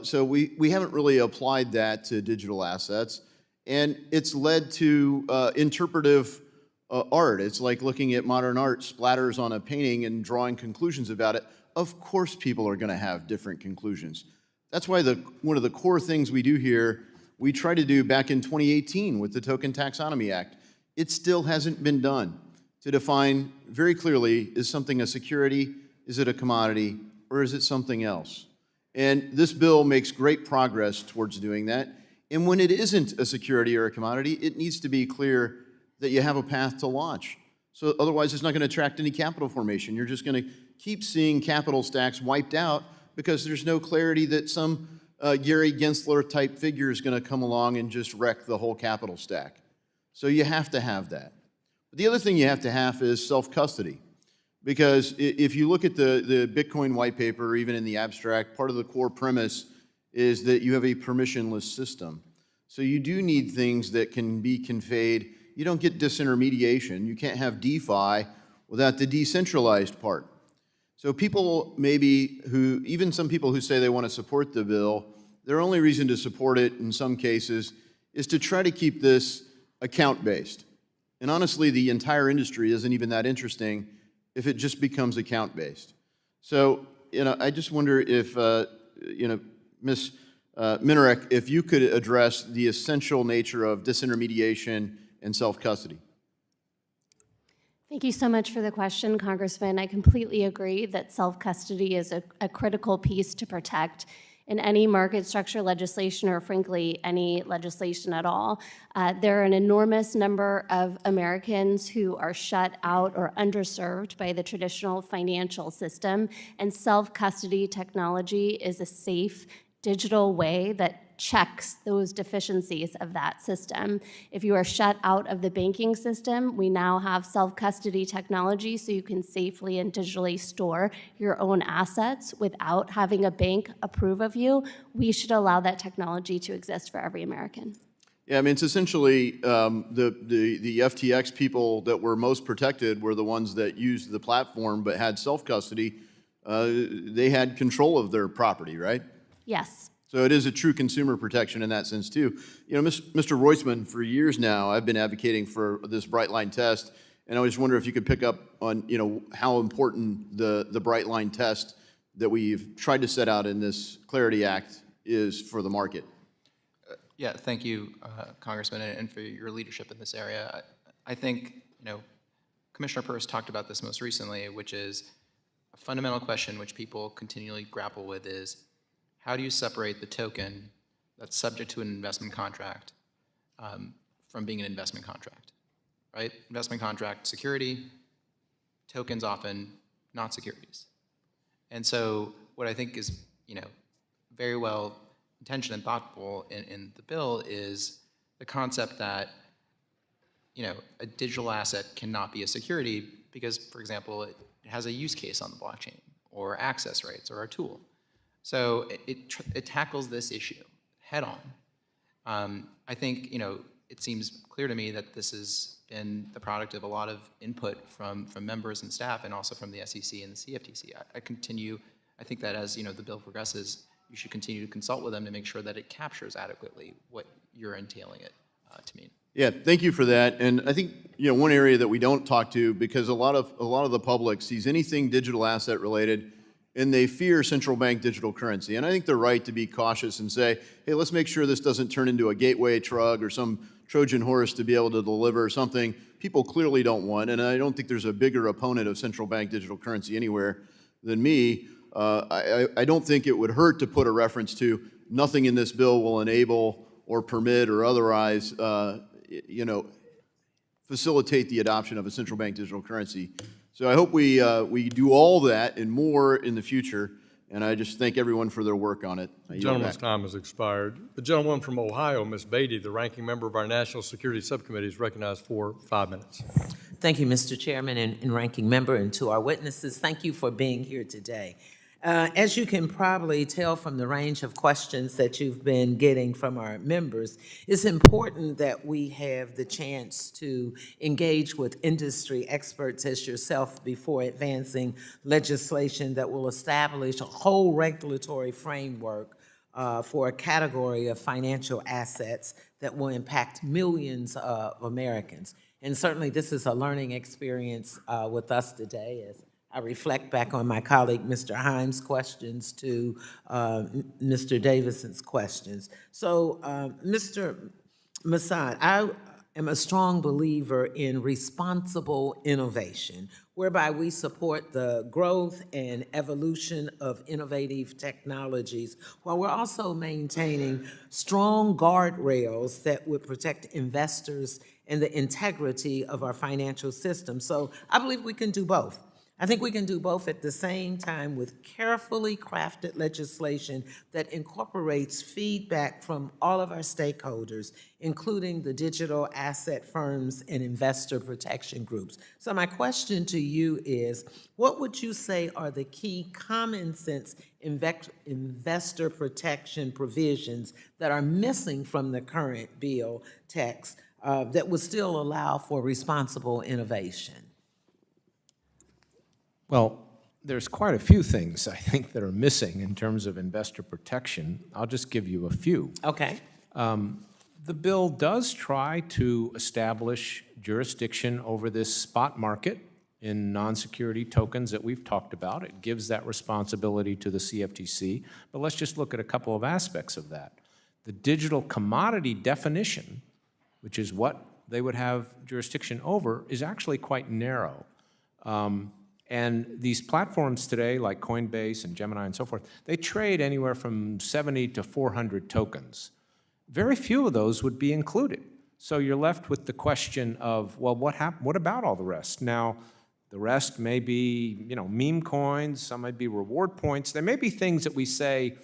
So we haven't really applied that to digital assets. And it's led to interpretive art. It's like looking at modern art, splatters on a painting and drawing conclusions about it. Of course people are going to have different conclusions. That's why one of the core things we do here, we tried to do back in 2018 with the Token Taxonomy Act. It still hasn't been done to define very clearly, is something a security, is it a commodity, or is it something else? And this bill makes great progress towards doing that. And when it isn't a security or a commodity, it needs to be clear that you have a path to launch. So otherwise, it's not going to attract any capital formation. You're just going to keep seeing capital stacks wiped out because there's no clarity that some Gary Gensler type figure is going to come along and just wreck the whole capital stack. So you have to have that. But the other thing you have to have is self-custody. Because if you look at the Bitcoin white paper, or even in the abstract, part of the core premise is that you have a permissionless system. So you do need things that can be conveyed. You don't get disintermediation. You can't have DeFi without the decentralized part. So people maybe even some people who say they want to support the bill, their only reason to support it in some cases is to try to keep this account-based. And honestly, the entire industry isn't even that interesting if it just becomes account-based. So, I just wonder if, Ms. Minarek, if you could address the essential nature of disintermediation and self-custody. Thank you so much for the question, Congressman. I completely agree that self-custody is a critical piece to protect in any market structure legislation, or frankly, any legislation at all. There are an enormous number of Americans who are shut out or underserved by the traditional financial system, and self-custody technology is a safe digital way that checks those deficiencies of that system. If you are shut out of the banking system, we now have self-custody technology so you can safely and digitally store your own assets without having a bank approve of you. We should allow that technology to exist for every American. Yeah, I mean, it's essentially the FTX people that were most protected were the ones that used the platform but had self-custody. They had control of their property, right? Yes. So it is a true consumer protection in that sense, too. Mr. Roisman, for years now, I've been advocating for this bright line test, and I just wonder if you could pick up on, how important the bright line test that we've tried to set out in this Clarity Act is for the market. Yeah, thank you, Congressman, and for your leadership in this area. I think, Commissioner Peirce talked about this most recently, which is a fundamental question which people continually grapple with is, how do you separate the token that's subject to an investment contract from being an investment contract, right? Investment contract, security, tokens often not securities. And so what I think is, very well intentioned and thoughtful in the bill is the concept that, a digital asset cannot be a security because, for example, it has a use case on the blockchain or access rights or a tool. So it tackles this issue head on. I think, it seems clear to me that this has been the product of a lot of input from members and staff and also from the SEC and the CFTC. I think that as, the bill progresses, you should continue to consult with them to make sure that it captures adequately what you're entailing it to mean. Yeah, thank you for that. And I think, one area that we don't talk to, because a lot of the public sees anything digital asset related and they fear central bank digital currency. And I think they're right to be cautious and say, hey, let's make sure this doesn't turn into a gateway drug or some Trojan horse to be able to deliver something people clearly don't want. And I don't think there's a bigger opponent of central bank digital currency anywhere than me. I don't think it would hurt to put a reference to nothing in this bill will enable or permit or otherwise, facilitate the adoption of a central bank digital currency. So I hope we do all that and more in the future, and I just thank everyone for their work on it. The gentleman's time has expired. The gentleman from Ohio, Ms. Beatty, the ranking member of our National Security Subcommittee, is recognized for 5 minutes. Thank you, Mr. Chairman and ranking member, and to our witnesses, thank you for being here today. As you can probably tell from the range of questions that you've been getting from our members, it's important that we have the chance to engage with industry experts as yourself before advancing legislation that will establish a whole regulatory framework for a category of financial assets that will impact millions of Americans. And certainly this is a learning experience with us today as I reflect back on my colleague, Mr. Himes' questions to Mr. Davidson's questions. So, Mr. Massad, I am a strong believer in responsible innovation, whereby we support the growth and evolution of innovative technologies, while we're also maintaining strong guardrails that would protect investors and the integrity of our financial system. So I believe we can do both. I think we can do both at the same time with carefully crafted legislation that incorporates feedback from all of our stakeholders, including the digital asset firms and investor protection groups. So my question to you is, what would you say are the key common sense investor protection provisions that are missing from the current bill text that would still allow for responsible innovation? Well, there's quite a few things, I think, that are missing in terms of investor protection. I'll just give you a few. Okay. The bill does try to establish jurisdiction over this spot market in non-security tokens that we've talked about. It gives that responsibility to the CFTC. But let's just look at a couple of aspects of that. The digital commodity definition, which is what they would have jurisdiction over, is actually quite narrow. And these platforms today, like Coinbase and Gemini and so forth, they trade anywhere from 70 to 400 tokens. Very few of those would be included. So you're left with the question of, well, what about all the rest? Now, the rest may be, meme coins, some might be reward points. There may be things that we say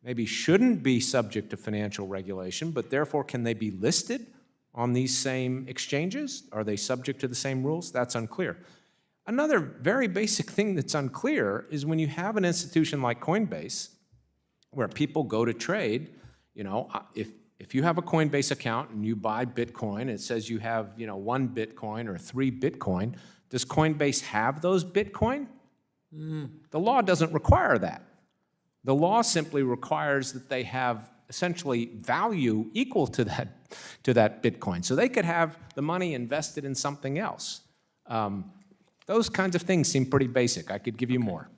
maybe shouldn't be subject to financial regulation, but therefore can they be listed on these same exchanges? Are they subject to the same rules? That's unclear. Another very basic thing that's unclear is when you have an institution like Coinbase, where people go to trade, if you have a Coinbase account and you buy Bitcoin, and it says you have, 1 Bitcoin or 3 Bitcoin, does Coinbase have those Bitcoin? The law doesn't require that. The law simply requires that they have essentially value equal to that Bitcoin. So they could have the money invested in something else. Those kinds of things seem pretty basic. I could give you more.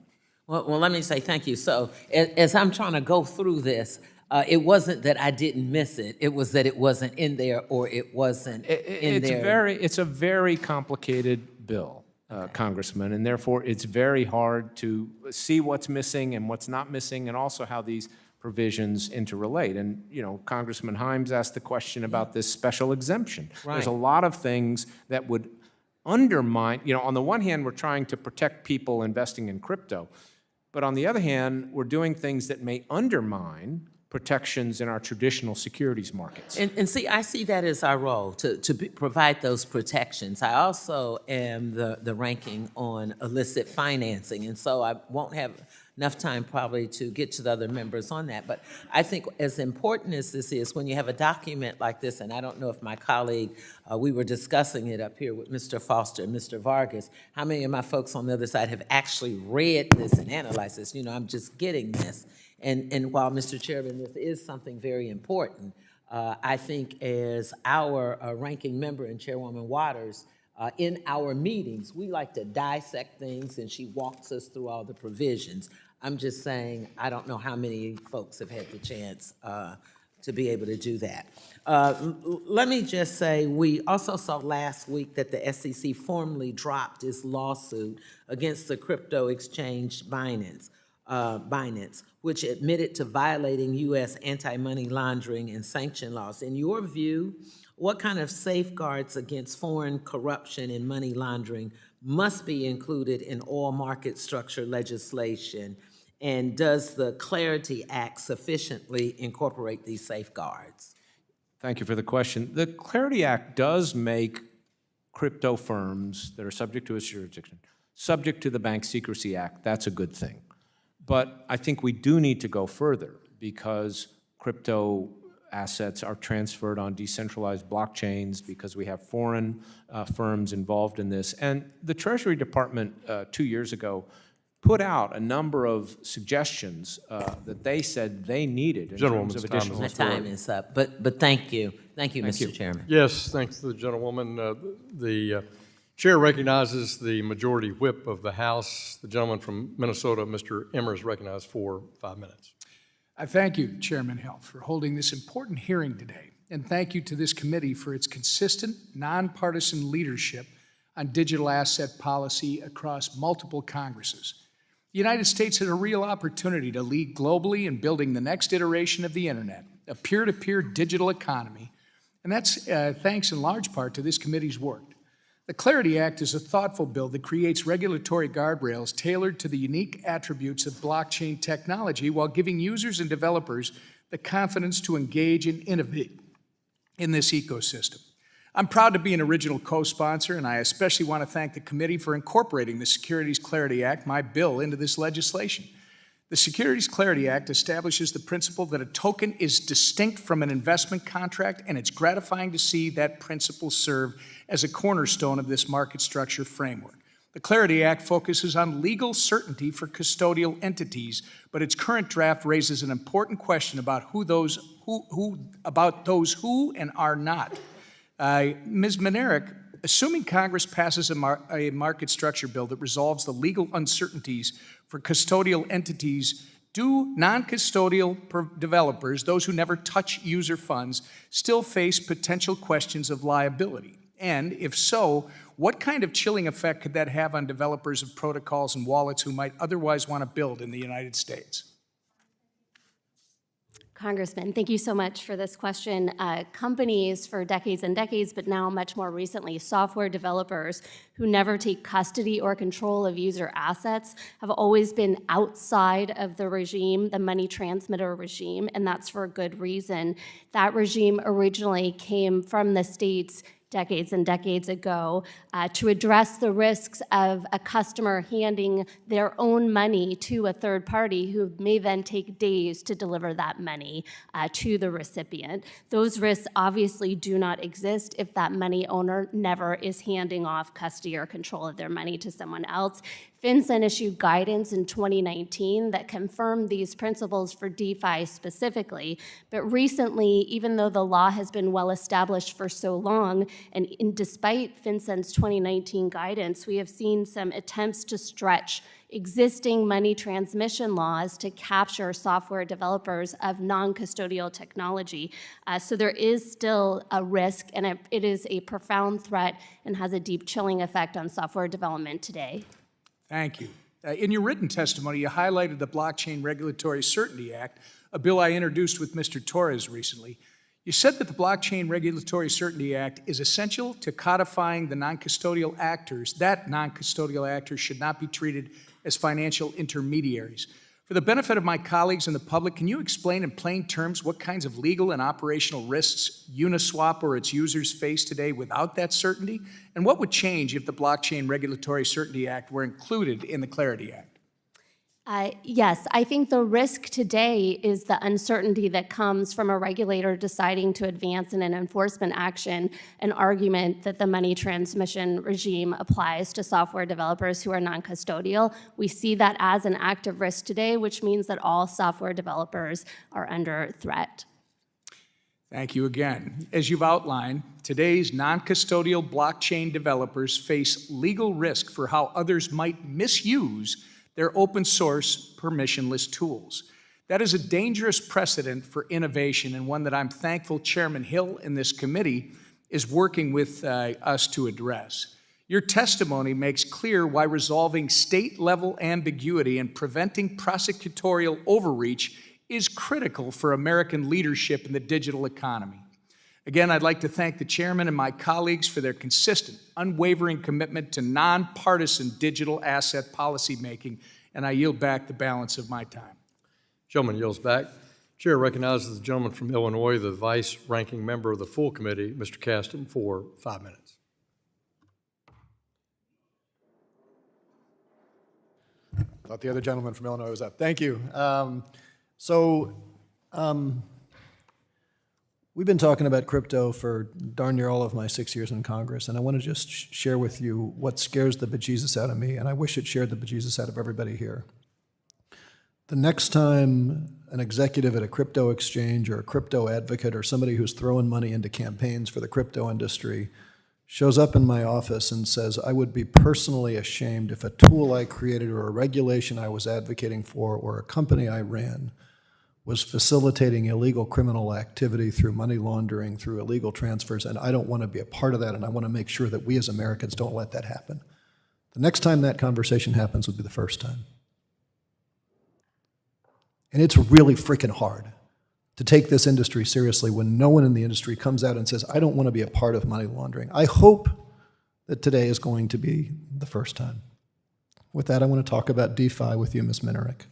Well, let me say thank you. So as I'm trying to go through this, it wasn't that I didn't miss it. It was that it wasn't in there or it wasn't in there. It's a very complicated bill, Congressman, and therefore it's very hard to see what's missing and what's not missing, and also how these provisions interrelate. And, Congressman Himes asked the question about this special exemption. Right. There's a lot of things that would undermine, on the one hand, we're trying to protect people investing in crypto, but on the other hand, we're doing things that may undermine protections in our traditional securities markets. And see, I see that as our role, to provide those protections. I also am the ranking on illicit financing, and so I won't have enough time probably to get to the other members on that. But I think as important as this is, when you have a document like this, and I don't know if my colleague, we were discussing it up here with Mr. Foster and Mr. Vargas, how many of my folks on the other side have actually read this and analyzed this? I'm just getting this. And while, Mr. Chairman, this is something very important, I think as our ranking member and Chairwoman Waters, in our meetings, we like to dissect things, and she walks us through all the provisions. I'm just saying, I don't know how many folks have had the chance to be able to do that. Let me just say, we also saw last week that the SEC formally dropped its lawsuit against the crypto exchange Binance, which admitted to violating U.S. anti-money laundering and sanction laws. In your view, what kind of safeguards against foreign corruption and money laundering must be included in all market structure legislation? And does the Clarity Act sufficiently incorporate these safeguards? Thank you for the question. The Clarity Act does make crypto firms that are subject to its jurisdiction subject to the Bank Secrecy Act. That's a good thing. But I think we do need to go further, because crypto assets are transferred on decentralized blockchains, because we have foreign firms involved in this. And the Treasury Department 2 years ago put out a number of suggestions that they said they needed in terms of additional. My time is up, but thank you. Thank you, Mr. Chairman. Yes, thanks to the gentlewoman. The chair recognizes the majority whip of the House. The gentleman from Minnesota, Mr. Emmer, is recognized for 5 minutes. I thank you, Chairman Hill, for holding this important hearing today, and thank you to this committee for its consistent, nonpartisan leadership on digital asset policy across multiple Congresses. The United States has a real opportunity to lead globally in building the next iteration of the internet, a peer-to-peer digital economy And that's thanks in large part to this committee's work. The Clarity Act is a thoughtful bill that creates regulatory guardrails tailored to the unique attributes of blockchain technology while giving users and developers the confidence to engage and innovate in this ecosystem. I'm proud to be an original co-sponsor, and I especially want to thank the committee for incorporating the Securities Clarity Act, my bill, into this legislation. The Securities Clarity Act establishes the principle that a token is distinct from an investment contract, and it's gratifying to see that principle serve as a cornerstone of this market structure framework. The Clarity Act focuses on legal certainty for custodial entities, but its current draft raises an important question about those who and are not. Ms. Manerick, assuming Congress passes a market structure bill that resolves the legal uncertainties for custodial entities, do non-custodial developers, those who never touch user funds, still face potential questions of liability? And if so, what kind of chilling effect could that have on developers of protocols and wallets who might otherwise want to build in the United States? Congressman, thank you so much for this question. Companies for decades and decades, but now much more recently, software developers who never take custody or control of user assets have always been outside of the regime, the money transmitter regime, and that's for a good reason. That regime originally came from the states decades and decades ago to address the risks of a customer handing their own money to a third party who may then take days to deliver that money to the recipient. Those risks obviously do not exist if that money owner never is handing off custody or control of their money to someone else. FinCEN issued guidance in 2019 that confirmed these principles for DeFi specifically, but recently, even though the law has been well established for so long, and despite FinCEN's 2019 guidance, we have seen some attempts to stretch existing money transmission laws to capture software developers of non-custodial technology. So there is still a risk, and it is a profound threat and has a deep chilling effect on software development today. Thank you. In your written testimony, you highlighted the Blockchain Regulatory Certainty Act, a bill I introduced with Mr. Torres recently. You said that the Blockchain Regulatory Certainty Act is essential to codifying the non-custodial actors, that non-custodial actors should not be treated as financial intermediaries. For the benefit of my colleagues and the public, can you explain in plain terms what kinds of legal and operational risks Uniswap or its users face today without that certainty? And what would change if the Blockchain Regulatory Certainty Act were included in the Clarity Act? Yes, I think the risk today is the uncertainty that comes from a regulator deciding to advance in an enforcement action an argument that the money transmission regime applies to software developers who are non-custodial. We see that as an active risk today, which means that all software developers are under threat. Thank you again. As you've outlined, today's non-custodial blockchain developers face legal risk for how others might misuse their open source permissionless tools. That is a dangerous precedent for innovation, and one that I'm thankful Chairman Hill in this committee is working with us to address. Your testimony makes clear why resolving state-level ambiguity and preventing prosecutorial overreach is critical for American leadership in the digital economy. Again, I'd like to thank the chairman and my colleagues for their consistent, unwavering commitment to nonpartisan digital asset policymaking, and I yield back the balance of my time. Gentleman yields back. Chair recognizes the gentleman from Illinois, the vice-ranking member of the full committee, Mr. Caston, for 5 minutes. Thought the other gentleman from Illinois was up. Thank you. We've been talking about crypto for darn near all of my 6 years in Congress, and I want to just share with you what scares the bejesus out of me, and I wish it shared the bejesus out of everybody here. The next time an executive at a crypto exchange or a crypto advocate or somebody who's throwing money into campaigns for the crypto industry shows up in my office and says, I would be personally ashamed if a tool I created or a regulation I was advocating for or a company I ran was facilitating illegal criminal activity through money laundering, through illegal transfers, and I don't want to be a part of that, and I want to make sure that we as Americans don't let that happen. The next time that conversation happens would be the first time. And it's really freaking hard to take this industry seriously when no one in the industry comes out and says, I don't want to be a part of money laundering. I hope that today is going to be the first time. With that, I want to talk about DeFi with you, Ms. Minerick.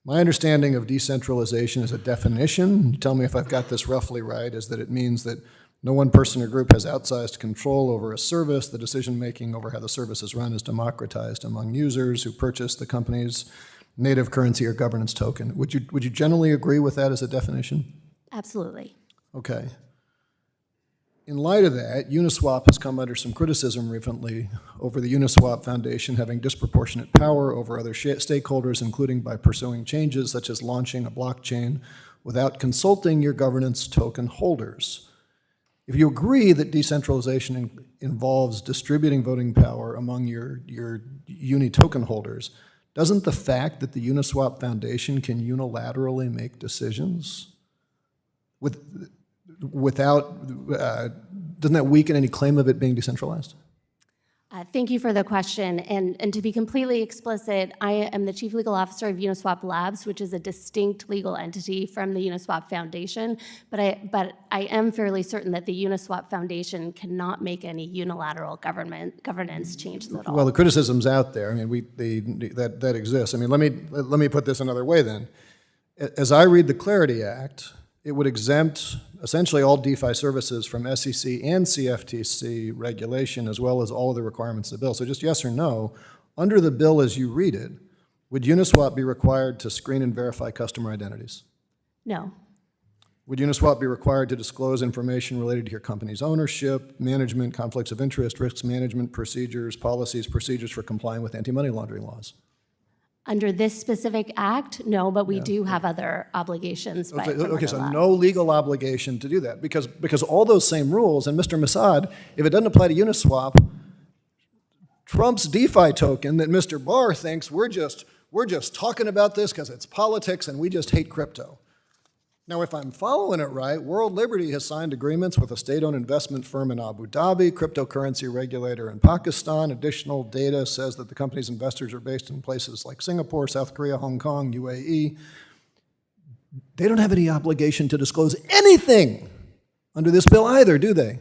My understanding of decentralization as a definition, tell me if I've got this roughly right, is that it means that no one person or group has outsized control over a service. The decision-making over how the service is run is democratized among users who purchase the company's native currency or governance token. Would you generally agree with that as a definition? Absolutely. Okay. In light of that, Uniswap has come under some criticism recently over the Uniswap Foundation having disproportionate power over other stakeholders, including by pursuing changes such as launching a blockchain without consulting your governance token holders. If you agree that decentralization involves distributing voting power among your Uni token holders, doesn't the fact that the Uniswap Foundation can unilaterally make decisions without, doesn't that weaken any claim of it being decentralized? Thank you for the question. And to be completely explicit, I am the Chief Legal Officer of Uniswap Labs, which is a distinct legal entity from the Uniswap Foundation. But I am fairly certain that the Uniswap Foundation cannot make any unilateral governance changes at all. Well, the criticism's out there. I mean, that exists. I mean, let me put this another way then. As I read the Clarity Act, it would exempt essentially all DeFi services from SEC and CFTC regulation, as well as all of the requirements of the bill. So just yes or no, under the bill as you read it, would Uniswap be required to screen and verify customer identities? No. Would Uniswap be required to disclose information related to your company's ownership, management, conflicts of interest, risks management, procedures, policies, procedures for complying with anti-money laundering laws? Under this specific act, no, but we do have other obligations. Okay, so no legal obligation to do that, because all those same rules, and Mr. Massad, if it doesn't apply to Uniswap, Trump's DeFi token that Mr. Barr thinks we're just talking about this because it's politics and we just hate crypto. Now, if I'm following it right, World Liberty has signed agreements with a state-owned investment firm in Abu Dhabi, cryptocurrency regulator in Pakistan. Additional data says that the company's investors are based in places like Singapore, South Korea, Hong Kong, UAE. They don't have any obligation to disclose anything under this bill either, do they?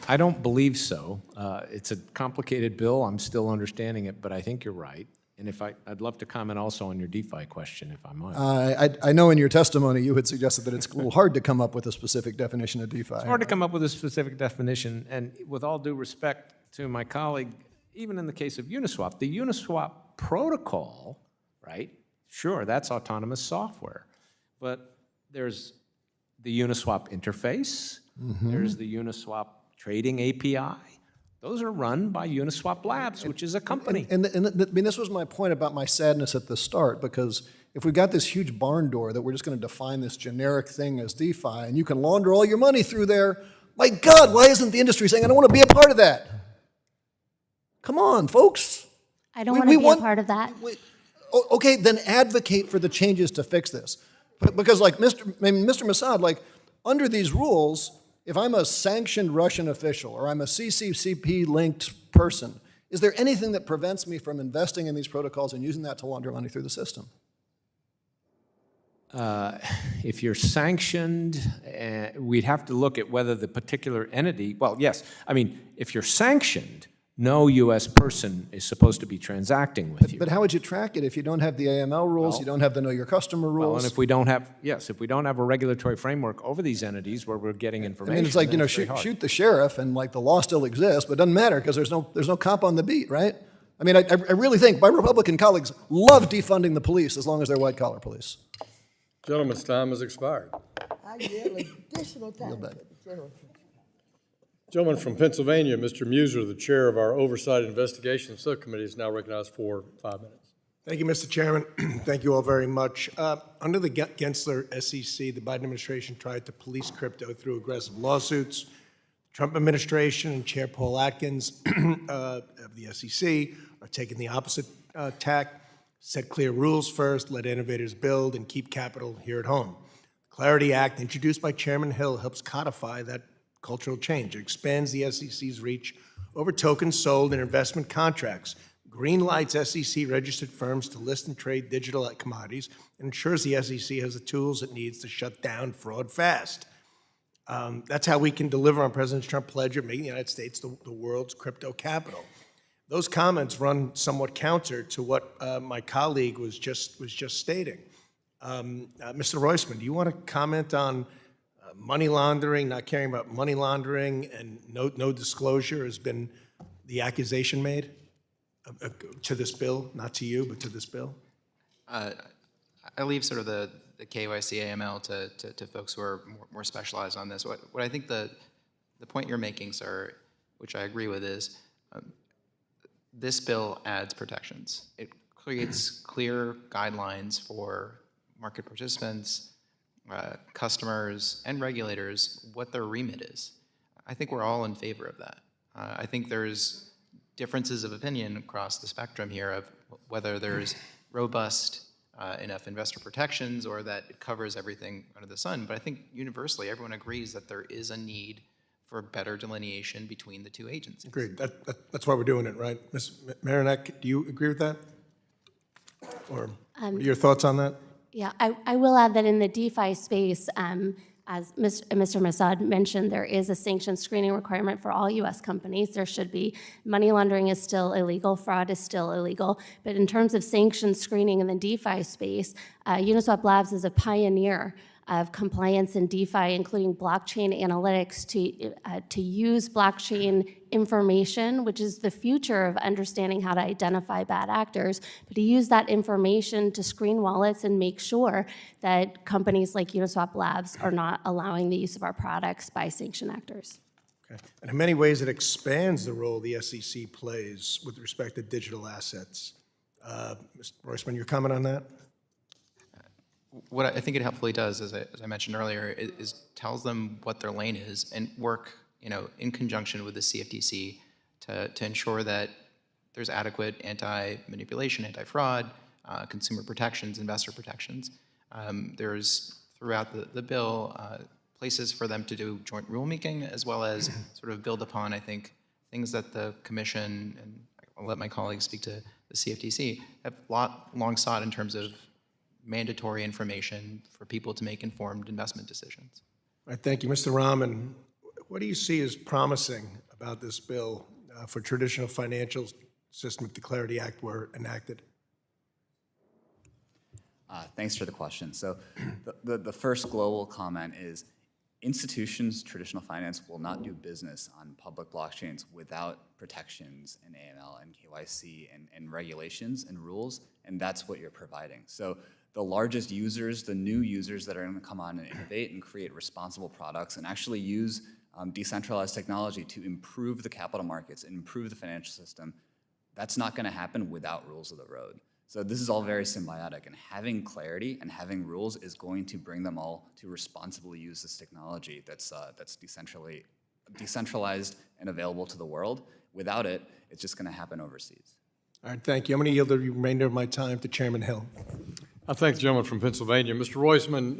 I don't believe so. It's a complicated bill. I'm still understanding it, but I think you're right. And I'd love to comment also on your DeFi question, if I might. I know in your testimony you had suggested that it's a little hard to come up with a specific definition of DeFi. It's hard to come up with a specific definition, and with all due respect to my colleague, even in the case of Uniswap, the Uniswap protocol, right? Sure, that's autonomous software, but there's the Uniswap interface, there's the Uniswap trading API. Those are run by Uniswap Labs, which is a company. And I mean, this was my point about my sadness at the start, because if we've got this huge barn door that we're just going to define this generic thing as DeFi, and you can launder all your money through there, my God, why isn't the industry saying, I don't want to be a part of that? Come on, folks. I don't want to be a part of that. Okay, then advocate for the changes to fix this. Because like Mr. Massad, like under these rules, if I'm a sanctioned Russian official or I'm a CCCP-linked person, is there anything that prevents me from investing in these protocols and using that to launder money through the system? If you're sanctioned, we'd have to look at whether the particular entity, well, yes. I mean, if you're sanctioned, no U.S. person is supposed to be transacting with you. But how would you track it if you don't have the AML rules, you don't have the Know Your Customer rules? Well, and if we don't have, if we don't have a regulatory framework over these entities where we're getting information, I mean, it's like, shoot the sheriff and like the law still exists, but it doesn't matter because there's no cop on the beat, right? I mean, I really think my Republican colleagues love defunding the police as long as they're white-collar police. Gentleman's time has expired. I yield additional time for the general. Gentleman from Pennsylvania, Mr. Muser, the chair of our Oversight Investigation Subcommittee, is now recognized for 5 minutes. Thank you, Mr. Chairman. Thank you all very much. Under the Gensler SEC, the Biden administration tried to police crypto through aggressive lawsuits. The Trump administration and Chair Paul Atkins of the SEC are taking the opposite tack. Set clear rules first, let innovators build, and keep capital here at home. The Clarity Act, introduced by Chairman Hill, helps codify that cultural change. It expands the SEC's reach over tokens sold in investment contracts, greenlights SEC-registered firms to list and trade digital commodities, and ensures the SEC has the tools it needs to shut down fraud fast. That's how we can deliver on President Trump's pledge of making the United States the world's crypto capital. Those comments run somewhat counter to what my colleague was just stating. Mr. Roisman, do you want to comment on money laundering, not caring about money laundering, and no disclosure has been the accusation made to this bill, not to you, but to this bill? I leave sort of the KYC AML to folks who are more specialized on this. What I think the point you're making, sir, which I agree with, is this bill adds protections. It creates clear guidelines for market participants, customers, and regulators what their remit is. I think we're all in favor of that. I think there's differences of opinion across the spectrum here of whether there's robust enough investor protections or that it covers everything under the sun. But I think universally everyone agrees that there is a need for better delineation between the two agencies. Agreed. That's why we're doing it, right? Ms. Marinak, do you agree with that? Or what are your thoughts on that? Yeah, I will add that in the DeFi space, as Mr. Massad mentioned, there is a sanction screening requirement for all U.S. companies. There should be. Money laundering is still illegal. Fraud is still illegal. But in terms of sanction screening in the DeFi space, Uniswap Labs is a pioneer of compliance in DeFi, including blockchain analytics, to use blockchain information, which is the future of understanding how to identify bad actors, but to use that information to screen wallets and make sure that companies like Uniswap Labs are not allowing the use of our products by sanction actors. Okay. And in many ways, it expands the role the SEC plays with respect to digital assets. Mr. Roisman, your comment on that? What I think it helpfully does, as I mentioned earlier, is tells them what their lane is and work, in conjunction with the CFTC to ensure that there's adequate anti-manipulation, anti-fraud, consumer protections, investor protections. There's throughout the bill places for them to do joint rulemaking as well as sort of build upon, I think, things that the Commission, and I'll let my colleagues speak to the CFTC, have long sought in terms of mandatory information for people to make informed investment decisions. All right, thank you. Mr. Rahman, what do you see as promising about this bill for traditional financial system if the Clarity Act were enacted? Thanks for the question. So the first global comment is institutions, traditional finance, will not do business on public blockchains without protections in AML and KYC and regulations and rules, and that's what you're providing. So the largest users, the new users that are going to come on and innovate and create responsible products and actually use decentralized technology to improve the capital markets and improve the financial system, that's not going to happen without rules of the road. So this is all very symbiotic, and having clarity and having rules is going to bring them all to responsibly use this technology that's decentralized and available to the world. Without it, it's just going to happen overseas. All right, thank you. I'm going to yield the remainder of my time to Chairman Hill. I thank the gentleman from Pennsylvania. Mr. Roisman,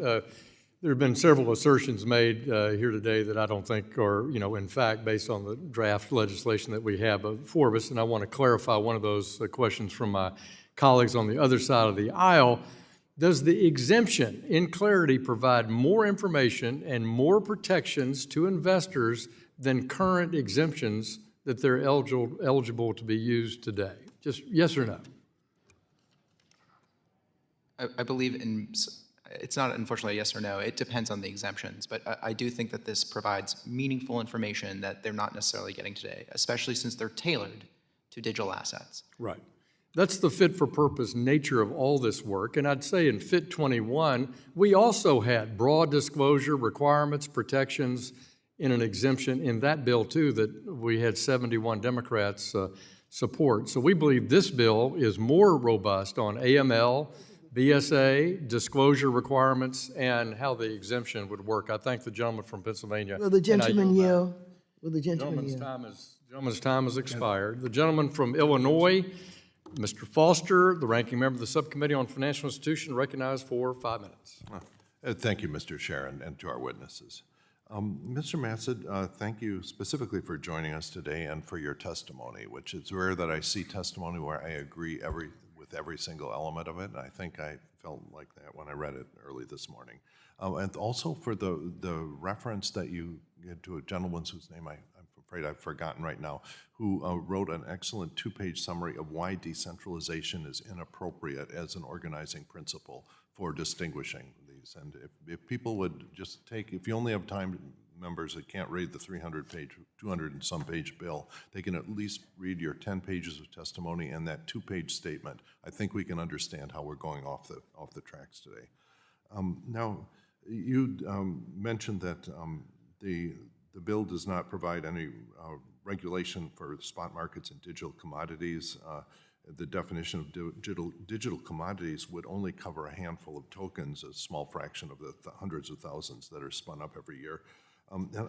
there have been several assertions made here today that I don't think are, in fact, based on the draft legislation that we have before us, and I want to clarify one of those questions from my colleagues on the other side of the aisle. Does the exemption in Clarity provide more information and more protections to investors than current exemptions that they're eligible to be used today? Just yes or no? I believe it's not unfortunately a yes or no. It depends on the exemptions, but I do think that this provides meaningful information that they're not necessarily getting today, especially since they're tailored to digital assets. Right. That's the fit-for-purpose nature of all this work, and I'd say in Fit 21, we also had broad disclosure requirements, protections in an exemption in that bill too that we had 71 Democrats support. So we believe this bill is more robust on AML, BSA, disclosure requirements, and how the exemption would work. I thank the gentleman from Pennsylvania. Will the gentleman yield? Will the gentleman yield? Gentleman's time has expired. The gentleman from Illinois, Mr. Foster, the ranking member of the Subcommittee on Financial Institutions, recognized for 5 minutes. Thank you, Mr. Chair, and to our witnesses. Mr. Massad, thank you specifically for joining us today and for your testimony, which is rare that I see testimony where I agree with every single element of it. And I think I felt like that when I read it early this morning. And also for the reference that you get to a gentleman whose name I'm afraid I've forgotten right now, who wrote an excellent two-page summary of why decentralization is inappropriate as an organizing principle for distinguishing these. And if people would just take, if you only have time, members that can't read the 300-page, 200 and some page bill, they can at least read your 10 pages of testimony and that two-page statement. I think we can understand how we're going off the tracks today. Now, you mentioned that the bill does not provide any regulation for spot markets and digital commodities. The definition of digital commodities would only cover a handful of tokens, a small fraction of the hundreds of thousands that are spun up every year.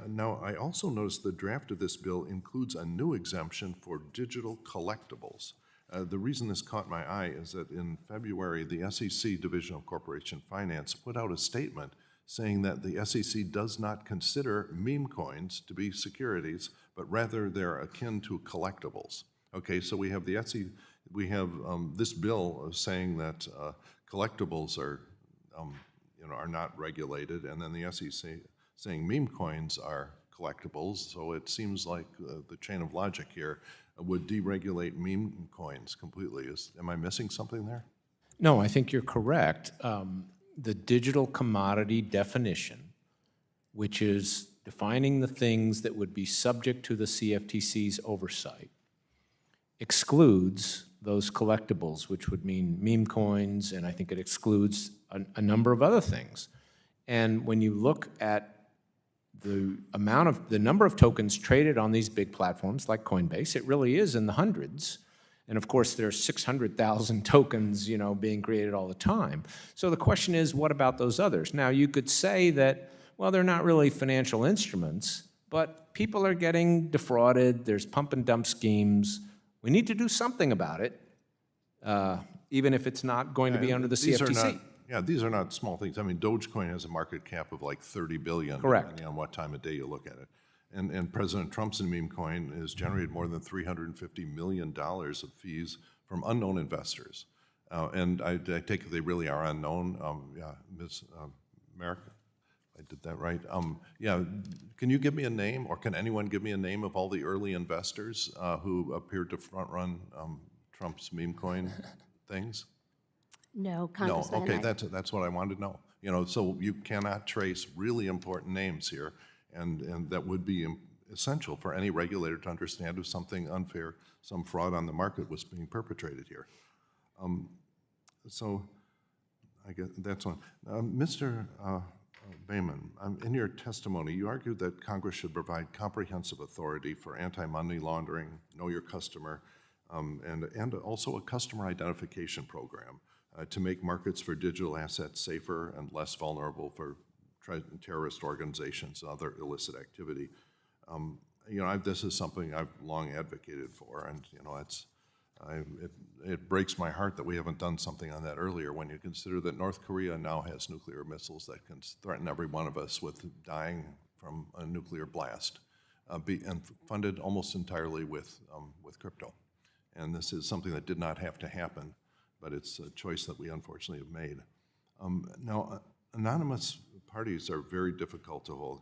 Now, I also noticed the draft of this bill includes a new exemption for digital collectibles. The reason this caught my eye is that in February, the SEC Division of Corporation Finance put out a statement saying that the SEC does not consider meme coins to be securities, but rather they're akin to collectibles. Okay, so we have the SEC, we have this bill saying that collectibles are, are not regulated, and then the SEC saying meme coins are collectibles. So it seems like the chain of logic here would deregulate meme coins completely. Am I missing something there? No, I think you're correct. The digital commodity definition, which is defining the things that would be subject to the CFTC's oversight, excludes those collectibles, which would mean meme coins, and I think it excludes a number of other things. And when you look at the number of tokens traded on these big platforms like Coinbase, it really is in the hundreds. And of course, there's 600,000 tokens, being created all the time. So the question is, what about those others? Now, you could say that, well, they're not really financial instruments, but people are getting defrauded. There's pump and dump schemes. We need to do something about it, even if it's not going to be under the CFTC. These are not small things. I mean, Dogecoin has a market cap of like 30 billion, correct, depending on what time of day you look at it. And President Trump's meme coin has generated more than $350 million of fees from unknown investors. And I take it they really are unknown. Ms. Merrick, I did that right. Can you give me a name, or can anyone give me a name of all the early investors who appeared to front-run Trump's meme coin things? No, Congressman. No, okay, that's what I wanted to know. So you cannot trace really important names here. And that would be essential for any regulator to understand if something unfair, some fraud on the market was being perpetrated here. So I guess that's one. Mr. Bayman, in your testimony, you argued that Congress should provide comprehensive authority for anti-money laundering, know your customer, and also a customer identification program to make markets for digital assets safer and less vulnerable for terrorist organizations and other illicit activity. This is something I've long advocated for, and it breaks my heart that we haven't done something on that earlier when you consider that North Korea now has nuclear missiles that can threaten every one of us with dying from a nuclear blast, and funded almost entirely with crypto. And this is something that did not have to happen, but it's a choice that we unfortunately have made. Now, anonymous parties are very difficult to hold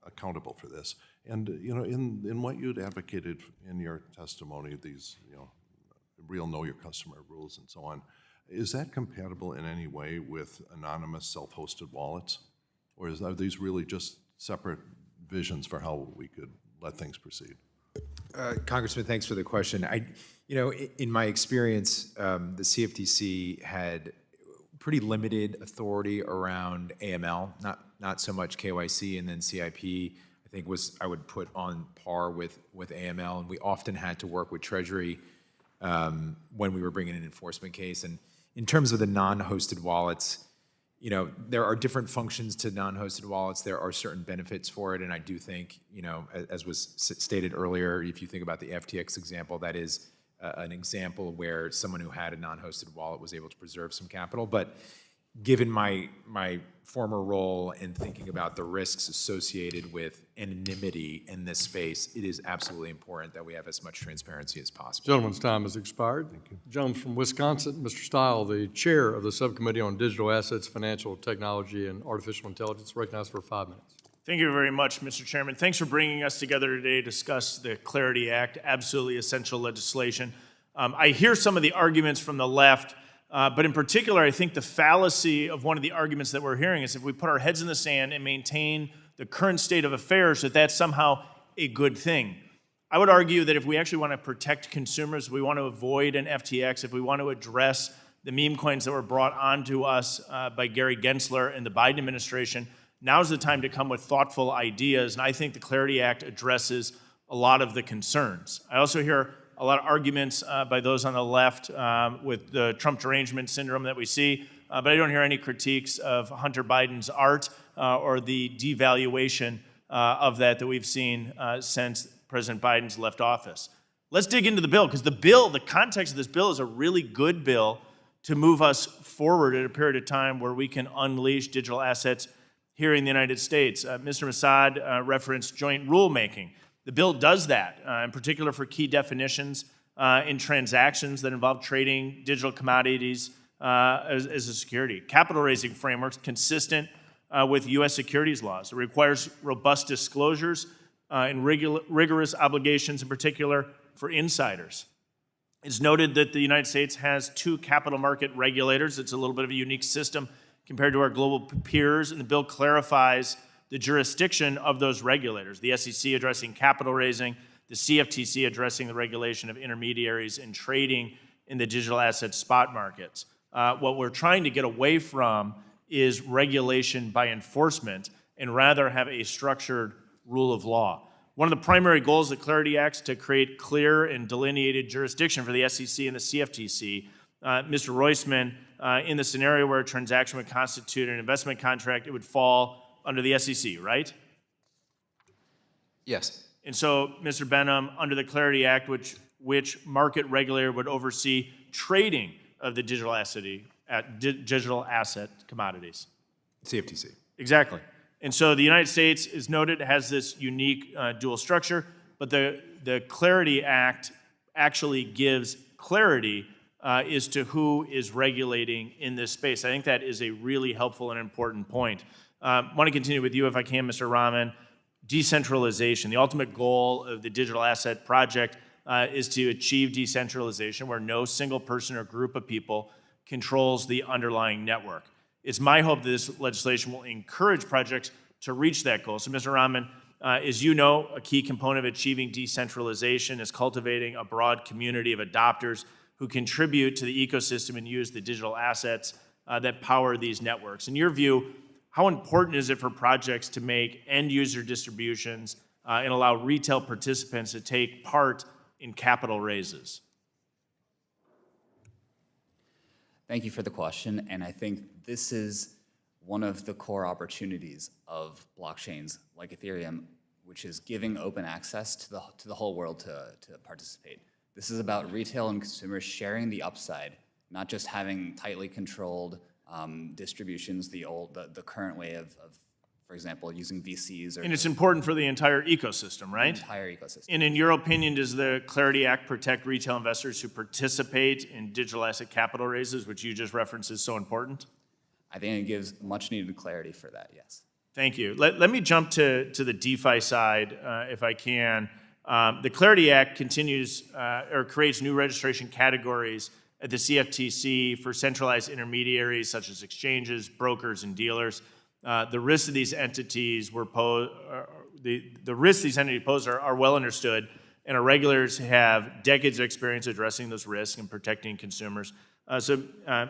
accountable for this. And in what you'd advocated in your testimony, these real know your customer rules and so on, is that compatible in any way with anonymous self-hosted wallets, or are these really just separate visions for how we could let things proceed? Congressman, thanks for the question. In my experience, the CFTC had pretty limited authority around AML, not so much KYC, and then CIP, I think I would put on par with AML, and we often had to work with Treasury when we were bringing an enforcement case. And in terms of the non-hosted wallets, there are different functions to non-hosted wallets. There are certain benefits for it, and I do think, as was stated earlier, if you think about the FTX example, that is an example where someone who had a non-hosted wallet was able to preserve some capital. But given my former role in thinking about the risks associated with anonymity in this space, it is absolutely important that we have as much transparency as possible. Gentleman's time has expired. Thank you. Gentleman from Wisconsin, Mr. Stile, the chair of the Subcommittee on Digital Assets, Financial Technology, and Artificial Intelligence, recognized for 5 minutes. Thank you very much, Mr. Chairman. Thanks for bringing us together today to discuss the Clarity Act, absolutely essential legislation. I hear some of the arguments from the left, but in particular, I think the fallacy of one of the arguments that we're hearing is if we put our heads in the sand and maintain the current state of affairs, that that's somehow a good thing. I would argue that if we actually want to protect consumers, we want to avoid an FTX, if we want to address the meme coins that were brought onto us by Gary Gensler and the Biden administration, now's the time to come with thoughtful ideas, and I think the Clarity Act addresses a lot of the concerns. I also hear a lot of arguments by those on the left with the Trump derangement syndrome that we see, but I don't hear any critiques of Hunter Biden's art or the devaluation of that we've seen since President Biden's left office. Let's dig into the bill, because the context of this bill is a really good bill to move us forward at a period of time where we can unleash digital assets here in the United States. Mr. Massad referenced joint rulemaking. The bill does that, in particular for key definitions in transactions that involve trading digital commodities as a security. Capital raising frameworks consistent with U.S. securities laws. It requires robust disclosures and rigorous obligations, in particular for insiders. It's noted that the United States has 2 capital market regulators. It's a little bit of a unique system compared to our global peers, and the bill clarifies the jurisdiction of those regulators, the SEC addressing capital raising, the CFTC addressing the regulation of intermediaries in trading in the digital asset spot markets. What we're trying to get away from is regulation by enforcement and rather have a structured rule of law. One of the primary goals of the Clarity Act is to create clear and delineated jurisdiction for the SEC and the CFTC. Mr. Roisman, in the scenario where a transaction would constitute an investment contract, it would fall under the SEC, right? Yes. And so, Mr. Benham, under the Clarity Act, which market regulator would oversee trading of the digital asset commodities? CFTC. Exactly. And so the United States is noted has this unique dual structure, but the Clarity Act actually gives clarity as to who is regulating in this space. I think that is a really helpful and important point. I want to continue with you, if I can, Mr. Rahman. Decentralization. The ultimate goal of the Digital Asset Project is to achieve decentralization where no single person or group of people controls the underlying network. It's my hope that this legislation will encourage projects to reach that goal. So, Mr. Rahman, as you know, a key component of achieving decentralization is cultivating a broad community of adopters who contribute to the ecosystem and use the digital assets that power these networks. In your view, how important is it for projects to make end-user distributions and allow retail participants to take part in capital raises? Thank you for the question, and I think this is one of the core opportunities of blockchains like Ethereum, which is giving open access to the whole world to participate. This is about retail and consumers sharing the upside, not just having tightly controlled distributions, the current way of, for example, using VCs. And it's important for the entire ecosystem, right? The entire ecosystem. And in your opinion, does the Clarity Act protect retail investors who participate in digital asset capital raises, which you just referenced is so important? I think it gives much needed clarity for that, yes. Thank you. Let me jump to the DeFi side, if I can. The Clarity Act continues or creates new registration categories at the CFTC for centralized intermediaries such as exchanges, brokers, and dealers. The risks of these entities pose are well understood, and our regulators have decades of experience addressing those risks and protecting consumers. So,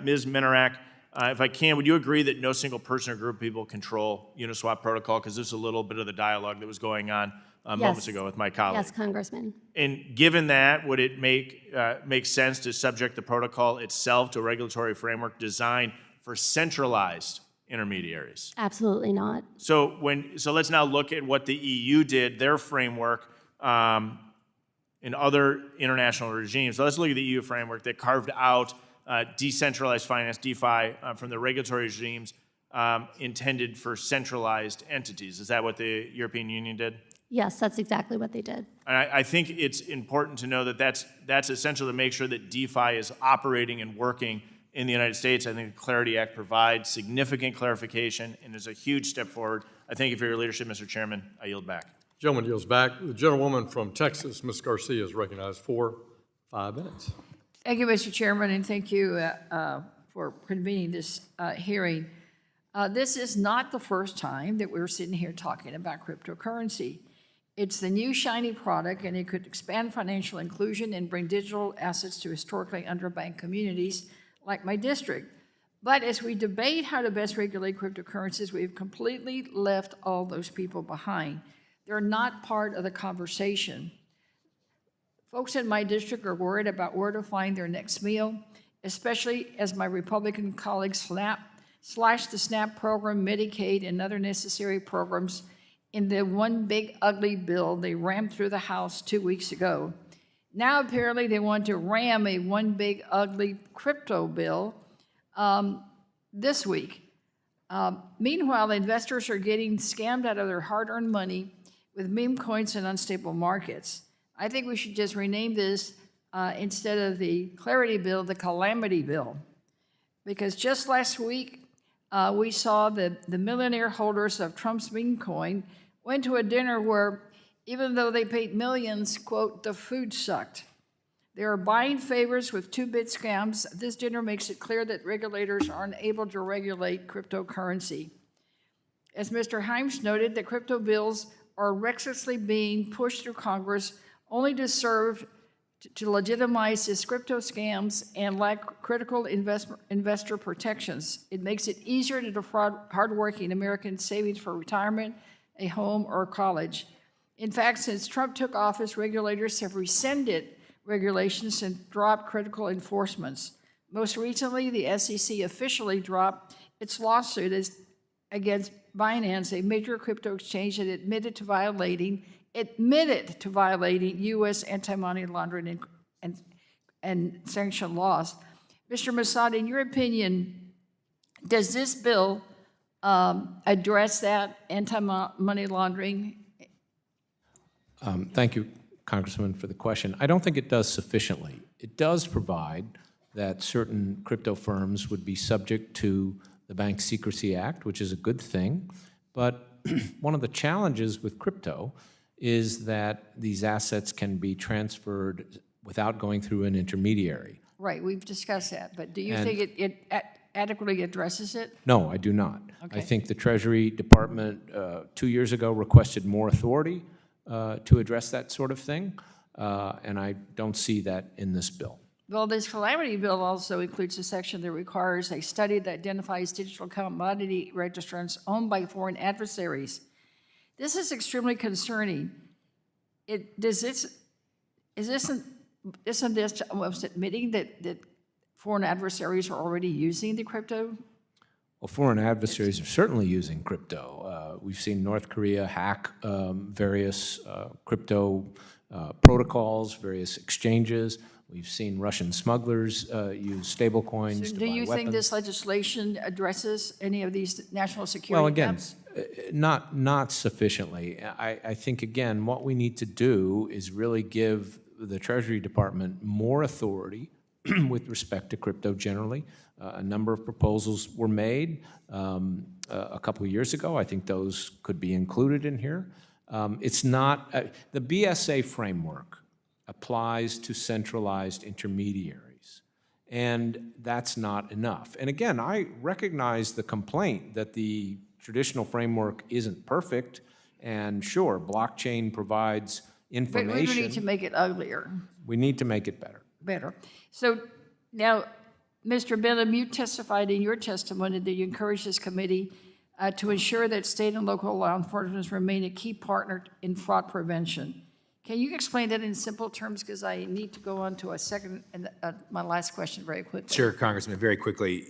Ms. Minarak, if I can, would you agree that no single person or group of people control Uniswap protocol? Because this is a little bit of the dialogue that was going on moments ago with my colleague. Yes, Congressman. And given that, would it make sense to subject the protocol itself to a regulatory framework designed for centralized intermediaries? Absolutely not. So let's now look at what the EU did, their framework, in other international regimes. So let's look at the EU framework that carved out decentralized finance, DeFi, from the regulatory regimes intended for centralized entities. Is that what the European Union did? Yes, that's exactly what they did. And I think it's important to know that that's essential to make sure that DeFi is operating and working in the United States. I think the Clarity Act provides significant clarification and is a huge step forward. I thank you for your leadership, Mr. Chairman. I yield back. Gentleman yields back. The gentlewoman from Texas, Ms. Garcia, is recognized for 5 minutes. Thank you, Mr. Chairman, and thank you for convening this hearing. This is not the first time that we're sitting here talking about cryptocurrency. It's the new shiny product, and it could expand financial inclusion and bring digital assets to historically underbanked communities like my district. But as we debate how to best regulate cryptocurrencies, we've completely left all those people behind. They're not part of the conversation. Folks in my district are worried about where to find their next meal, especially as my Republican colleagues slash the SNAP program, Medicaid, and other necessary programs in the one big ugly bill they rammed through the House 2 weeks ago. Now apparently they want to ram a one big ugly crypto bill this week. Meanwhile, investors are getting scammed out of their hard-earned money with meme coins and unstable markets. I think we should just rename this, instead of the Clarity Bill, the Calamity Bill. Because just last week, we saw the millionaire holders of Trump's meme coin went to a dinner where, even though they paid millions, quote, the food sucked. They are buying favors with two-bit scams. This dinner makes it clear that regulators aren't able to regulate cryptocurrency. As Mr. Himes noted, the crypto bills are recklessly being pushed through Congress only to serve to legitimize these crypto scams and lack critical investor protections. It makes it easier to defraud hardworking Americans' savings for retirement, a home, or college. In fact, since Trump took office, regulators have rescinded regulations and dropped critical enforcements. Most recently, the SEC officially dropped its lawsuit against Binance, a major crypto exchange that admitted to violating U.S. anti-money laundering and sanction laws. Mr. Mossad, in your opinion, does this bill address that anti-money laundering? Thank you, Congressman, for the question. I don't think it does sufficiently. It does provide that certain crypto firms would be subject to the Bank Secrecy Act, which is a good thing. But one of the challenges with crypto is that these assets can be transferred without going through an intermediary. Right, we've discussed that, but do you think it adequately addresses it? No, I do not. Okay. I think the Treasury Department 2 years ago requested more authority to address that sort of thing, and I don't see that in this bill. Well, this Calamity Bill also includes a section that requires a study that identifies digital commodity registrants owned by foreign adversaries. This is extremely concerning. Isn't this almost admitting that foreign adversaries are already using the crypto? Well, foreign adversaries are certainly using crypto. We've seen North Korea hack various crypto protocols, various exchanges. We've seen Russian smugglers use stablecoins to buy Do you think weapons. this legislation addresses any of these national security Well, again, gaps? not sufficiently. I think, again, what we need to do is really give the Treasury Department more authority with respect to crypto generally. A number of proposals were made a couple of years ago. I think those could be included in here. It's not, the BSA framework applies to centralized intermediaries, and that's not enough. And again, I recognize the complaint that the traditional framework isn't perfect, and sure, blockchain provides information. But we need to make it uglier. We need to make it better. So now, Mr. Benham, you testified in your testimony that you encourage this committee to ensure that state and local law enforcement remain a key partner in fraud prevention. Can you explain that in simple terms? Because I need to go on to a second and my last question very quickly. Sure, Congressman, very quickly.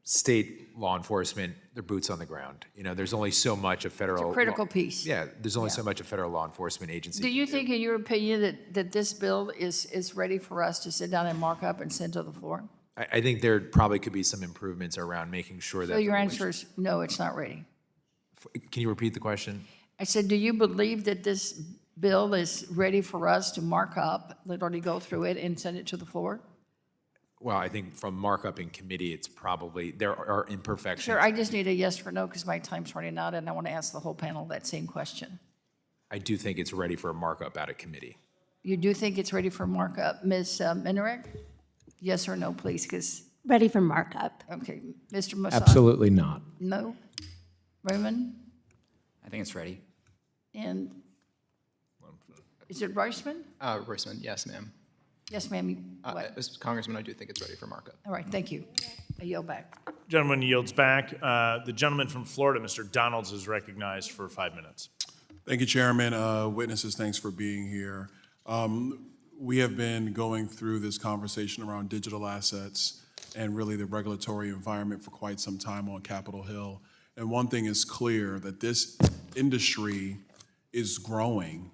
State law enforcement, their boots on the ground. You know, there's only so much a federal... It's a critical piece. Yeah, there's only so much a federal law enforcement agency. Do you think, in your opinion, that this bill is ready for us to sit down and mark up and send to the floor? I think there probably could be some improvements around making sure that. So your answer is no, it's not ready. Can you repeat the question? I said, do you believe that this bill is ready for us to mark up, literally go through it and send it to the floor? Well, I think from markup in committee, it's probably, there are imperfections. Sure, I just need a yes or no because my time's running out and I want to ask the whole panel that same question. I do think it's ready for a markup out of committee. You do think it's ready for markup? Ms. Minarek? Yes or no, please, because, Ready for markup. okay, Mr. Masad? Absolutely not. No? Raymond? I think it's ready. And is it Reisman? Roisman, yes, ma'am. Yes, ma'am. What? As Congressman, I do think it's ready for markup. All right, thank you. I yield back. Gentleman yields back. The gentleman from Florida, Mr. Donalds, is recognized for 5 minutes. Thank you, Chairman. Witnesses, thanks for being here. We have been going through this conversation around digital assets and really the regulatory environment for quite some time on Capitol Hill. And one thing is clear, that this industry is growing,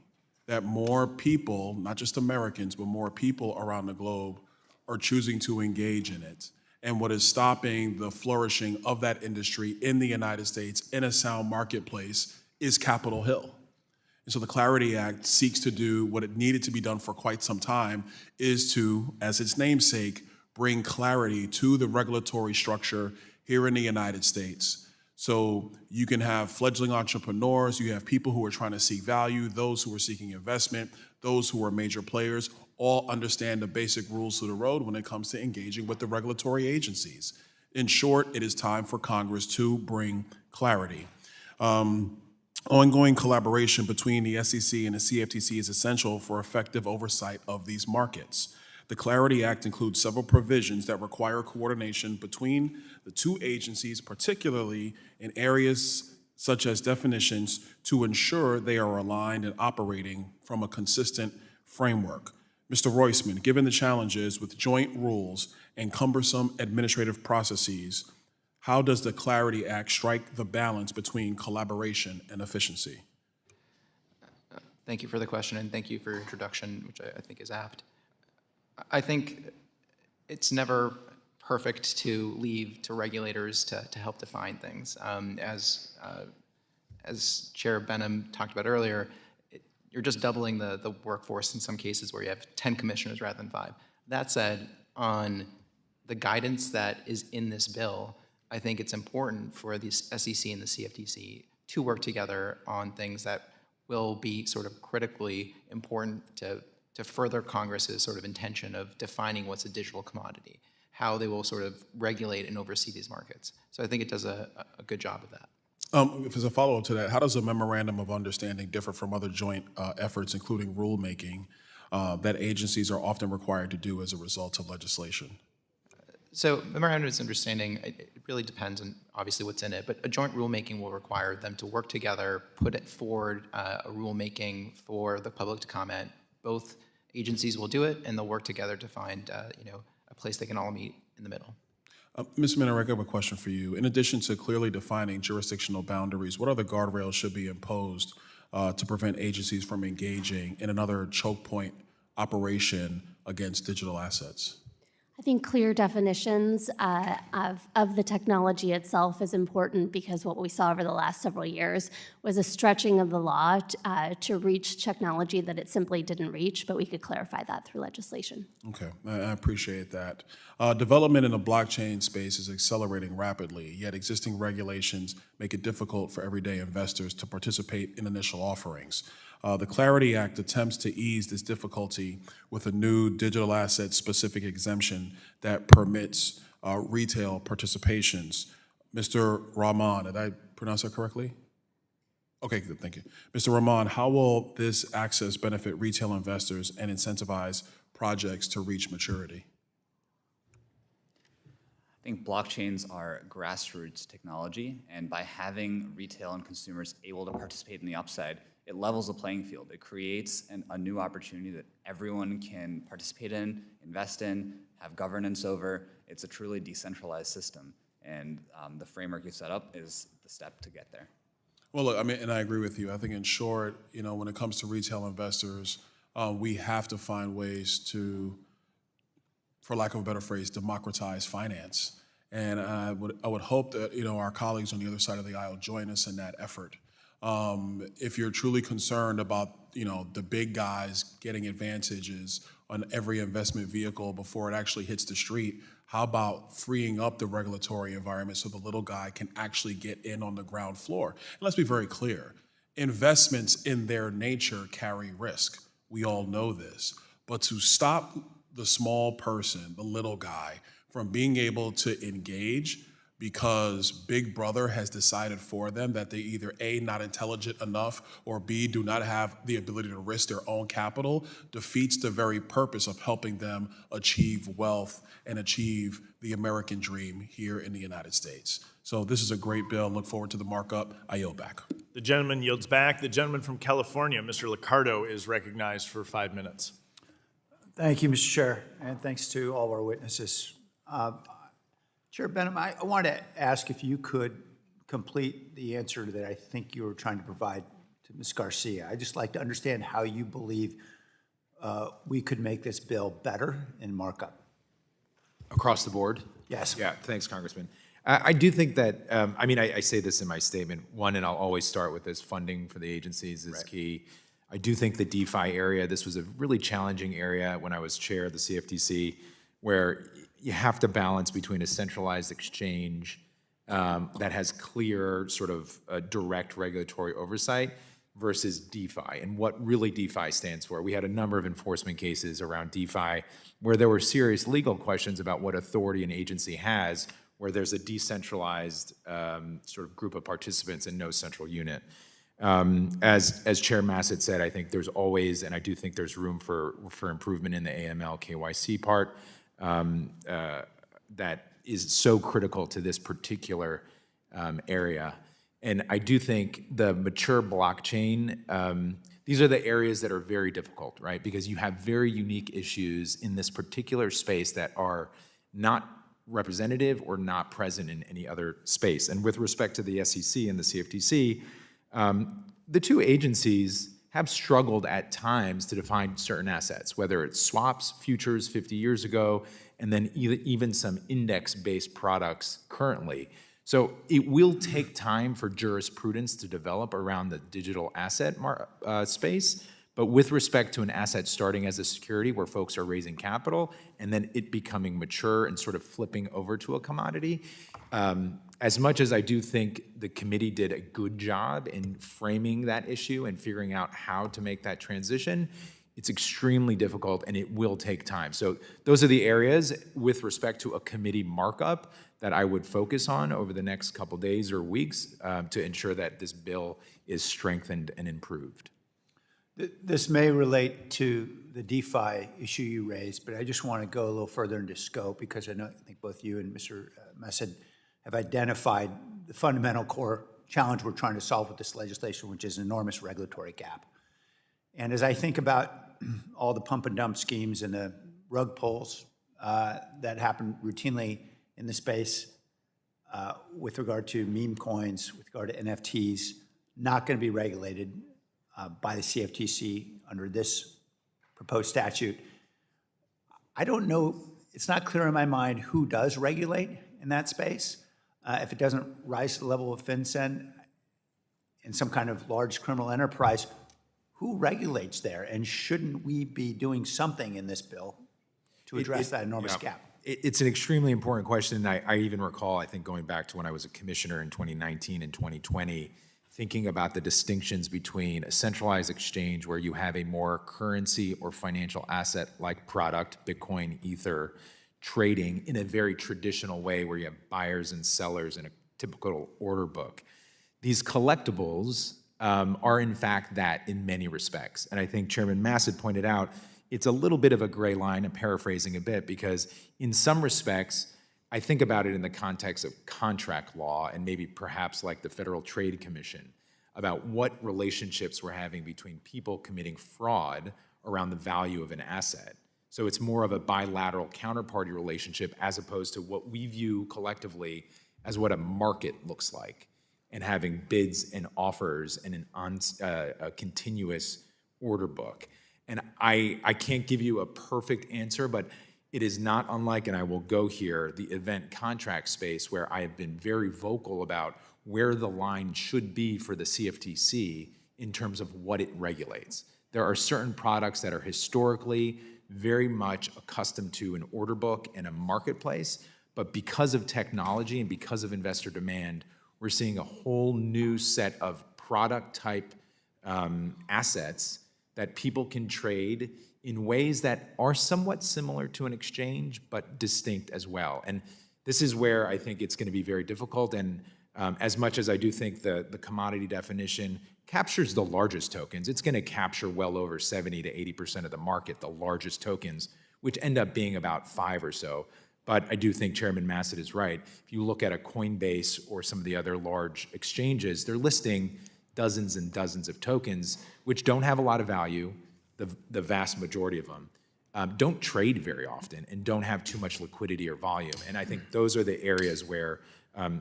that more people, not just Americans, but more people around the globe are choosing to engage in it. And what is stopping the flourishing of that industry in the United States in a sound marketplace is Capitol Hill. And so the Clarity Act seeks to do what it needed to be done for quite some time, is to, as its namesake, bring clarity to the regulatory structure here in the United States. So you can have fledgling entrepreneurs, you have people who are trying to seek value, those who are seeking investment, those who are major players, all understand the basic rules of the road when it comes to engaging with the regulatory agencies. In short, it is time for Congress to bring clarity. Ongoing collaboration between the SEC and the CFTC is essential for effective oversight of these markets. The Clarity Act includes several provisions that require coordination between the two agencies, particularly in areas such as definitions, to ensure they are aligned and operating from a consistent framework. Mr. Roisman, given the challenges with joint rules and cumbersome administrative processes, how does the Clarity Act strike the balance between collaboration and efficiency? Thank you for the question, and thank you for your introduction, which I think is apt. I think it's never perfect to leave to regulators to help define things. As Chair Benham talked about earlier, you're just doubling the workforce in some cases where you have 10 commissioners rather than 5. That said, on the guidance that is in this bill, I think it's important for the SEC and the CFTC to work together on things that will be sort of critically important to further Congress's sort of intention of defining what's a digital commodity, how they will sort of regulate and oversee these markets. So I think it does a good job of that. If as a follow-up to that, how does a memorandum of understanding differ from other joint efforts, including rulemaking, that agencies are often required to do as a result of legislation? So memorandum of understanding, it really depends on obviously what's in it, but a joint rulemaking will require them to work together, put it forward a rulemaking for the public to comment. Both agencies will do it, and they'll work together to find a place they can all meet in the middle. Ms. Minarek, I have a question for you. In addition to clearly defining jurisdictional boundaries, what other guardrails should be imposed to prevent agencies from engaging in another choke point operation against digital assets? I think clear definitions of the technology itself is important, because what we saw over the last several years was a stretching of the law to reach technology that it simply didn't reach, but we could clarify that through legislation. Okay, I appreciate that. Development in the blockchain space is accelerating rapidly, yet existing regulations make it difficult for everyday investors to participate in initial offerings. The Clarity Act attempts to ease this difficulty with a new digital asset specific exemption that permits retail participations. Mr. Rahman, did I pronounce that correctly? Okay, good, thank you. Mr. Rahman, how will this access benefit retail investors and incentivize projects to reach maturity? I think blockchains are grassroots technology, and by having retail and consumers able to participate in the upside, it levels the playing field. It creates a new opportunity that everyone can participate in, invest in, have governance over. It's a truly decentralized system, and the framework you set up is the step to get there. Well, look, I mean, and I agree with you. I think in short, when it comes to retail investors, we have to find ways to for lack of a better phrase, democratize finance. And I would hope that, our colleagues on the other side of the aisle join us in that effort. If you're truly concerned about, the big guys getting advantages on every investment vehicle before it actually hits the street, how about freeing up the regulatory environment so the little guy can actually get in on the ground floor? And let's be very clear, investments in their nature carry risk. We all know this. But to stop the small person, the little guy, from being able to engage because Big Brother has decided for them that they either A, not intelligent enough, or B, do not have the ability to risk their own capital, defeats the very purpose of helping them achieve wealth and achieve the American dream here in the United States. So this is a great bill. Look forward to the markup. I yield back. The gentleman yields back. The gentleman from California, Mr. Liccardo, is recognized for 5 minutes. Thank you, Mr. Chair, and thanks to all of our witnesses. Chair Benham, I wanted to ask if you could complete the answer that I think you were trying to provide to Ms. Garcia. I'd just like to understand how you believe we could make this bill better in markup. Across the board? Yes. Yeah, thanks, Congressman. I do think that, I say this in my statement, one, and I'll always start with this, funding for the agencies is key. I do think the DeFi area, this was a really challenging area when I was chair of the CFTC, where you have to balance between a centralized exchange that has clear sort of direct regulatory oversight versus DeFi, and what really DeFi stands for. We had a number of enforcement cases around DeFi where there were serious legal questions about what authority an agency has, where there's a decentralized sort of group of participants and no central unit. As Chair Massett said, I think there's always, and I do think there's room for improvement in the AML KYC part that is so critical to this particular area. And I do think the mature blockchain, these are the areas that are very difficult, right? Because you have very unique issues in this particular space that are not representative or not present in any other space. And with respect to the SEC and the CFTC, the two agencies have struggled at times to define certain assets, whether it's swaps, futures 50 years ago, and then even some index-based products currently. So it will take time for jurisprudence to develop around the digital asset space, but with respect to an asset starting as a security where folks are raising capital and then it becoming mature and sort of flipping over to a commodity, as much as I do think the committee did a good job in framing that issue and figuring out how to make that transition, it's extremely difficult and it will take time. So those are the areas with respect to a committee markup that I would focus on over the next couple days or weeks to ensure that this bill is strengthened and improved. This may relate to the DeFi issue you raised, but I just want to go a little further into scope because I think both you and Mr. Massad have identified the fundamental core challenge we're trying to solve with this legislation, which is an enormous regulatory gap. And as I think about all the pump and dump schemes and the rug pulls that happen routinely in the space with regard to meme coins, with regard to NFTs, not going to be regulated by the CFTC under this proposed statute. I don't know, it's not clear in my mind who does regulate in that space. If it doesn't rise to the level of FinCEN in some kind of large criminal enterprise, who regulates there? And shouldn't we be doing something in this bill to address that enormous gap? It's an extremely important question. I even recall, I think going back to when I was a commissioner in 2019 and 2020, thinking about the distinctions between a centralized exchange where you have a more currency or financial asset like product, Bitcoin, Ether, trading in a very traditional way where you have buyers and sellers in a typical order book. These collectibles are in fact that in many respects. And I think Chairman Massad pointed out, it's a little bit of a gray line, I'm paraphrasing a bit, because in some respects, I think about it in the context of contract law and maybe perhaps like the Federal Trade Commission about what relationships we're having between people committing fraud around the value of an asset. So it's more of a bilateral counterparty relationship as opposed to what we view collectively as what a market looks like and having bids and offers and a continuous order book. And I can't give you a perfect answer, but It is not unlike, and I will go here, the event contract space where I have been very vocal about where the line should be for the CFTC in terms of what it regulates. There are certain products that are historically very much accustomed to an order book and a marketplace, but because of technology and because of investor demand, we're seeing a whole new set of product type assets that people can trade in ways that are somewhat similar to an exchange, but distinct as well. And this is where I think it's going to be very difficult. And as much as I do think the commodity definition captures the largest tokens, it's going to capture well over 70 to 80% of the market, the largest tokens, which end up being about 5 or so. But I do think Chairman Massett is right. If you look at a Coinbase or some of the other large exchanges, they're listing dozens and dozens of tokens, which don't have a lot of value. The vast majority of them don't trade very often and don't have too much liquidity or volume. And I think those are the areas where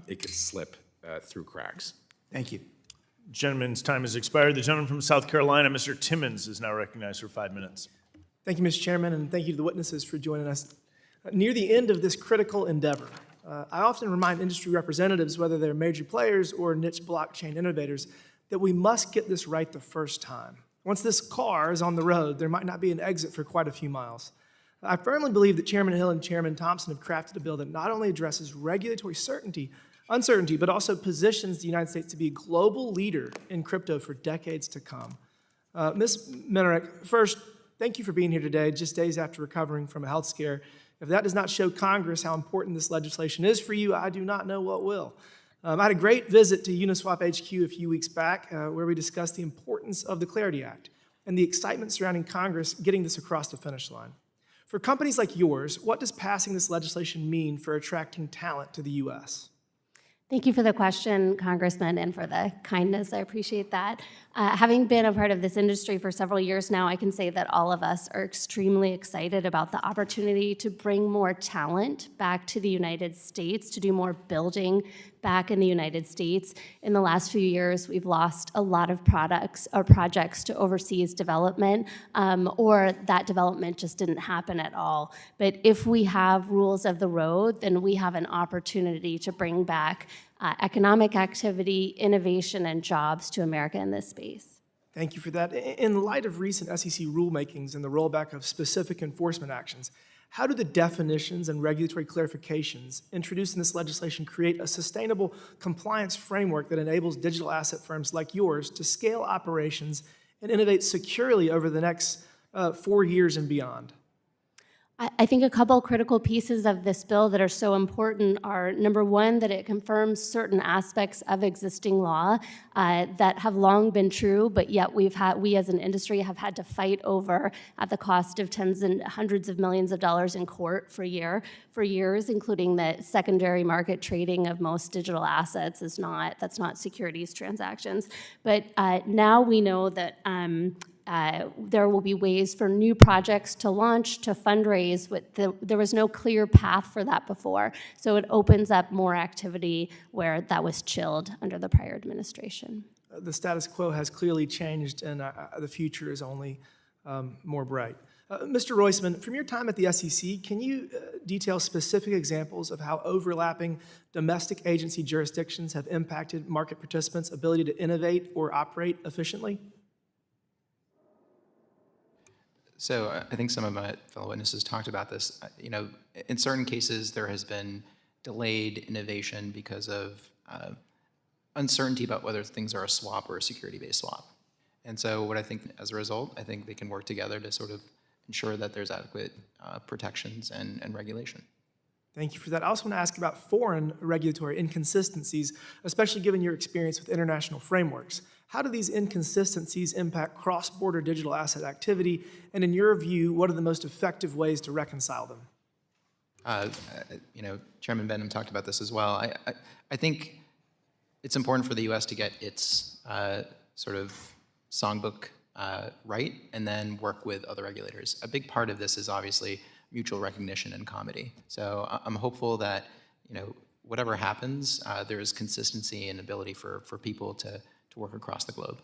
it could slip through cracks. Thank you. Gentleman's time has expired. The gentleman from South Carolina, Mr. Timmons, is now recognized for 5 minutes. Thank you, Mr. Chairman, and thank you to the witnesses for joining us. Near the end of this critical endeavor, I often remind industry representatives, whether they're major players or niche blockchain innovators, that we must get this right the first time. Once this car is on the road, there might not be an exit for quite a few miles. I firmly believe that Chairman Hill and Chairman Thompson have crafted a bill that not only addresses regulatory uncertainty, but also positions the United States to be a global leader in crypto for decades to come. Ms. Menarek, first, thank you for being here today, just days after recovering from a health scare. If that does not show Congress how important this legislation is for you, I do not know what will. I had a great visit to Uniswap HQ a few weeks back where we discussed the importance of the Clarity Act and the excitement surrounding Congress getting this across the finish line. For companies like yours, what does passing this legislation mean for attracting talent to the U.S.? Thank you for the question, Congressman, and for the kindness. I appreciate that. Having been a part of this industry for several years now, I can say that all of us are extremely excited about the opportunity to bring more talent back to the United States, to do more building back in the United States. In the last few years, we've lost a lot of products or projects to overseas development, or that development just didn't happen at all. But if we have rules of the road, then we have an opportunity to bring back economic activity, innovation, and jobs to America in this space. Thank you for that. In light of recent SEC rulemakings and the rollback of specific enforcement actions, how do the definitions and regulatory clarifications introduced in this legislation create a sustainable compliance framework that enables digital asset firms like yours to scale operations and innovate securely over the next 4 years and beyond? I think a couple critical pieces of this bill that are so important are, number one, that it confirms certain aspects of existing law that have long been true, but yet we as an industry have had to fight over at the cost of tens and hundreds of millions of dollars in court for years, including the secondary market trading of most digital assets that's not securities transactions. But now we know that there will be ways for new projects to launch, to fundraise. There was no clear path for that before. So it opens up more activity where that was chilled under the prior administration. The status quo has clearly changed, and the future is only more bright. Mr. Roisman, from your time at the SEC, can you detail specific examples of how overlapping domestic agency jurisdictions have impacted market participants' ability to innovate or operate efficiently? So I think some of my fellow witnesses talked about this. In certain cases, there has been delayed innovation because of uncertainty about whether things are a swap or a security-based swap. And so what I think, as a result, I think they can work together to sort of ensure that there's adequate protections and regulation. Thank you for that. I also want to ask about foreign regulatory inconsistencies, especially given your experience with international frameworks. How do these inconsistencies impact cross-border digital asset activity? And in your view, what are the most effective ways to reconcile them? Chairman Benham talked about this as well. I think it's important for the U.S. to get its sort of songbook right and then work with other regulators. A big part of this is obviously mutual recognition and comity. So I'm hopeful that, whatever happens, there is consistency and ability for people to work across the globe.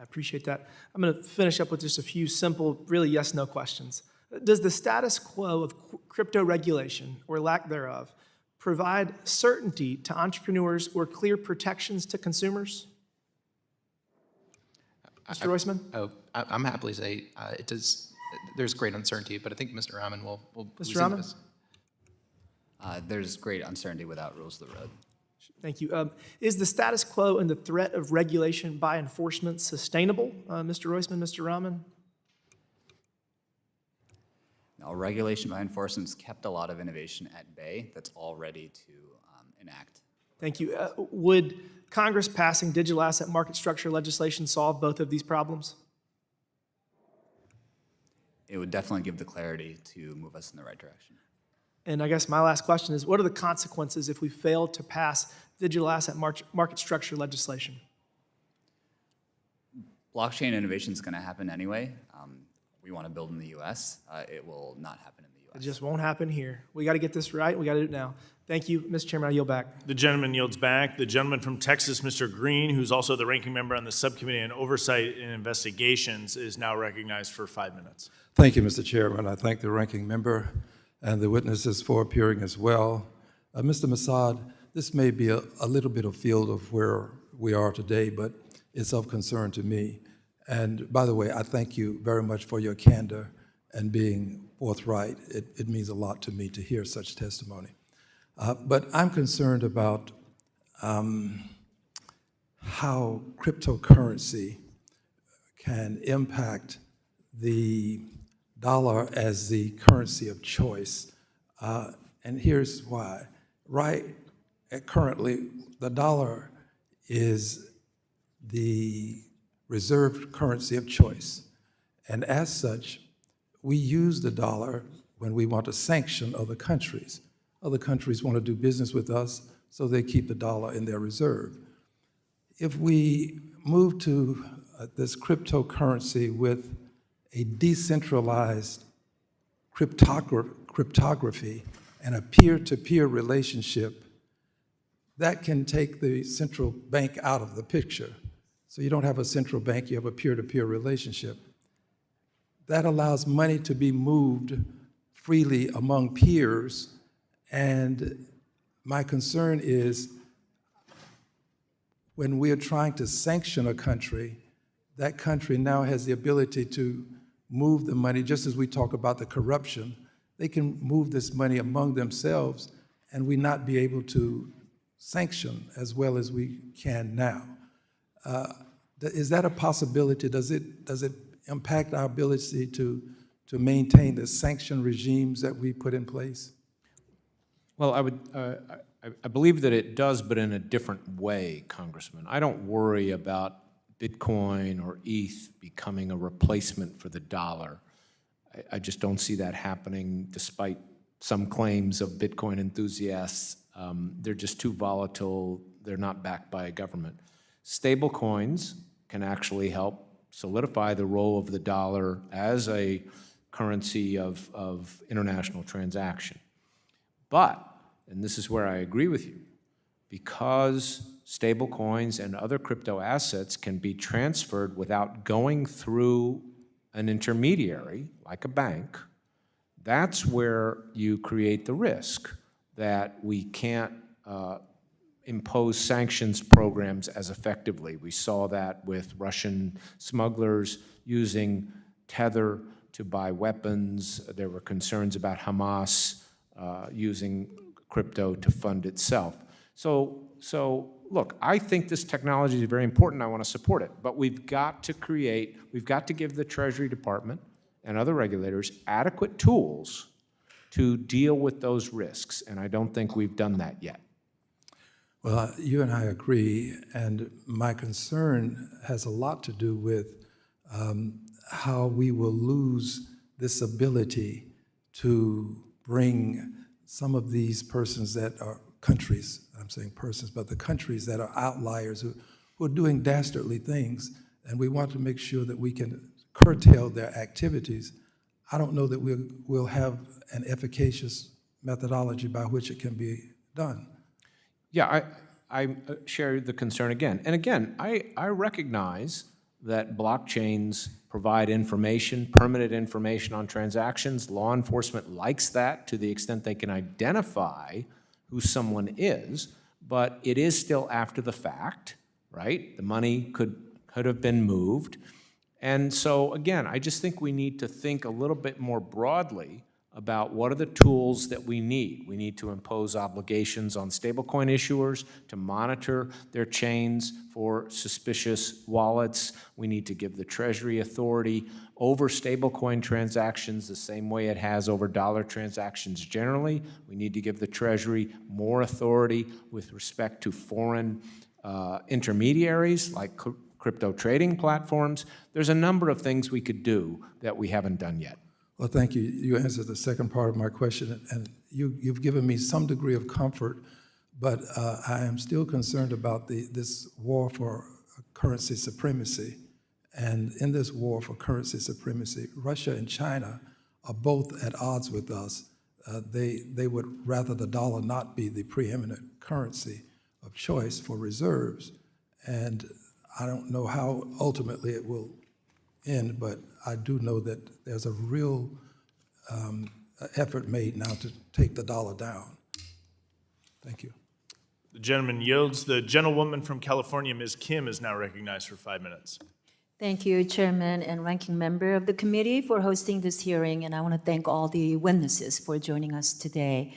I appreciate that. I'm going to finish up with just a few simple, really yes-no questions. Does the status quo of crypto regulation, or lack thereof, provide certainty to entrepreneurs or clear protections to consumers? Mr. Roisman? I'm happily say it does. There's great uncertainty, but I think Mr. Rahman will. Mr. Rahman? There's great uncertainty without rules of the road. Thank you. Is the status quo and the threat of regulation by enforcement sustainable? Mr. Roisman, Mr. Rahman? Now, regulation by enforcement's kept a lot of innovation at bay that's all ready to enact. Thank you. Would Congress passing digital asset market structure legislation solve both of these problems? It would definitely give the clarity to move us in the right direction. And I guess my last question is, what are the consequences if we fail to pass digital asset market structure legislation? Blockchain innovation is going to happen anyway. We want to build in the U.S. It will not happen in the U.S. It just won't happen here. We got to get this right. We got to do it now. Thank you, Mr. Chairman. I yield back. The gentleman yields back. The gentleman from Texas, Mr. Green, who's also the ranking member on the Subcommittee on Oversight and Investigations, is now recognized for 5 minutes. Thank you, Mr. Chairman. I thank the ranking member and the witnesses for appearing as well. Mr. Massad, this may be a little bit of field of where we are today, but it's of concern to me. And by the way, I thank you very much for your candor and being forthright. It means a lot to me to hear such testimony. But I'm concerned about how cryptocurrency can impact the dollar as the currency of choice. And here's why. Currently, the dollar is the reserved currency of choice. And as such, we use the dollar when we want to sanction other countries. Other countries want to do business with us, so they keep the dollar in their reserve. If we move to this cryptocurrency with a decentralized cryptography and a peer-to-peer relationship, that can take the central bank out of the picture. So you don't have a central bank, you have a peer-to-peer relationship. That allows money to be moved freely among peers, and my concern is when we are trying to sanction a country, that country now has the ability to move the money, just as we talk about the corruption. They can move this money among themselves and we not be able to sanction as well as we can now. Is that a possibility? Does it impact our ability to maintain the sanction regimes that we put in place? Well, I believe that it does, but in a different way, Congressman. I don't worry about Bitcoin or ETH becoming a replacement for the dollar. I just don't see that happening, despite some claims of Bitcoin enthusiasts. They're just too volatile. They're not backed by a government. Stable coins can actually help solidify the role of the dollar as a currency of international transaction. But, and this is where I agree with you, because stable coins and other crypto assets can be transferred without going through an intermediary, like a bank, that's where you create the risk that we can't impose sanctions programs as effectively. We saw that with Russian smugglers using Tether to buy weapons. There were concerns about Hamas using crypto to fund itself. So look, I think this technology is very important. I want to support it. But we've got to give the Treasury Department and other regulators adequate tools to deal with those risks. And I don't think we've done that yet. Well, you and I agree, and my concern has a lot to do with how we will lose this ability to bring some of these persons that are countries, I'm saying persons, but the countries that are outliers who are doing dastardly things, and we want to make sure that we can curtail their activities. I don't know that we'll have an efficacious methodology by which it can be done. Yeah, I share the concern again. And again, I recognize that blockchains provide information, permanent information on transactions. Law enforcement likes that to the extent they can identify who someone is, but it is still after the fact, right? The money could have been moved. And so, again, I just think we need to think a little bit more broadly about what are the tools that we need. We need to impose obligations on stablecoin issuers to monitor their chains for suspicious wallets. We need to give the Treasury authority over stablecoin transactions the same way it has over dollar transactions generally. We need to give the Treasury more authority with respect to foreign intermediaries like crypto trading platforms. There's a number of things we could do that we haven't done yet. Well, thank you. You answered the second part of my question, and you've given me some degree of comfort, but I am still concerned about this war for currency supremacy. And in this war for currency supremacy, Russia and China are both at odds with us. They would rather the dollar not be the preeminent currency of choice for reserves. And I don't know how ultimately it will end, but I do know that there's a real effort made now to take the dollar down. Thank you. The gentleman yields. The gentlewoman from California, Ms. Kim, is now recognized for 5 minutes. Thank you, Chairman and Ranking Member of the committee, for hosting this hearing, and I want to thank all the witnesses for joining us today.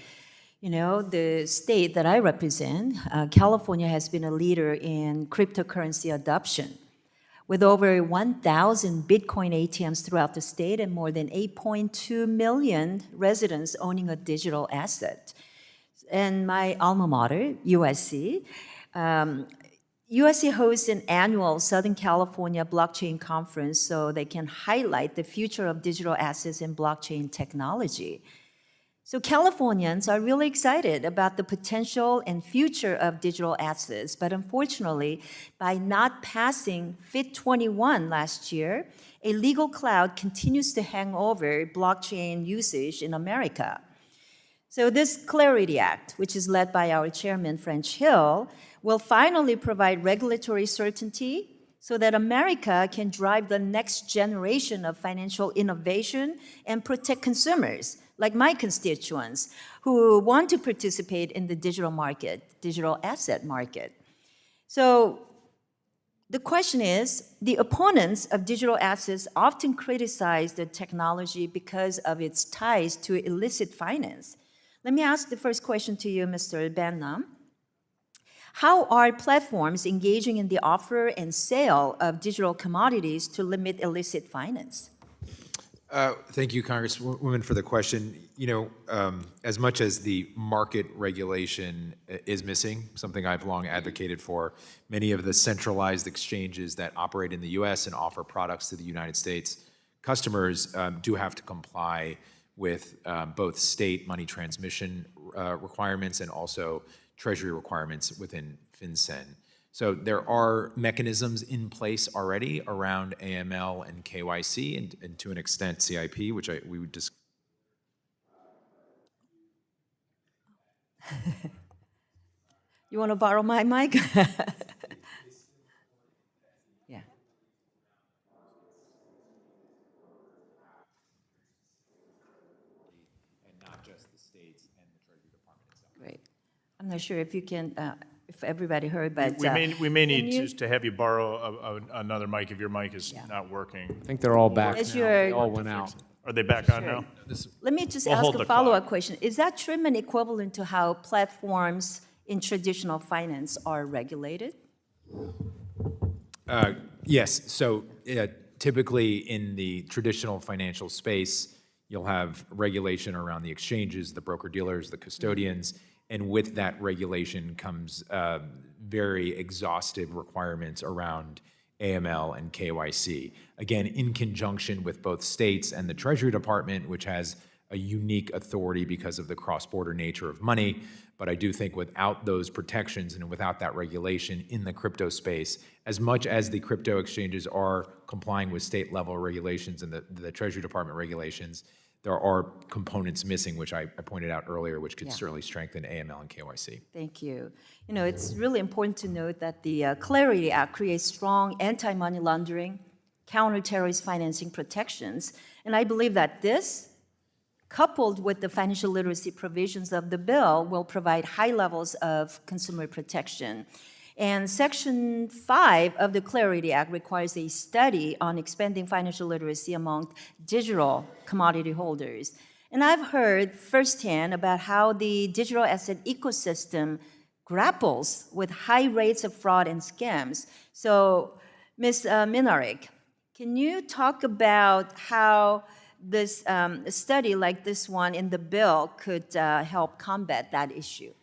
You know, the state that I represent, California, has been a leader in cryptocurrency adoption, with over 1,000 Bitcoin ATMs throughout the state and more than 8.2 million residents owning a digital asset. And my alma mater, USC, USC hosts an annual Southern California Blockchain Conference so they can highlight the future of digital assets and blockchain technology. So Californians are really excited about the potential and future of digital assets, but unfortunately, by not passing FIT 21 last year, a legal cloud continues to hang over blockchain usage in America. So this Clarity Act, which is led by our chairman, French Hill, will finally provide regulatory certainty so that America can drive the next generation of financial innovation and protect consumers, like my constituents, who want to participate in the digital market, digital asset market. So the question is, the opponents of digital assets often criticize the technology because of its ties to illicit finance. Let me ask the first question to you, Mr. Bannum. How are platforms engaging in the offer and sale of digital commodities to limit illicit finance? Thank you, Congresswoman, for the question. You know, as much as the market regulation is missing, something I've long advocated for, many of the centralized exchanges that operate in the U.S. and offer products to the United States customers do have to comply with both state money transmission requirements and also Treasury requirements within FinCEN. So there are mechanisms in place already around AML and KYC and to an extent CIP, which we would discuss. You want to borrow my mic? Yeah. And not just the states and the Treasury Department itself. Great. I'm not sure if you can, if everybody heard, but We may need to have you borrow another mic if your mic is not working. I think they're all back now. As They all went out. Are they back on now? Let me just We'll ask hold a the follow-up question. Is that treatment equivalent to how platforms in traditional finance are regulated? Yes. So typically in the traditional financial space, you'll have regulation around the exchanges, the broker-dealers, the custodians, and with that regulation comes very exhaustive requirements around AML and KYC. Again, in conjunction with both states and the Treasury Department, which has a unique authority because of the cross-border nature of money. But I do think without those protections and without that regulation in the crypto space, as much as the crypto exchanges are complying with state-level regulations and the Treasury Department regulations, there are components missing, which I pointed out earlier, which could Yeah. certainly strengthen AML and KYC. Thank you. You know, it's really important to note that the Clarity Act creates strong anti-money laundering, counter-terrorist financing protections, and I believe that this, coupled with the financial literacy provisions of the bill, will provide high levels of consumer protection. And Section 5 of the Clarity Act requires a study on expanding financial literacy among digital commodity holders. And I've heard firsthand about how the digital asset ecosystem grapples with high rates of fraud and scams. So, Ms. Minarik, can you talk about how this study like this one in the bill could help combat that issue?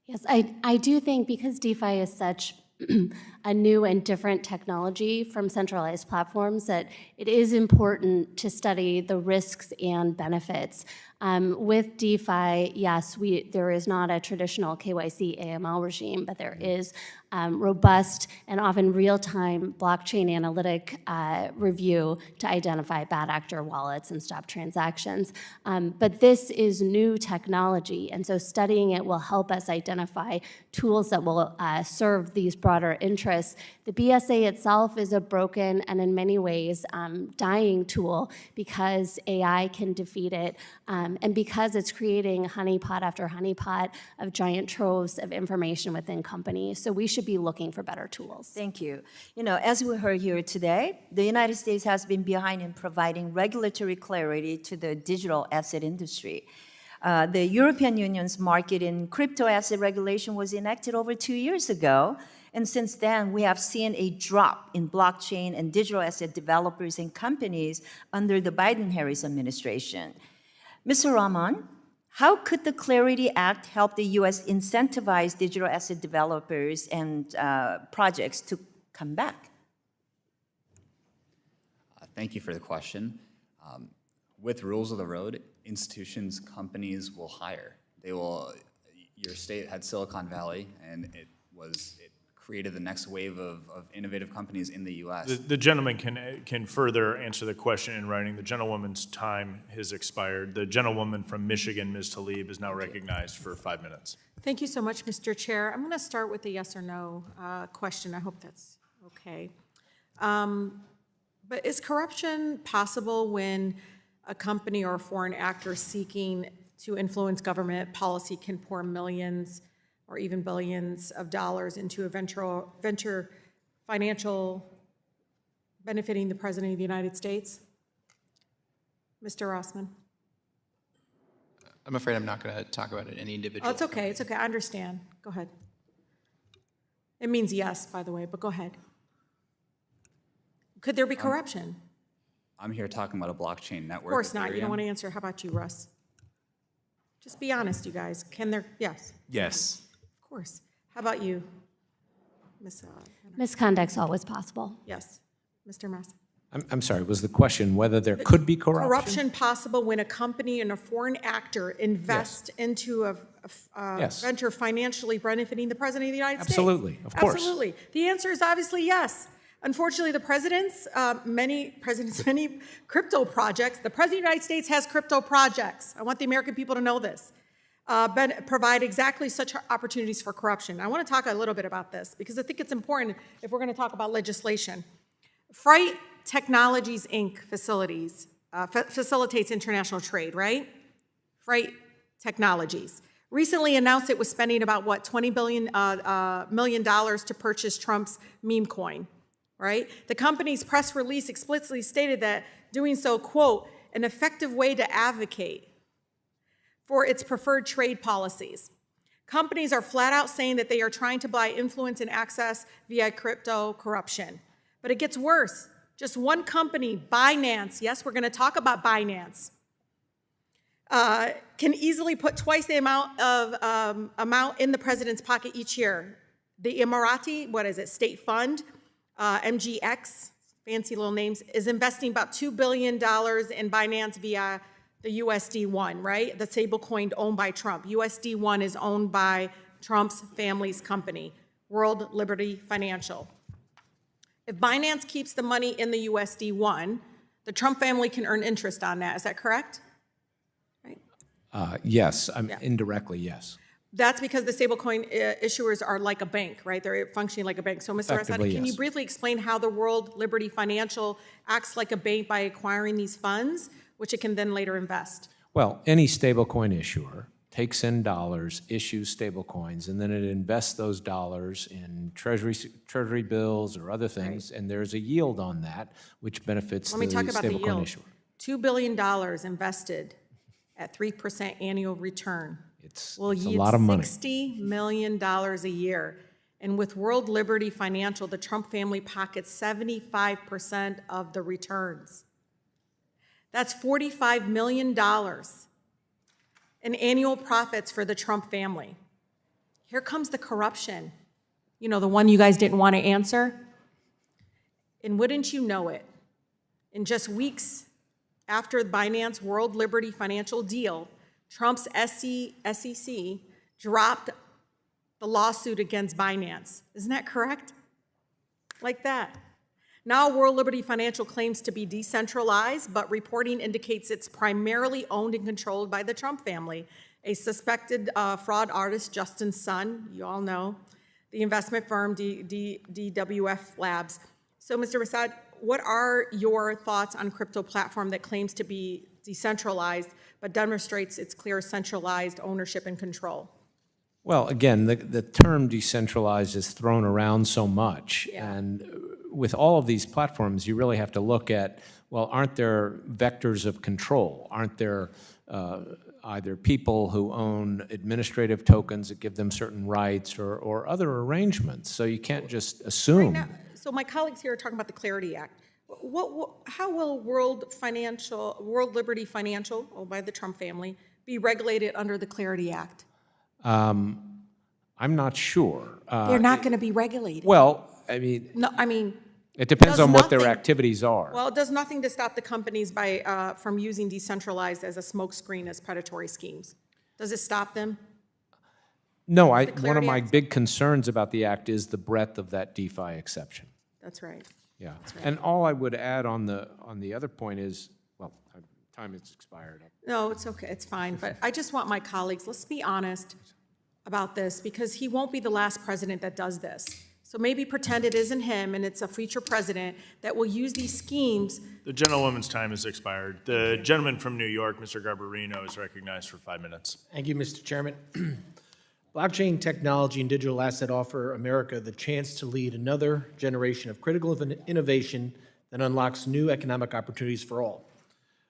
Yes, I do think because DeFi is such a new and different technology from centralized platforms that it is important to study the risks and benefits. With DeFi, yes, there is not a traditional KYC AML regime, but there is robust and often real-time blockchain analytic review to identify bad actor wallets and stop transactions. But this is new technology, and so studying it will help us identify tools that will serve these broader interests. The BSA itself is a broken and in many ways dying tool because AI can defeat it, and because it's creating honeypot after honeypot of giant troves of information within companies. So we should be looking for better tools. Thank you. You know, as we heard here today, the United States has been behind in providing regulatory clarity to the digital asset industry. The European Union's market in crypto asset regulation was enacted over 2 years ago, and since then we have seen a drop in blockchain and digital asset developers and companies under the Biden-Harris administration. Mr. Rahman, how could the Clarity Act help the U.S. incentivize digital asset developers and projects to come back? Thank you for the question. With rules of the road, institutions, companies will hire. Your state had Silicon Valley, and it created the next wave of innovative companies in the U.S. The gentleman can further answer the question in writing. The gentlewoman's time has expired. The gentlewoman from Michigan, Ms. Talib, is now recognized for 5 minutes. Thank you so much, Mr. Chair. I'm going to start with a yes or no question. I hope that's okay. But is corruption possible when a company or a foreign actor seeking to influence government policy can pour millions or even billions of dollars into a venture financial benefiting the President of the United States? Mr. Rossman? I'm afraid I'm not going to talk about it any individual. Oh, it's okay. It's okay. I understand. Go ahead. It means yes, by the way, but go ahead. Could there be corruption? I'm here talking about a blockchain network. Of course not. You Ethereum. don't want to answer. How about you, Russ? Just be honest, you guys. Can there? Yes. Yes. Of course. How about you, Ms. Misconduct's always possible. Yes. Mr. Mass? I'm sorry, was the question whether there could be corruption? Corruption possible when a company and a foreign actor invest into a Yes. venture financially benefiting the President of the United States? Absolutely, of course. Absolutely. The answer is obviously yes. Unfortunately, many crypto projects, the President of the United States has crypto projects. I want the American people to know this. Provide exactly such opportunities for corruption. I want to talk a little bit about this because I think it's important if we're going to talk about legislation. Fright Technologies, Inc. facilitates international trade, right? Fright Technologies. Recently announced it was spending about, $20 million to purchase Trump's meme coin, right? The company's press release explicitly stated that doing so, quote, an effective way to advocate for its preferred trade policies. Companies are flat out saying that they are trying to buy influence and access via crypto corruption. But it gets worse. Just one company, Binance, yes, we're going to talk about Binance, can easily put twice the amount in the president's pocket each year. The Emirati, state fund, MGX, fancy little names, is investing about $2 billion in Binance via the USD1, right? The stablecoin owned by Trump. USD1 is owned by Trump's family's company, World Liberty Financial. If Binance keeps the money in the USD1, The Trump family can earn interest on that, is that correct? Yes, indirectly, yes. That's because the stablecoin issuers are like a bank, right? They're functioning like a bank. So, Mr. Effectively, Rosati, can you yes. briefly explain how the World Liberty Financial acts like a bank by acquiring these funds, which it can then later invest? Well, any stablecoin issuer takes in dollars, issues stablecoins, and then it invests those dollars in treasury bills or other things, and there's a yield on that, which benefits the Let me talk about the stablecoin yield. issuer. $2 billion invested at 3% annual return will it's a yield lot of money. $60 million a year. And with World Liberty Financial, the Trump family pockets 75% of the returns. That's $45 million in annual profits for the Trump family. Here comes the corruption. You know, the one you guys didn't want to answer. And wouldn't you know it, in just weeks after the Binance World Liberty Financial deal, Trump's SEC dropped the lawsuit against Binance. Isn't that correct? Like that. Now World Liberty Financial claims to be decentralized, but reporting indicates it's primarily owned and controlled by the Trump family, a suspected fraud artist, Justin's son, you all know, the investment firm DWF Labs. So, Mr. Rasad, what are your thoughts on crypto platform that claims to be decentralized, but demonstrates its clear centralized ownership and control? Well, again, the term decentralized is thrown around so much, and with all of these platforms, you really have to look at, well, aren't there vectors of control? Aren't there either people who own administrative tokens that give them certain rights or other arrangements? So you can't just assume. Right now, so my colleagues here are talking about the Clarity Act. How will World Liberty Financial, owned by the Trump family, be regulated under the Clarity Act? I'm not sure. They're not going to be regulated. Well, I mean, No, I mean, it depends does on what their nothing- activities are. Well, it does nothing to stop the companies from using decentralized as a smokescreen as predatory schemes. Does it stop them? No, one of Clarity my Act- big concerns about the act is the breadth of that DeFi exception. That's right. Yeah. That's right. And all I would add on the other point is, well, time has expired. No, it's okay, it's fine, but I just want my colleagues, let's be honest about this, because he won't be the last president that does this. So maybe pretend it isn't him and it's a future president that will use these schemes. The gentlewoman's time has expired. The gentleman from New York, Mr. Garbarino, is recognized for 5 minutes. Thank you, Mr. Chairman. Blockchain technology and digital asset offer America the chance to lead another generation of critical innovation that unlocks new economic opportunities for all.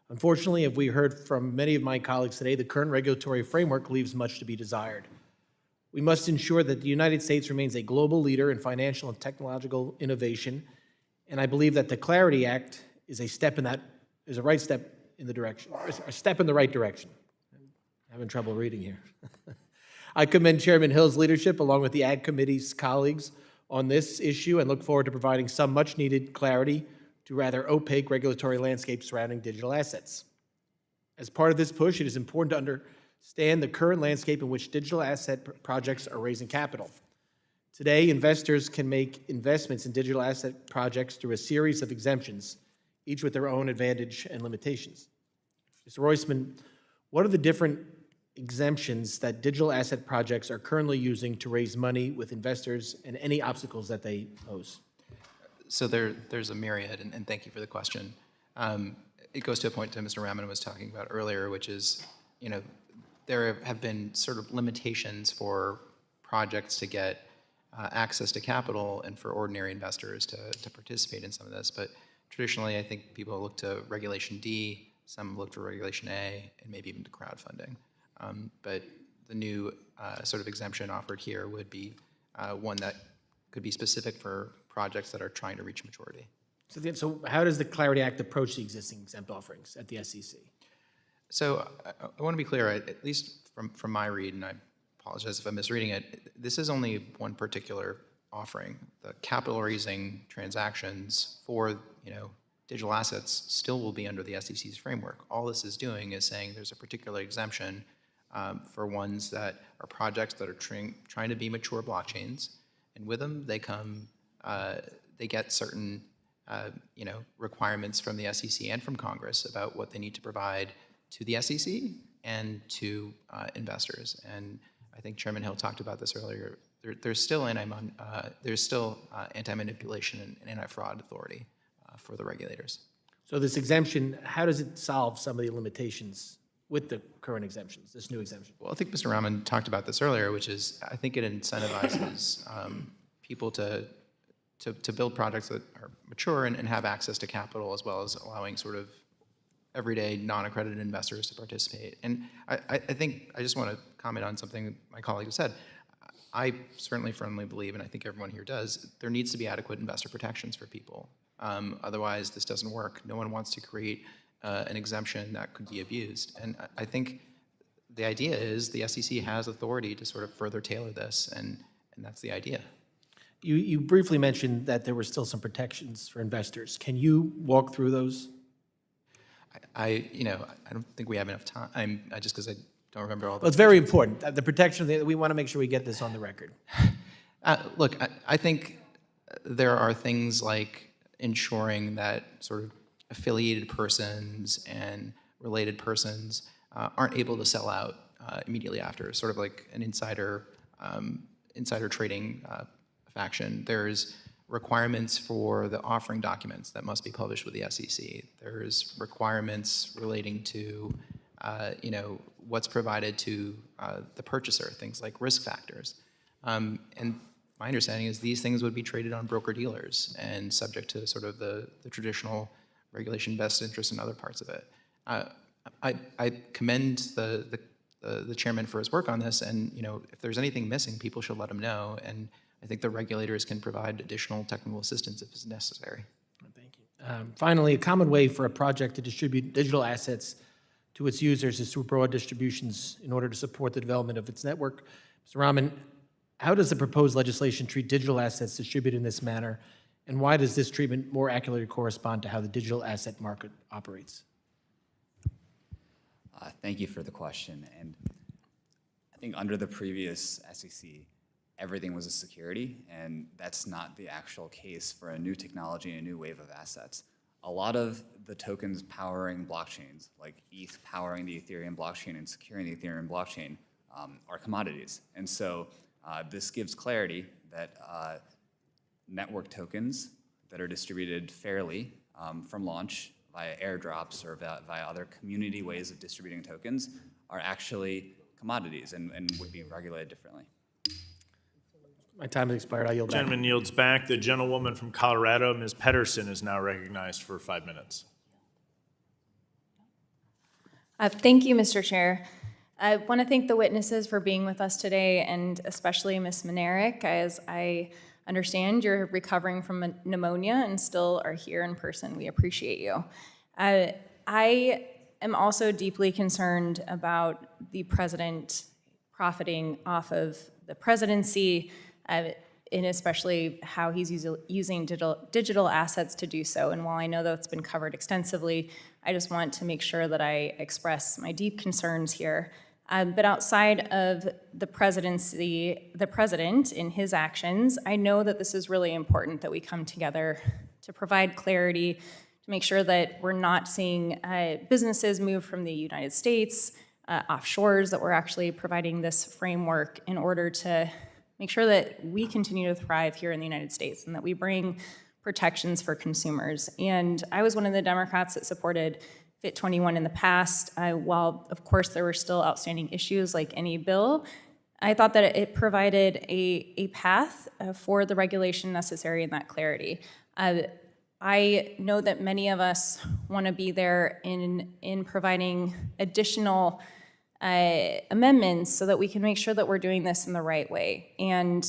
Unfortunately, as we heard from many of my colleagues today, the current regulatory framework leaves much to be desired. We must ensure that the United States remains a global leader in financial and technological innovation, and I believe that the Clarity Act is a step in that, is a right step in the direction, a step in the right direction. I'm having trouble reading here. I commend Chairman Hill's leadership along with the Ag Committee's colleagues on this issue and look forward to providing some much-needed clarity to rather opaque regulatory landscape surrounding digital assets. As part of this push, it is important to understand the current landscape in which digital asset projects are raising capital. Today, investors can make investments in digital asset projects through a series of exemptions, each with their own advantage and limitations. Mr. Roisman, what are the different exemptions that digital asset projects are currently using to raise money with investors and any obstacles that they pose? So there's a myriad, and thank you for the question. It goes to a point that Mr. Raman was talking about earlier, which is, you know, there have been sort of limitations for projects to get access to capital and for ordinary investors to participate in some of this. But traditionally, I think people look to Regulation D, some look to Regulation A, and maybe even to crowdfunding. But the new sort of exemption offered here would be one that could be specific for projects that are trying to reach maturity. So how does the Clarity Act approach the existing exempt offerings at the SEC? So I want to be clear, at least from my read, and I apologize if I'm misreading it, this is only one particular offering. The capital raising transactions for, you know, digital assets still will be under the SEC's framework. All this is doing is saying there's a particular exemption for ones that are projects that are trying to be mature blockchains, and with them they come, they get certain requirements from the SEC and from Congress about what they need to provide to the SEC and to investors. And I think Chairman Hill talked about this earlier. There's still anti-manipulation and anti-fraud authority for the regulators. So this exemption, how does it solve some of the limitations with the current exemptions, this new exemption? Well, I think Mr. Rahman talked about this earlier, which is I think it incentivizes people to build projects that are mature and have access to capital, as well as allowing sort of everyday non-accredited investors to participate. And I think I just want to comment on something my colleague said. I certainly firmly believe, and I think everyone here does, there needs to be adequate investor protections for people. Otherwise, this doesn't work. No one wants to create an exemption that could be abused. And I think the idea is the SEC has authority to sort of further tailor this, and that's the idea. You briefly mentioned that there were still some protections for investors. Can you walk through those? I don't think we have enough time, just because I don't remember all the... Well, it's very important. The protection, we want to make sure we get this on the record. Look, I think there are things like ensuring that sort of affiliated persons and related persons aren't able to sell out immediately after, sort of like an insider trading faction. There's requirements for the offering documents that must be published with the SEC. There's requirements relating to, what's provided to the purchaser, things like risk factors. And my understanding is these things would be traded on broker-dealers and subject to sort of the traditional regulation, best interest, and other parts of it. I commend the chairman for his work on this, and if there's anything missing, people should let him know. And I think the regulators can provide additional technical assistance if it's necessary. Thank you. Finally, a common way for a project to distribute digital assets to its users is through broad distributions in order to support the development of its network. Mr. Rahman, how does the proposed legislation treat digital assets distributed in this manner, and why does this treatment more accurately correspond to how the digital asset market operates? Thank you for the question. And I think under the previous SEC, everything was a security, and that's not the actual case for a new technology and a new wave of assets. A lot of the tokens powering blockchains, like ETH powering the Ethereum blockchain and securing the Ethereum blockchain, are commodities. And so this gives clarity that network tokens that are distributed fairly from launch via airdrops or via other community ways of distributing tokens are actually commodities and would be regulated differently. My time has expired. I yield back. Gentleman yields back. The gentlewoman from Colorado, Ms. Pedersen, is now recognized for 5 minutes. Thank you, Mr. Chair. I want to thank the witnesses for being with us today, and especially Ms. Manerick, as I understand you're recovering from pneumonia and still are here in person. We appreciate you. I am also deeply concerned about the president profiting off of the presidency, and especially how he's using digital assets to do so. And while I know that's been covered extensively, I just want to make sure that I express my deep concerns here. But outside of the presidency, the president in his actions, I know that this is really important that we come together to provide clarity, to make sure that we're not seeing businesses move from the United States offshores, that we're actually providing this framework in order to make sure that we continue to thrive here in the United States and that we bring protections for consumers. And I was one of the Democrats that supported Fit 21 in the past. While, of course, there were still outstanding issues like any bill, I thought that it provided a path for the regulation necessary and that clarity. I know that many of us want to be there in providing additional amendments so that we can make sure that we're doing this in the right way. And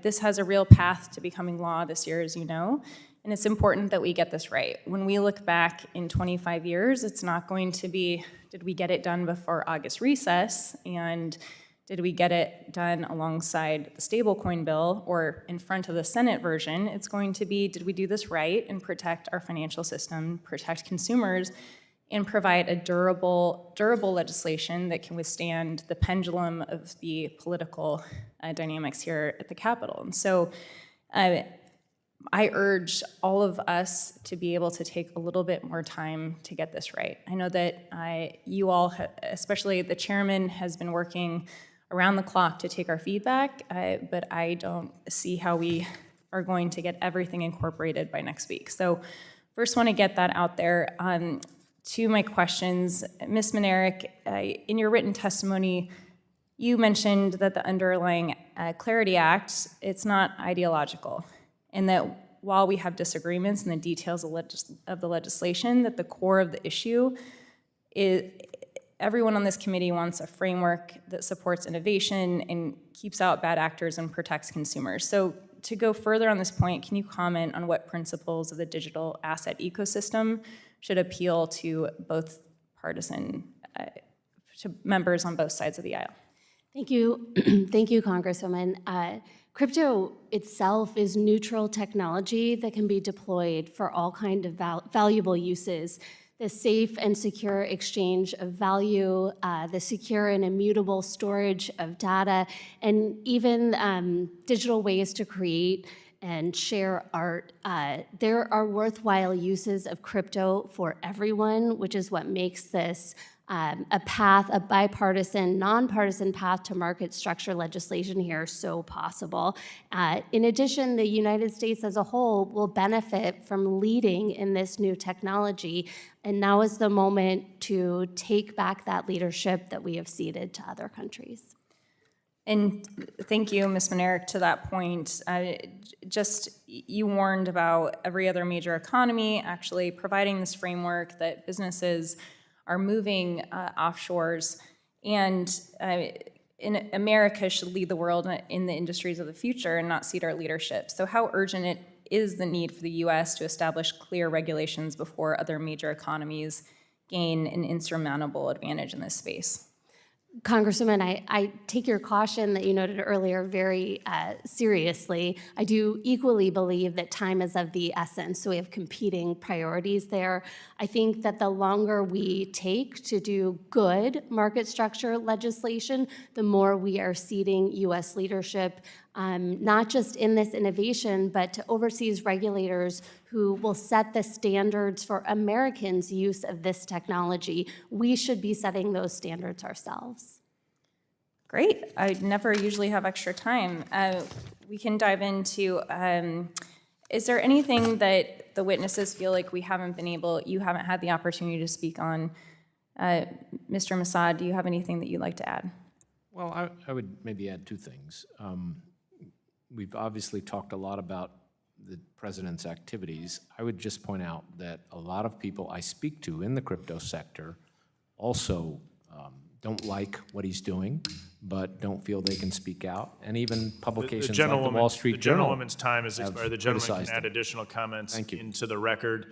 this has a real path to becoming law this year, as you know, and it's important that we get this right. When we look back in 25 years, it's not going to be, did we get it done before August recess, and did we get it done alongside the stablecoin bill or in front of the Senate version? It's going to be, did we do this right and protect our financial system, protect consumers, and provide a durable legislation that can withstand the pendulum of the political dynamics here at the Capitol. And so I urge all of us to be able to take a little bit more time to get this right. I know that you all, especially the chairman, has been working around the clock to take our feedback, but I don't see how we are going to get everything incorporated by next week. So first want to get that out there. To my questions, Ms. Manerick, in your written testimony, you mentioned that the underlying Clarity Act, it's not ideological, and that while we have disagreements in the details of the legislation, that the core of the issue is everyone on this committee wants a framework that supports innovation and keeps out bad actors and protects consumers. So to go further on this point, can you comment on what principles of the digital asset ecosystem should appeal to both partisan, to members on both sides of the aisle? Thank you. Thank you, Congresswoman. Crypto itself is neutral technology that can be deployed for all kinds of valuable uses. The safe and secure exchange of value, the secure and immutable storage of data, and even digital ways to create and share art. There are worthwhile uses of crypto for everyone, which is what makes this a bipartisan, nonpartisan path to market structure legislation here so possible. In addition, the United States as a whole will benefit from leading in this new technology, and now is the moment to take back that leadership that we have ceded to other countries. And thank you, Ms. Manerick, to that point. You warned about every other major economy actually providing this framework that businesses are moving offshores, and in America should lead the world in the industries of the future and not cede our leadership. So how urgent is the need for the U.S. to establish clear regulations before other major economies gain an insurmountable advantage in this space? Congresswoman, I take your caution that you noted earlier very seriously. I do equally believe that time is of the essence, so we have competing priorities there. I think that the longer we take to do good market structure legislation, the more we are ceding U.S. leadership, not just in this innovation, but to overseas regulators who will set the standards for Americans' use of this technology. We should be setting those standards ourselves. Great. I never usually have extra time. We can dive into, is there anything that the witnesses feel like you haven't had the opportunity to speak on? Mr. Massad, do you have anything that you'd like to add? Well, I would maybe add two things. We've obviously talked a lot about the president's activities. I would just point out that a lot of people I speak to in the crypto sector also don't like what he's doing, but don't feel they can speak out. And even publications like the Wall Street Journal. The gentleman's time has expired. The gentleman can add additional comments into the record.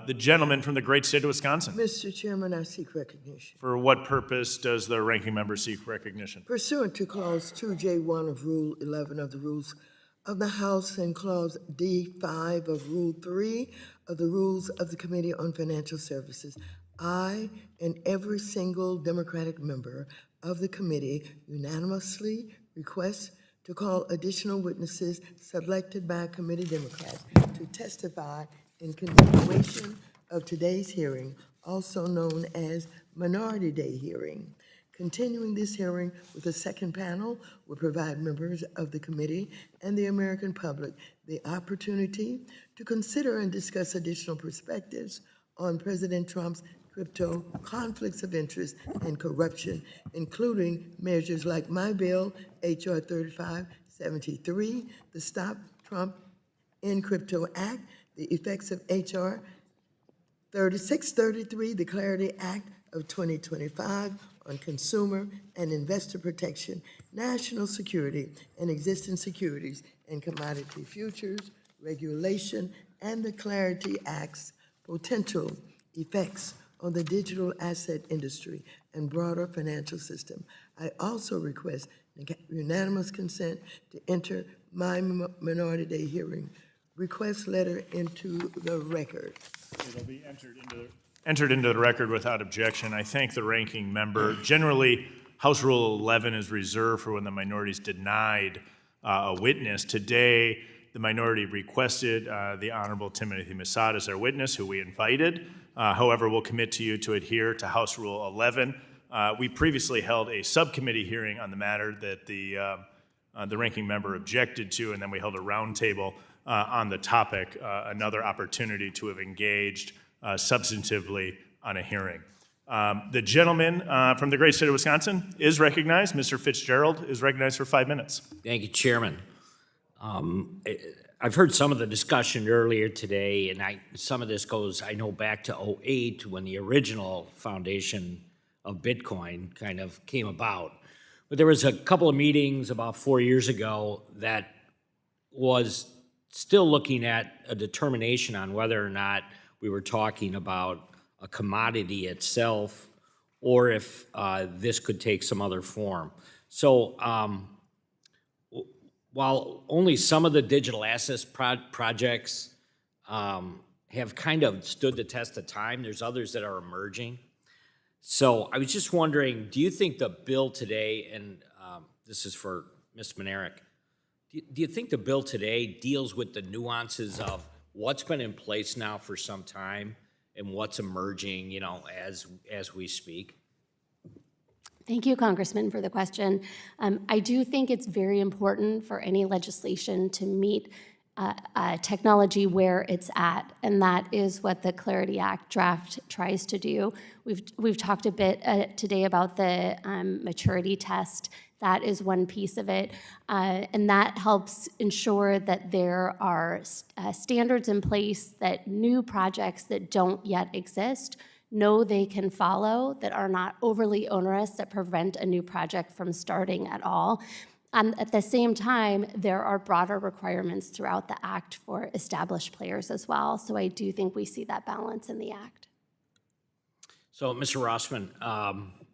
The gentleman from the great state of Wisconsin. Mr. Chairman, I seek recognition. For what purpose does the ranking member seek recognition? Pursuant to Clause 2J1 of Rule 11 of the Rules of the House and Clause D5 of Rule 3 of the Rules of the Committee on Financial Services, I and every single Democratic member of the committee unanimously request to call additional witnesses selected by committee Democrats to testify in continuation of today's hearing, also known as Minority Day hearing. Continuing this hearing with a second panel will provide members of the committee and the American public the opportunity to consider and discuss additional perspectives on President Trump's crypto conflicts of interest and corruption, including measures like my bill, H.R. 3573, the Stop Trump in Crypto Act, the effects of H.R. 3633, the Clarity Act of 2025 on consumer and investor protection, national security and existing securities and commodity futures, regulation, and the Clarity Act's potential effects on the digital asset industry and broader financial system. I also request unanimous consent to enter my Minority Day hearing request letter into the record. It'll be entered into the record without objection. I thank the ranking member. Generally, House Rule 11 is reserved for when the minority is denied a witness. Today, The minority requested the Honorable Timothy Masad as their witness, who we invited. However, we'll commit to you to adhere to House Rule 11. We previously held a subcommittee hearing on the matter that the ranking member objected to, and then we held a roundtable on the topic, another opportunity to have engaged substantively on a hearing. The gentleman from the great state of Wisconsin is recognized. Mr. Fitzgerald is recognized for 5 minutes. Thank you, Chairman. I've heard some of the discussion earlier today, and some of this goes, I know, back to '08 when the original foundation of Bitcoin kind of came about. But there was a couple of meetings about 4 years ago that was still looking at a determination on whether or not we were talking about a commodity itself or if this could take some other form. So while only some of the digital assets projects have kind of stood the test of time, there's others that are emerging. So I was just wondering, do you think the bill today, and this is for Ms. Manerick, do you think the bill today deals with the nuances of what's been in place now for some time and what's emerging, you know, as we speak? Thank you, Congressman, for the question. I do think it's very important for any legislation to meet technology where it's at, and that is what the Clarity Act draft tries to do. We've talked a bit today about the maturity test. That is one piece of it, and that helps ensure that there are standards in place that new projects that don't yet exist know they can follow, that are not overly onerous, that prevent a new project from starting at all. At the same time, there are broader requirements throughout the Act for established players as well. So I do think we see that balance in the Act. So, Mr. Rossman,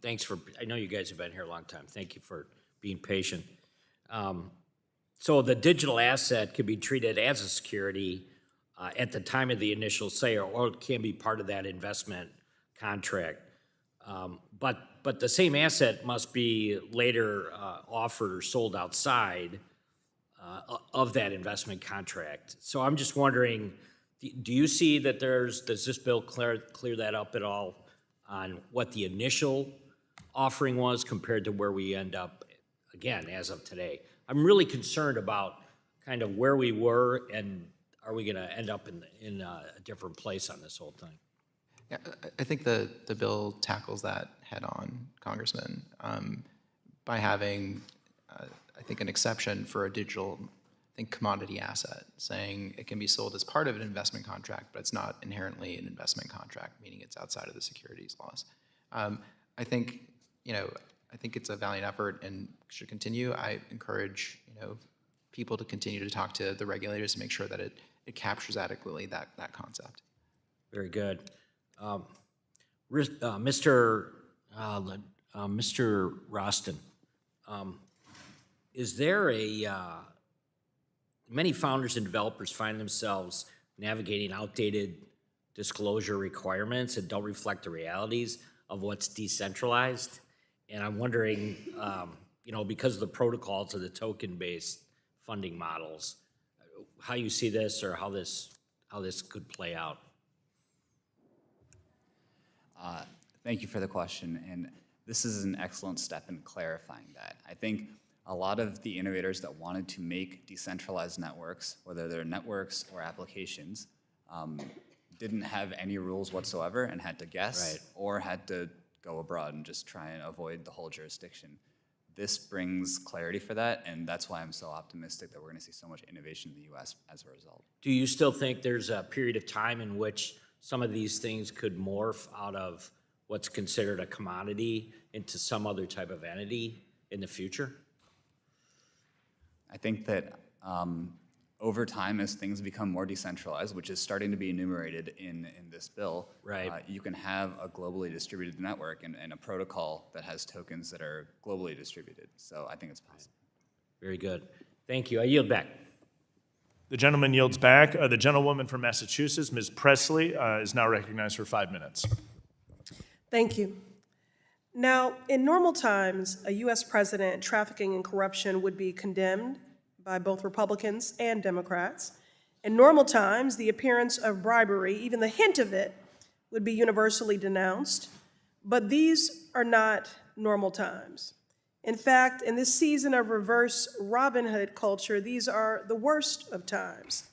thanks for, I know you guys have been here a long time. Thank you for being patient. So the digital asset can be treated as a security at the time of the initial sale, or it can be part of that investment contract. But the same asset must be later offered or sold outside of that investment contract. So I'm just wondering, do you see that does this bill clear that up at all on what the initial offering was compared to where we end up, again, as of today? I'm really concerned about kind of where we were, and are we going to end up in a different place on this whole thing? Yeah, I think the bill tackles that head on, Congressman, by having, I think, an exception for a digital, commodity asset, saying it can be sold as part of an investment contract, but it's not inherently an investment contract, meaning it's outside of the securities laws. I think it's a valiant effort and should continue. I encourage, people to continue to talk to the regulators to make sure that it captures adequately that concept. Very good. Mr. Roston, is there many founders and developers find themselves navigating outdated disclosure requirements that don't reflect the realities of what's decentralized? And I'm wondering, because of the protocols of the token-based funding models, how you see this or how this could play out? Thank you for the question, and this is an excellent step in clarifying that. I think a lot of the innovators that wanted to make decentralized networks, whether they're networks or applications, didn't have any rules whatsoever and had to guess, or had to go abroad and just try and avoid the whole jurisdiction. This brings clarity for that, and that's why I'm so optimistic that we're going to see so much innovation in the U.S. as a result. Do you still think there's a period of time in which some of these things could morph out of what's considered a commodity into some other type of entity in the future? I think that over time, as things become more decentralized, which is starting to be enumerated in this bill, you can have a globally distributed network and a protocol that has tokens that are globally distributed. So I think it's possible. Very good. Thank you. I yield back. The gentleman yields back. The gentlewoman from Massachusetts, Ms. Presley, is now recognized for 5 minutes. Thank you. Now, in normal times, a U.S. president trafficking in corruption would be condemned by both Republicans and Democrats. In normal times, the appearance of bribery, even the hint of it, would be universally denounced. But these are not normal times. In fact, in this season of reverse Robin Hood culture, these are the worst of times.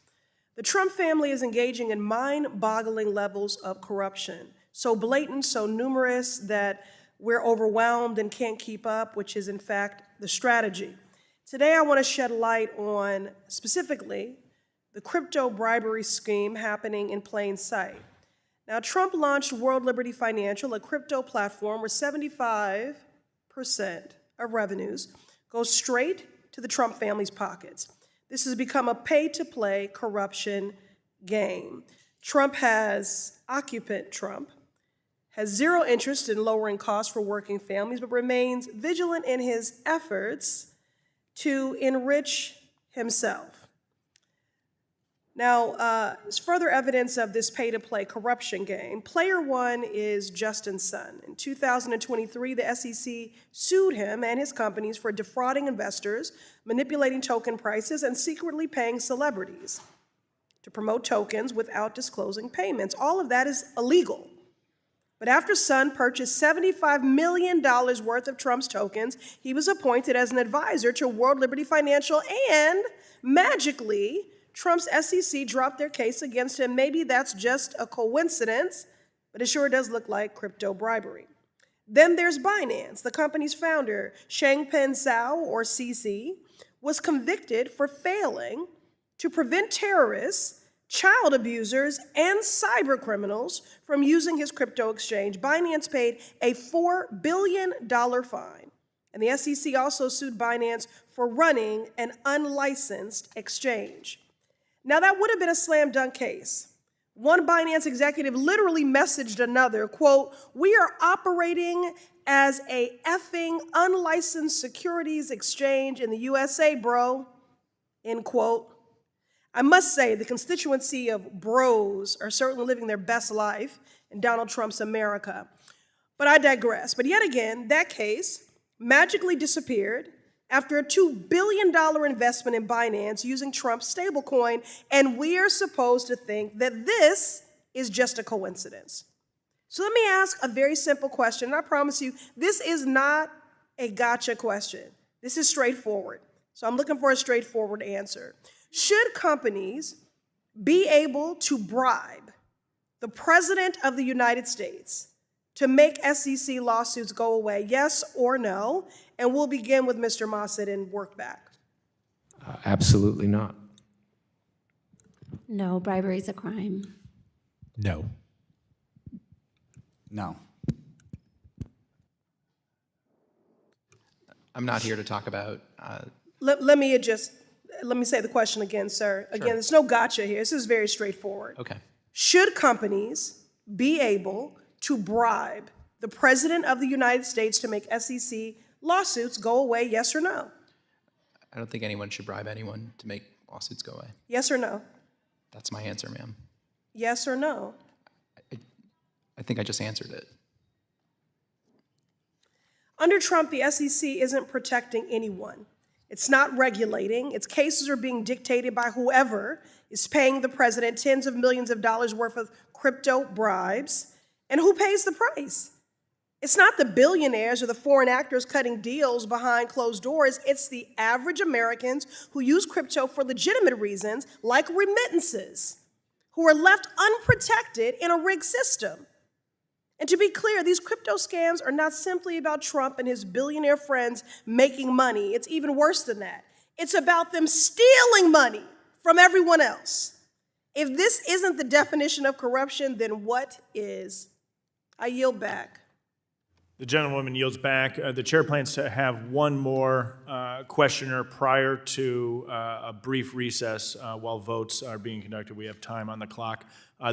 The Trump family is engaging in mind-boggling levels of corruption, so blatant, so numerous that we're overwhelmed and can't keep up, which is in fact the strategy. Today, I want to shed light on specifically the crypto bribery scheme happening in plain sight. Now, Trump launched World Liberty Financial, a crypto platform where 75% of revenues go straight to the Trump family's pockets. This has become a pay-to-play corruption game. Occupant Trump, has zero interest in lowering costs for working families, but remains vigilant in his efforts to enrich himself. Now, as further evidence of this pay-to-play corruption game, player one is Justin Sun. In 2023, the SEC sued him and his companies for defrauding investors, manipulating token prices, and secretly paying celebrities to promote tokens without disclosing payments. All of that is illegal. But after Sun purchased $75 million worth of Trump's tokens, he was appointed as an advisor to World Liberty Financial, and magically, Trump's SEC dropped their case against him. Maybe that's just a coincidence, but it sure does look like crypto bribery. Then there's Binance. The company's founder, Changpeng Zhao, or CC, was convicted for failing to prevent terrorists, child abusers, and cyber criminals from using his crypto exchange. Binance paid a $4 billion fine, and the SEC also sued Binance for running an unlicensed exchange. Now, that would have been a slam dunk case. One Binance executive literally messaged another, quote, "We are operating as a effing unlicensed securities exchange in the USA, bro," end quote. I must say, the constituency of bros are certainly living their best life in Donald Trump's America. But I digress. But yet again, that case magically disappeared after a $2 billion investment in Binance using Trump's stablecoin, and we are supposed to think that this is just a coincidence. So let me ask a very simple question, and I promise you, this is not a gotcha question. This is straightforward. So I'm looking for a straightforward answer. Should companies be able to bribe the President of the United States to make SEC lawsuits go away, yes or no? And we'll begin with Mr. Mossett and work back. Absolutely not. No, bribery is a crime. No. No. I'm not here to talk about. Let me say the question again, sir. Again, there's no gotcha here. This is very straightforward. Okay. Should companies be able to bribe the President of the United States to make SEC lawsuits go away, yes or no? I don't think anyone should bribe anyone to make lawsuits go away. Yes or no? That's my answer, ma'am. Yes or no? I think I just answered it. Under Trump, the SEC isn't protecting anyone. It's not regulating. Its cases are being dictated by whoever is paying the president tens of millions of dollars worth of crypto bribes. And who pays the price? It's not the billionaires or the foreign actors cutting deals behind closed doors. It's the average Americans who use crypto for legitimate reasons, like remittances, who are left unprotected in a rigged system. And to be clear, these crypto scams are not simply about Trump and his billionaire friends making money. It's even worse than that. It's about them stealing money from everyone else. If this isn't the definition of corruption, then what is? I yield back. The gentlewoman yields back. The chair plans to have one more questioner prior to a brief recess while votes are being conducted. We have time on the clock.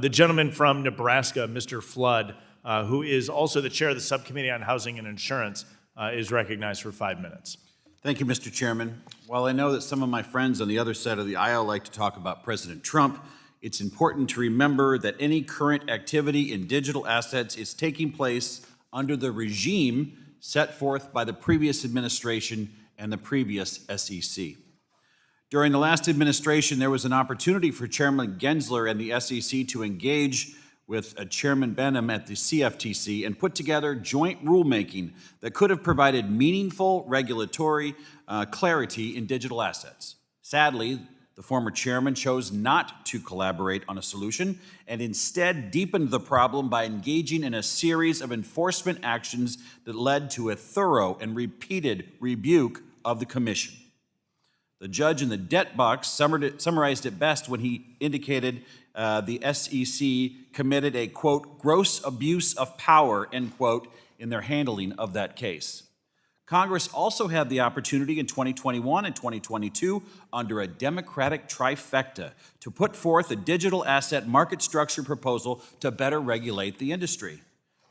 The gentleman from Nebraska, Mr. Flood, who is also the chair of the Subcommittee on Housing and Insurance, is recognized for 5 minutes. Thank you, Mr. Chairman. While I know that some of my friends on the other side of the aisle like to talk about President Trump, it's important to remember that any current activity in digital assets is taking place under the regime set forth by the previous administration and the previous SEC. During the last administration, there was an opportunity for Chairman Gensler and the SEC to engage with Chairman Benham at the CFTC and put together joint rulemaking that could have provided meaningful regulatory clarity in digital assets. Sadly, the former chairman chose not to collaborate on a solution and instead deepened the problem by engaging in a series of enforcement actions that led to a thorough and repeated rebuke of the commission. The judge in the debt box summarized it best when he indicated the SEC committed a, quote, gross abuse of power, end quote, in their handling of that case. Congress also had the opportunity in 2021 and 2022 under a Democratic trifecta to put forth a digital asset market structure proposal to better regulate the industry.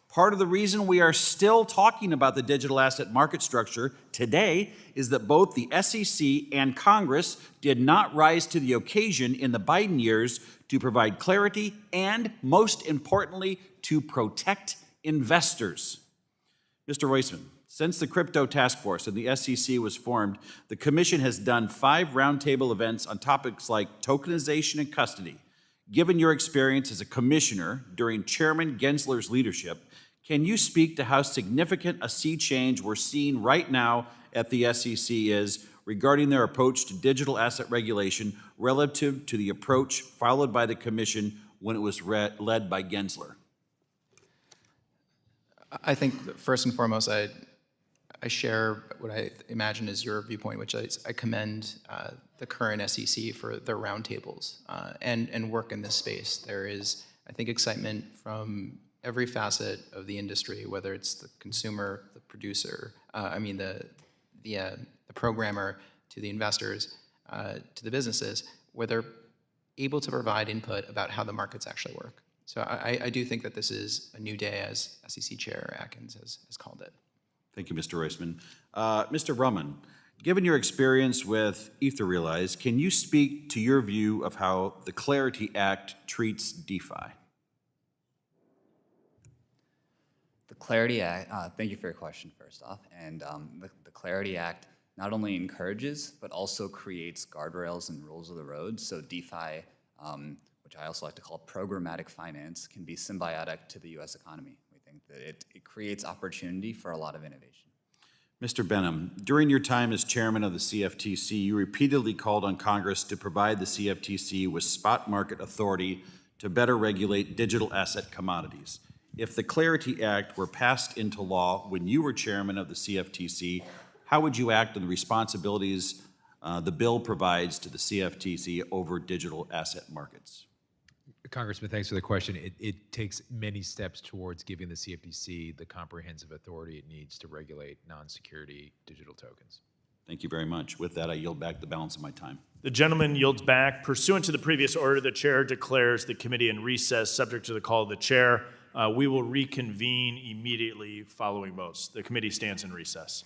Part of the reason we are still talking about the digital asset market structure today is that both the SEC and Congress did not rise to the occasion in the Biden years to provide clarity and, most importantly, to protect investors. Mr. Roisman, since the Crypto Task Force and the SEC was formed, the Commission has done 5 roundtable events on topics like tokenization and custody. Given your experience as a commissioner during Chairman Gensler's leadership, can you speak to how significant a sea change we're seeing right now at the SEC is regarding their approach to digital asset regulation relative to the approach followed by the Commission when it was led by Gensler? I think first and foremost, I share what I imagine is your viewpoint, which I commend the current SEC for their roundtables and work in this space. There is, I think, excitement from every facet of the industry, whether it's the consumer, the producer, the programmer, to the investors, to the businesses, where they're able to provide input about how the markets actually work. So I do think that this is a new day, as SEC Chair Atkins has called it. Thank you, Mr. Roisman. Mr. Rumman, given your experience with Etherealize, can you speak to your view of how the Clarity Act treats DeFi? The Clarity Act, thank you for your question, first off. And the Clarity Act not only encourages, but also creates guardrails and rules of the road. So DeFi, which I also like to call programmatic finance, can be symbiotic to the U.S. economy. We think that it creates opportunity for a lot of innovation. Mr. Benham, during your time as chairman of the CFTC, you repeatedly called on Congress to provide the CFTC with spot market authority to better regulate digital asset commodities. If the Clarity Act were passed into law when you were chairman of the CFTC, how would you act on the responsibilities the bill provides to the CFTC over digital asset markets? Congressman, thanks for the question. It takes many steps towards giving the CFTC the comprehensive authority it needs to regulate non-security digital tokens. Thank you very much. With that, I yield back the balance of my time. The gentleman yields back. Pursuant to the previous order, the chair declares the committee in recess, subject to the call of the chair. We will reconvene immediately following votes. The committee stands in recess.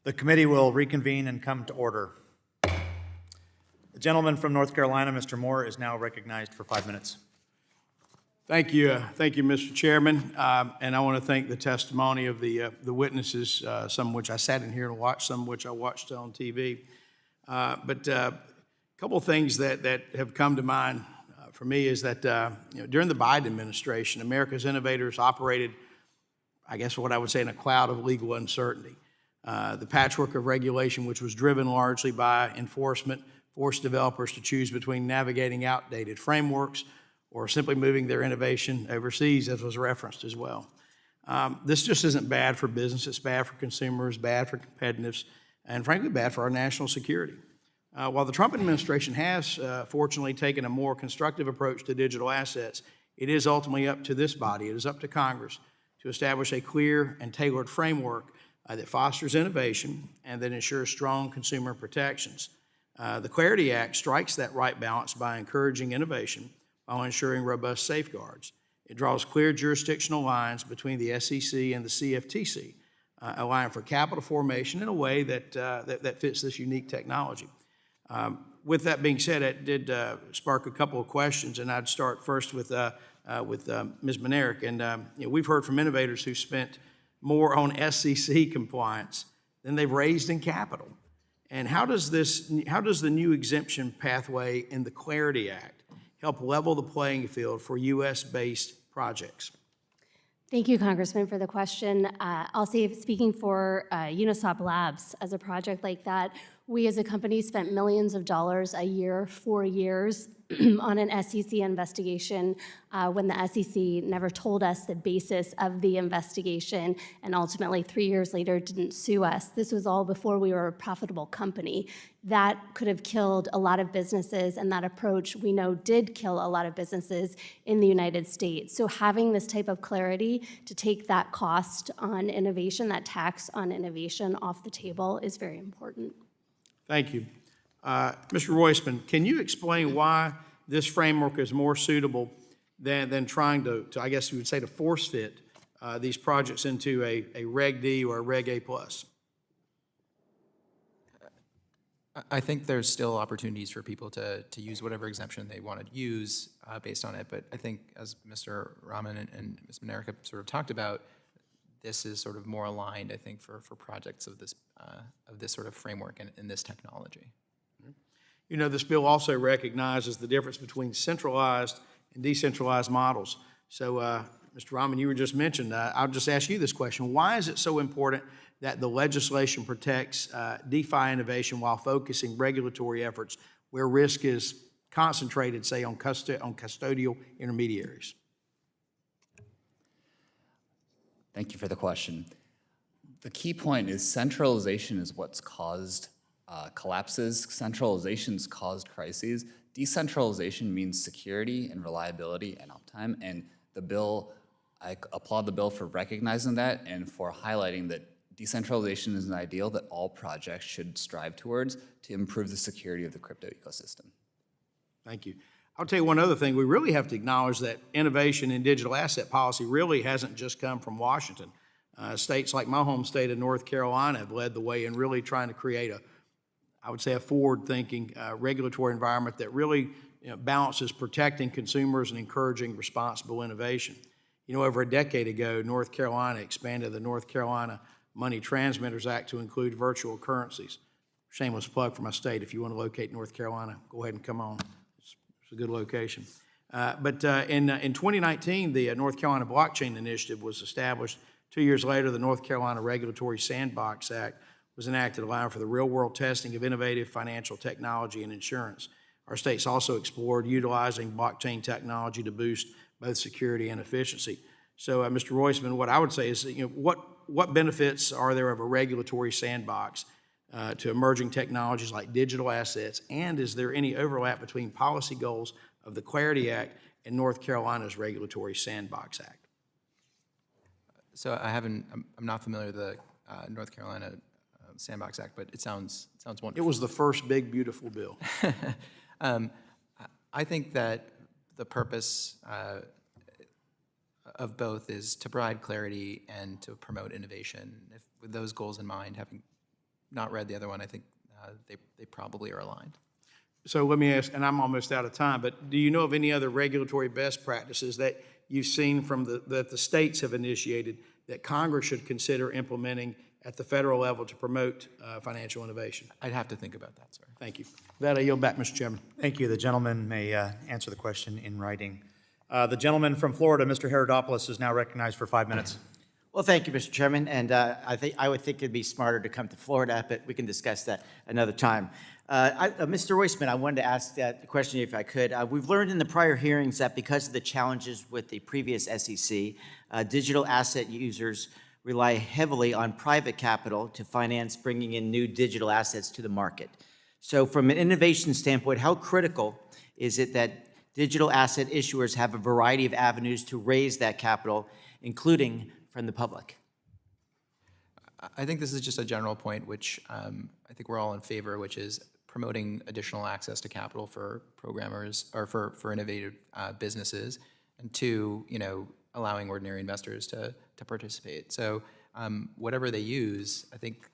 The committee will reconvene and come to order. The gentleman from North Carolina, Mr. Moore, is now recognized for 5 minutes. Thank you, Mr. Chairman, and I want to thank the testimony of the witnesses, some of which I sat in here and watched, some of which I watched on TV. But a couple of things that have come to mind for me is that during the Biden administration, America's innovators operated, I guess what I would say, in a cloud of legal uncertainty. The patchwork of regulation, which was driven largely by enforcement, forced developers to choose between navigating outdated frameworks or simply moving their innovation overseas, as was referenced as well. This just isn't bad for business. It's bad for consumers, bad for competitiveness, and frankly, bad for our national security. While the Trump administration has, fortunately, taken a more constructive approach to digital assets, it is ultimately up to this body, it is up to Congress, to establish a clear and tailored framework that fosters innovation and that ensures strong consumer protections. The Clarity Act strikes that right balance by encouraging innovation while ensuring robust safeguards. It draws clear jurisdictional lines between the SEC and the CFTC, allowing for capital formation in a way that fits this unique technology. With that being said, it did spark a couple of questions, and I'd start first with Ms. Manerick. And we've heard from innovators who spent more on SEC compliance than they've raised in capital. And how does the new exemption pathway in the Clarity Act help level the playing field for U.S.-based projects? Thank you, Congressman, for the question. I'll say, speaking for Unisop Labs, as a project like that, we as a company spent millions of dollars a year, 4 years, on an SEC investigation when the SEC never told us the basis of the investigation, and ultimately 3 years later didn't sue us. This was all before we were a profitable company. That could have killed a lot of businesses, and that approach we know did kill a lot of businesses in the United States. So having this type of clarity to take that cost on innovation, that tax on innovation off the table is very important. Thank you. Mr. Roisman, can you explain why this framework is more suitable than trying to, I guess you would say, to force fit these projects into a Reg D or a Reg A+. I think there's still opportunities for people to use whatever exemption they want to use based on it. But I think, as Mr. Rahman and Ms. Manerick have sort of talked about, this is sort of more aligned, I think, for projects of this sort of framework and this technology. You know, this bill also recognizes the difference between centralized and decentralized models. So, Mr. Rahman, you were just mentioned, I'll just ask you this question. Why is it so important that the legislation protects DeFi innovation while focusing regulatory efforts where risk is concentrated, say, on custodial intermediaries? Thank you for the question. The key point is centralization is what's caused collapses. Centralization's caused crises. Decentralization means security and reliability and uptime. And the bill, I applaud the bill for recognizing that and for highlighting that decentralization is an ideal that all projects should strive towards to improve the security of the crypto ecosystem. Thank you. I'll tell you one other thing. We really have to acknowledge that innovation in digital asset policy really hasn't just come from Washington. States like my home state of North Carolina have led the way in really trying to create I would say, a forward-thinking regulatory environment that really balances protecting consumers and encouraging responsible innovation. You know, over a decade ago, North Carolina expanded the North Carolina Money Transmitters Act to include virtual currencies. Shameless plug for my state. If you want to locate North Carolina, go ahead and come on. It's a good location. But in 2019, the North Carolina Blockchain Initiative was established. 2 years later, the North Carolina Regulatory Sandbox Act was enacted, allowing for the real-world testing of innovative financial technology and insurance. Our states also explored utilizing blockchain technology to boost both security and efficiency. So, Mr. Roisman, what I would say is, what benefits are there of a regulatory sandbox to emerging technologies like digital assets, and is there any overlap between policy goals of the Clarity Act and North Carolina's Regulatory Sandbox Act? So I'm not familiar with the North Carolina Sandbox Act, but it sounds wonderful. It was the first big, beautiful bill. I think that the purpose of both is to provide clarity and to promote innovation. With those goals in mind, having not read the other one, I think they probably are aligned. So let me ask, and I'm almost out of time, but do you know of any other regulatory best practices that you've seen from that the states have initiated that Congress should consider implementing at the federal level to promote financial innovation? I'd have to think about that, sir. Thank you. With that, I yield back, Mr. Chairman. Thank you. The gentleman may answer the question in writing. The gentleman from Florida, Mr. Herodopoulos, is now recognized for 5 minutes. Well, thank you, Mr. Chairman, and I would think it'd be smarter to come to Florida, but we can discuss that another time. Mr. Roisman, I wanted to ask that question if I could. We've learned in the prior hearings that because of the challenges with the previous SEC, digital asset users rely heavily on private capital to finance bringing in new digital assets to the market. So from an innovation standpoint, how critical is it that digital asset issuers have a variety of avenues to raise that capital, including from the public? I think this is just a general point, which I think we're all in favor, which is promoting additional access to capital for programmers or for innovative businesses, and two, allowing ordinary investors to participate. So whatever they use, I think,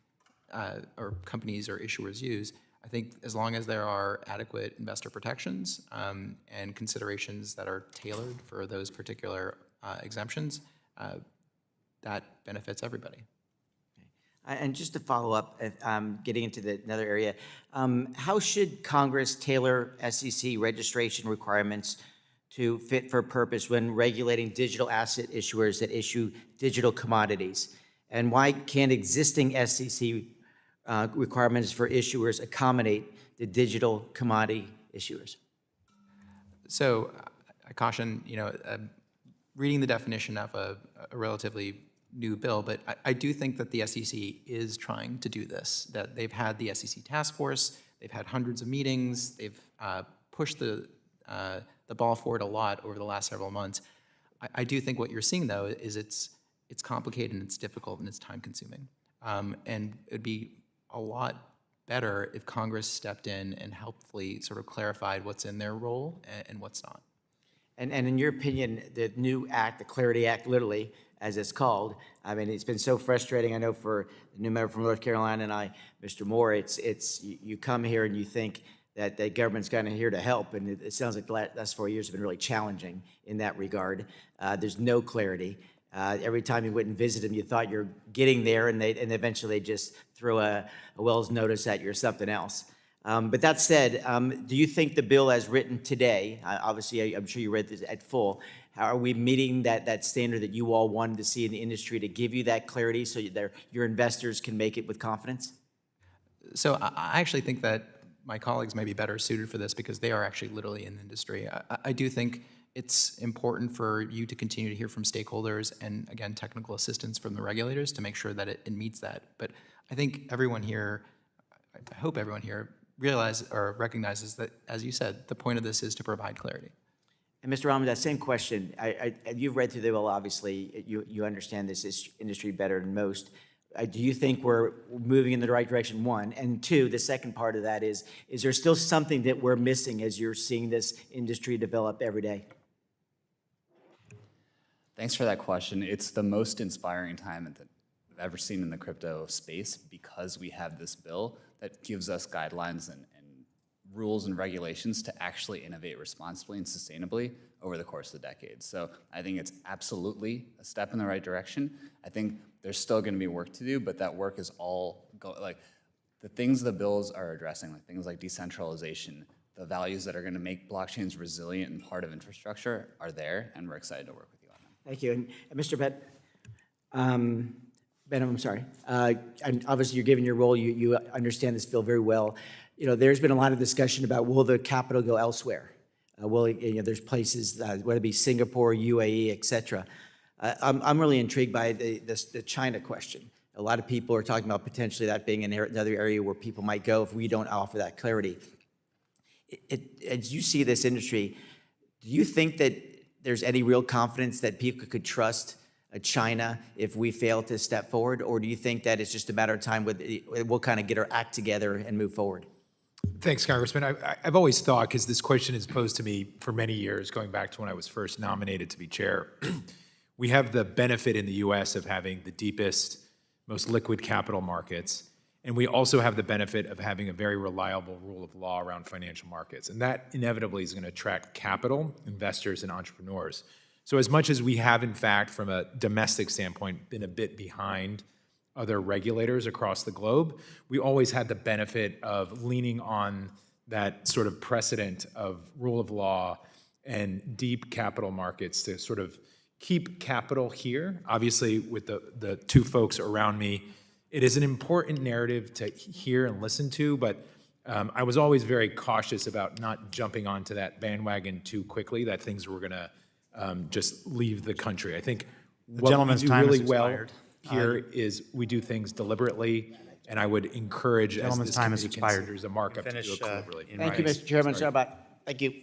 or companies or issuers use, I think as long as there are adequate investor protections and considerations that are tailored for those particular exemptions, that benefits everybody. And just to follow up, getting into another area, how should Congress tailor SEC registration requirements to fit for purpose when regulating digital asset issuers that issue digital commodities? And why can't existing SEC requirements for issuers accommodate the digital commodity issuers? So I caution, reading the definition of a relatively new bill, but I do think that the SEC is trying to do this, that they've had the SEC task force, they've had hundreds of meetings, they've pushed the ball forward a lot over the last several months. I do think what you're seeing, though, is it's complicated and it's difficult and it's time consuming. And it'd be a lot better if Congress stepped in and helpfully sort of clarified what's in their role and what's not. And in your opinion, the new act, the Clarity Act, literally, as it's called, I mean, it's been so frustrating. I know for the new member from North Carolina and I, Mr. Moore, you come here and you think that the government's kind of here to help, and it sounds like the last 4 years have been really challenging in that regard. There's no clarity. Every time you went and visited them, you thought you're getting there, and eventually they just throw a Wells notice at you or something else. But that said, do you think the bill as written today, obviously I'm sure you read this at full, how are we meeting that standard that you all wanted to see in the industry to give you that clarity so your investors can make it with confidence? So I actually think that my colleagues may be better suited for this because they are actually literally in the industry. I do think it's important for you to continue to hear from stakeholders and, again, technical assistance from the regulators to make sure that it meets that. But I think everyone here, I hope everyone here recognizes that, as you said, the point of this is to provide clarity. And Mr. Rahman, that same question, you've read through the bill, obviously, you understand this industry better than most. Do you think we're moving in the right direction, one? And two, the second part of that is there still something that we're missing as you're seeing this industry develop every day? Thanks for that question. It's the most inspiring time that I've ever seen in the crypto space because we have this bill that gives us guidelines and rules and regulations to actually innovate responsibly and sustainably over the course of the decade. So I think it's absolutely a step in the right direction. I think there's still going to be work to do, but that work is all like the things the bills are addressing, like things like decentralization, the values that are going to make blockchains resilient and part of infrastructure are there, and we're excited to work with you on them. Thank you. And Mr. Benham, I'm sorry. And obviously, you're given your role. You understand this field very well. There's been a lot of discussion about will the capital go elsewhere? There's places, whether it be Singapore, UAE, et cetera. I'm really intrigued by the China question. A lot of people are talking about potentially that being another area where people might go if we don't offer that clarity. As you see this industry, do you think that there's any real confidence that people could trust China if we fail to step forward? Or do you think that it's just a matter of time we'll kind of get our act together and move forward? Thanks, Congressman. I've always thought, because this question is posed to me for many years, going back to when I was first nominated to be chair, we have the benefit in the U.S. of having the deepest, most liquid capital markets. And we also have the benefit of having a very reliable rule of law around financial markets. And that inevitably is going to attract capital, investors, and entrepreneurs. So as much as we have, in fact, from a domestic standpoint, been a bit behind other regulators across the globe, we always had the benefit of leaning on that sort of precedent of rule of law and deep capital markets to sort of keep capital here. Obviously, with the two folks around me, it is an important narrative to hear and listen to, but I was always very cautious about not jumping onto that bandwagon too quickly, that things were gonna just leave the country. I think what gentleman's we do time has really well expired. here is we do things deliberately, and I would encourage, as Gentleman's this time has committee expired. considers a markup, to do Finish, it deliberately. in Thank you, writing. Mr. Chairman. Sorry. Sorry about, thank you.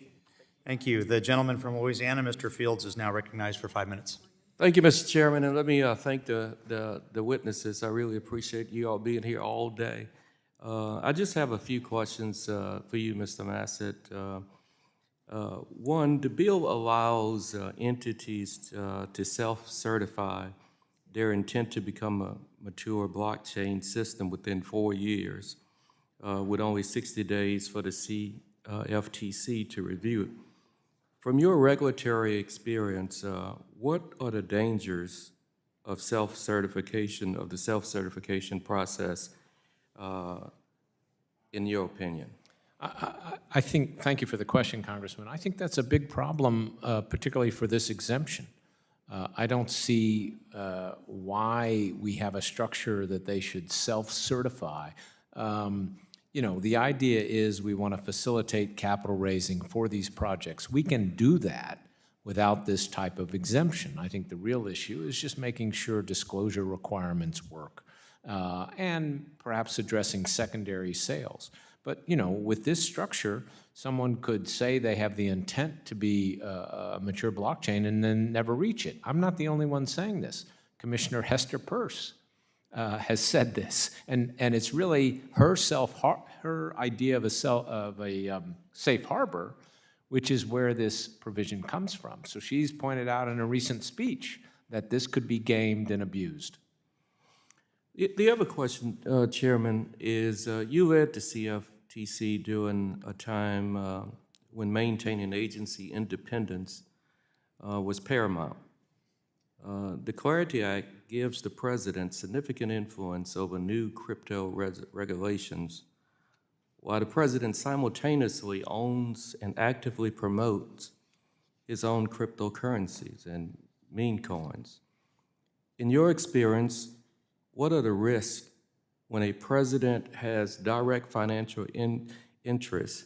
Thank you. The gentleman from Louisiana, Mr. Fields, is now recognized for 5 minutes. Thank you, Mr. Chairman, and let me thank the witnesses. I really appreciate you all being here all day. I just have a few questions for you, Mr. Massett. One, the bill allows entities to self-certify their intent to become a mature blockchain system within 4 years, with only 60 days for the CFTC to review it. From your regulatory experience, what are the dangers of self-certification, of the self-certification process, in your opinion? I think, thank you for the question, Congressman. I think that's a big problem, particularly for this exemption. I don't see why we have a structure that they should self-certify. You know, the idea is we want to facilitate capital raising for these projects. We can do that without this type of exemption. I think the real issue is just making sure disclosure requirements work and perhaps addressing secondary sales. But, you know, with this structure, someone could say they have the intent to be a mature blockchain and then never reach it. I'm not the only one saying this. Commissioner Hester Peirce has said this, and it's really her idea of a safe harbor, which is where this provision comes from. So she's pointed out in a recent speech that this could be gamed and abused. The other question, Chairman, is you led the CFTC during a time when maintaining agency independence was paramount. The Clarity Act gives the president significant influence over new crypto regulations, while the president simultaneously owns and actively promotes his own cryptocurrencies and meme coins. In your experience, what are the risks when a president has direct financial interest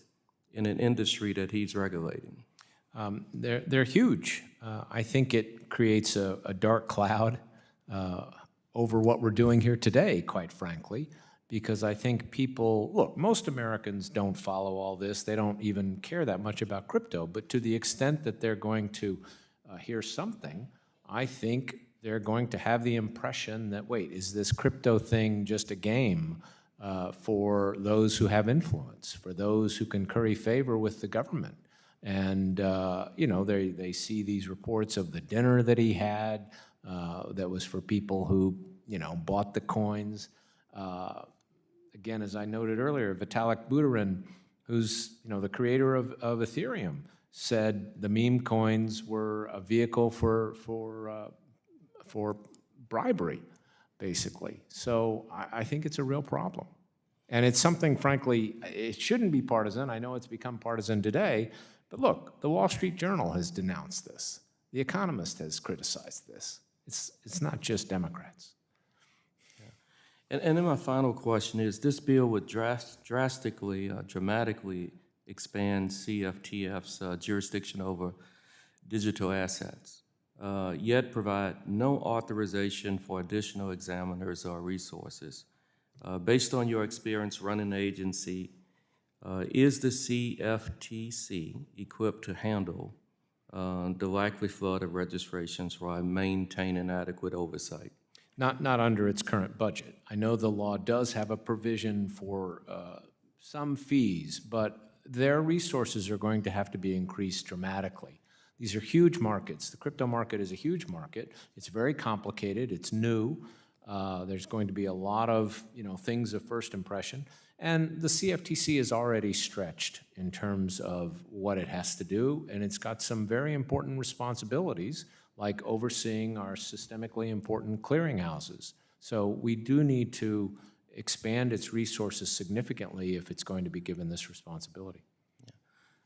in an industry that he's regulating? They're huge. I think it creates a dark cloud over what we're doing here today, quite frankly, because I think people, look, most Americans don't follow all this. They don't even care that much about crypto, but to the extent that they're going to hear something, I think they're going to have the impression that, wait, is this crypto thing just a game for those who have influence, for those who can curry favor with the government? And, you know, they see these reports of the dinner that he had that was for people who, you know, bought the coins. Again, as I noted earlier, Vitalik Buterin, who's, you know, the creator of Ethereum, said the meme coins were a vehicle for bribery, basically. So I think it's a real problem. And it's something, frankly, it shouldn't be partisan. I know it's become partisan today. But look, the Wall Street Journal has denounced this. The Economist has criticized this. It's not just Democrats. And then my final question is, this bill would dramatically expand CFTF's jurisdiction over digital assets, yet provide no authorization for additional examiners or resources. Based on your experience running the agency, is the CFTC equipped to handle the likely flood of registrations while maintaining adequate oversight? Not under its current budget. I know the law does have a provision for some fees, but their resources are going to have to be increased dramatically. These are huge markets. The crypto market is a huge market. It's very complicated. It's new. There's going to be a lot of, things of first impression. And the CFTC is already stretched in terms of what it has to do, and it's got some very important responsibilities, like overseeing our systemically important clearinghouses. So we do need to expand its resources significantly if it's going to be given this responsibility.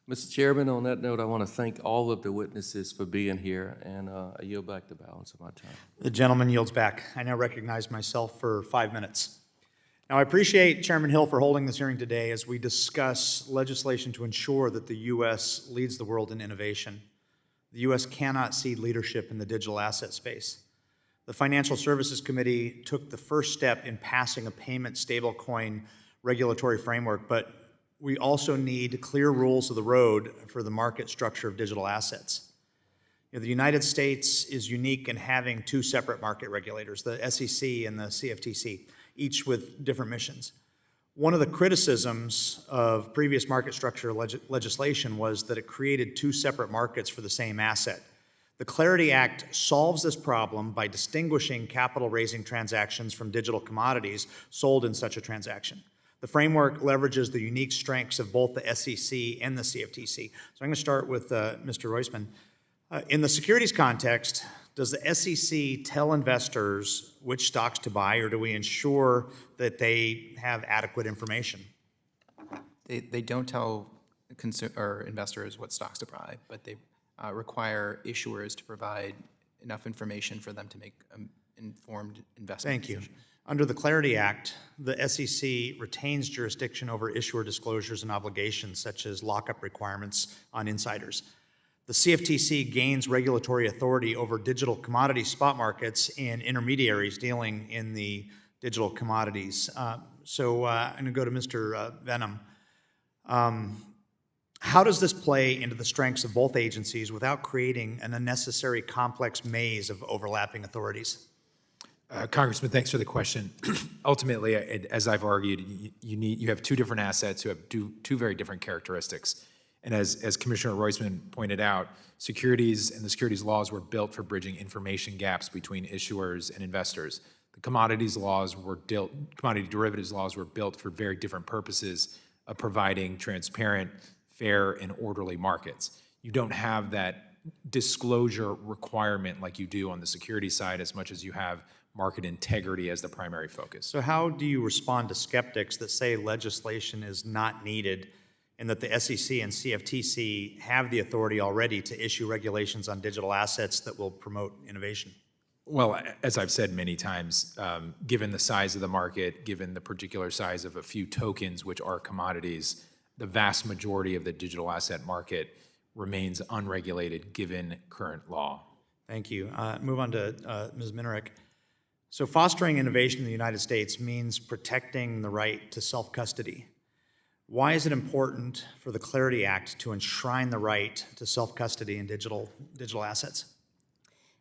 Mr. Chairman, on that note, I want to thank all of the witnesses for being here, and I yield back the balance of my time. The gentleman yields back. I now recognize myself for 5 minutes. Now, I appreciate Chairman Hill for holding this hearing today as we discuss legislation to ensure that the U.S. leads the world in innovation. The U.S. cannot cede leadership in the digital asset space. The Financial Services Committee took the first step in passing a payment stablecoin regulatory framework, but we also need clear rules of the road for the market structure of digital assets. The United States is unique in having two separate market regulators, the SEC and the CFTC, each with different missions. One of the criticisms of previous market structure legislation was that it created two separate markets for the same asset. The Clarity Act solves this problem by distinguishing capital raising transactions from digital commodities sold in such a transaction. The framework leverages the unique strengths of both the SEC and the CFTC. So I'm going to start with Mr. Roisman. In the securities context, does the SEC tell investors which stocks to buy, or do we ensure that they have adequate information? They don't tell investors what stocks to buy, but they require issuers to provide enough information for them to make informed investment Thank you. decisions. Under the Clarity Act, the SEC retains jurisdiction over issuer disclosures and obligations, such as lockup requirements on insiders. The CFTC gains regulatory authority over digital commodity spot markets and intermediaries dealing in the digital commodities. I'm going to go to Mr. Venom. How does this play into the strengths of both agencies without creating an unnecessary complex maze of overlapping authorities? Congressman, thanks for the question. Ultimately, as I've argued, you have two different assets who have two very different characteristics. And as Commissioner Roisman pointed out, securities and the securities laws were built for bridging information gaps between issuers and investors. The commodity derivatives laws were built for very different purposes of providing transparent, fair, and orderly markets. You don't have that disclosure requirement like you do on the security side as much as you have market integrity as the primary focus. So how do you respond to skeptics that say legislation is not needed and that the SEC and CFTC have the authority already to issue regulations on digital assets that will promote innovation? Well, as I've said many times, given the size of the market, given the particular size of a few tokens, which are commodities, the vast majority of the digital asset market remains unregulated given current law. Thank you. Move on to Ms. Minerick. So fostering innovation in the United States means protecting the right to self-custody. Why is it important for the Clarity Act to enshrine the right to self-custody in digital assets?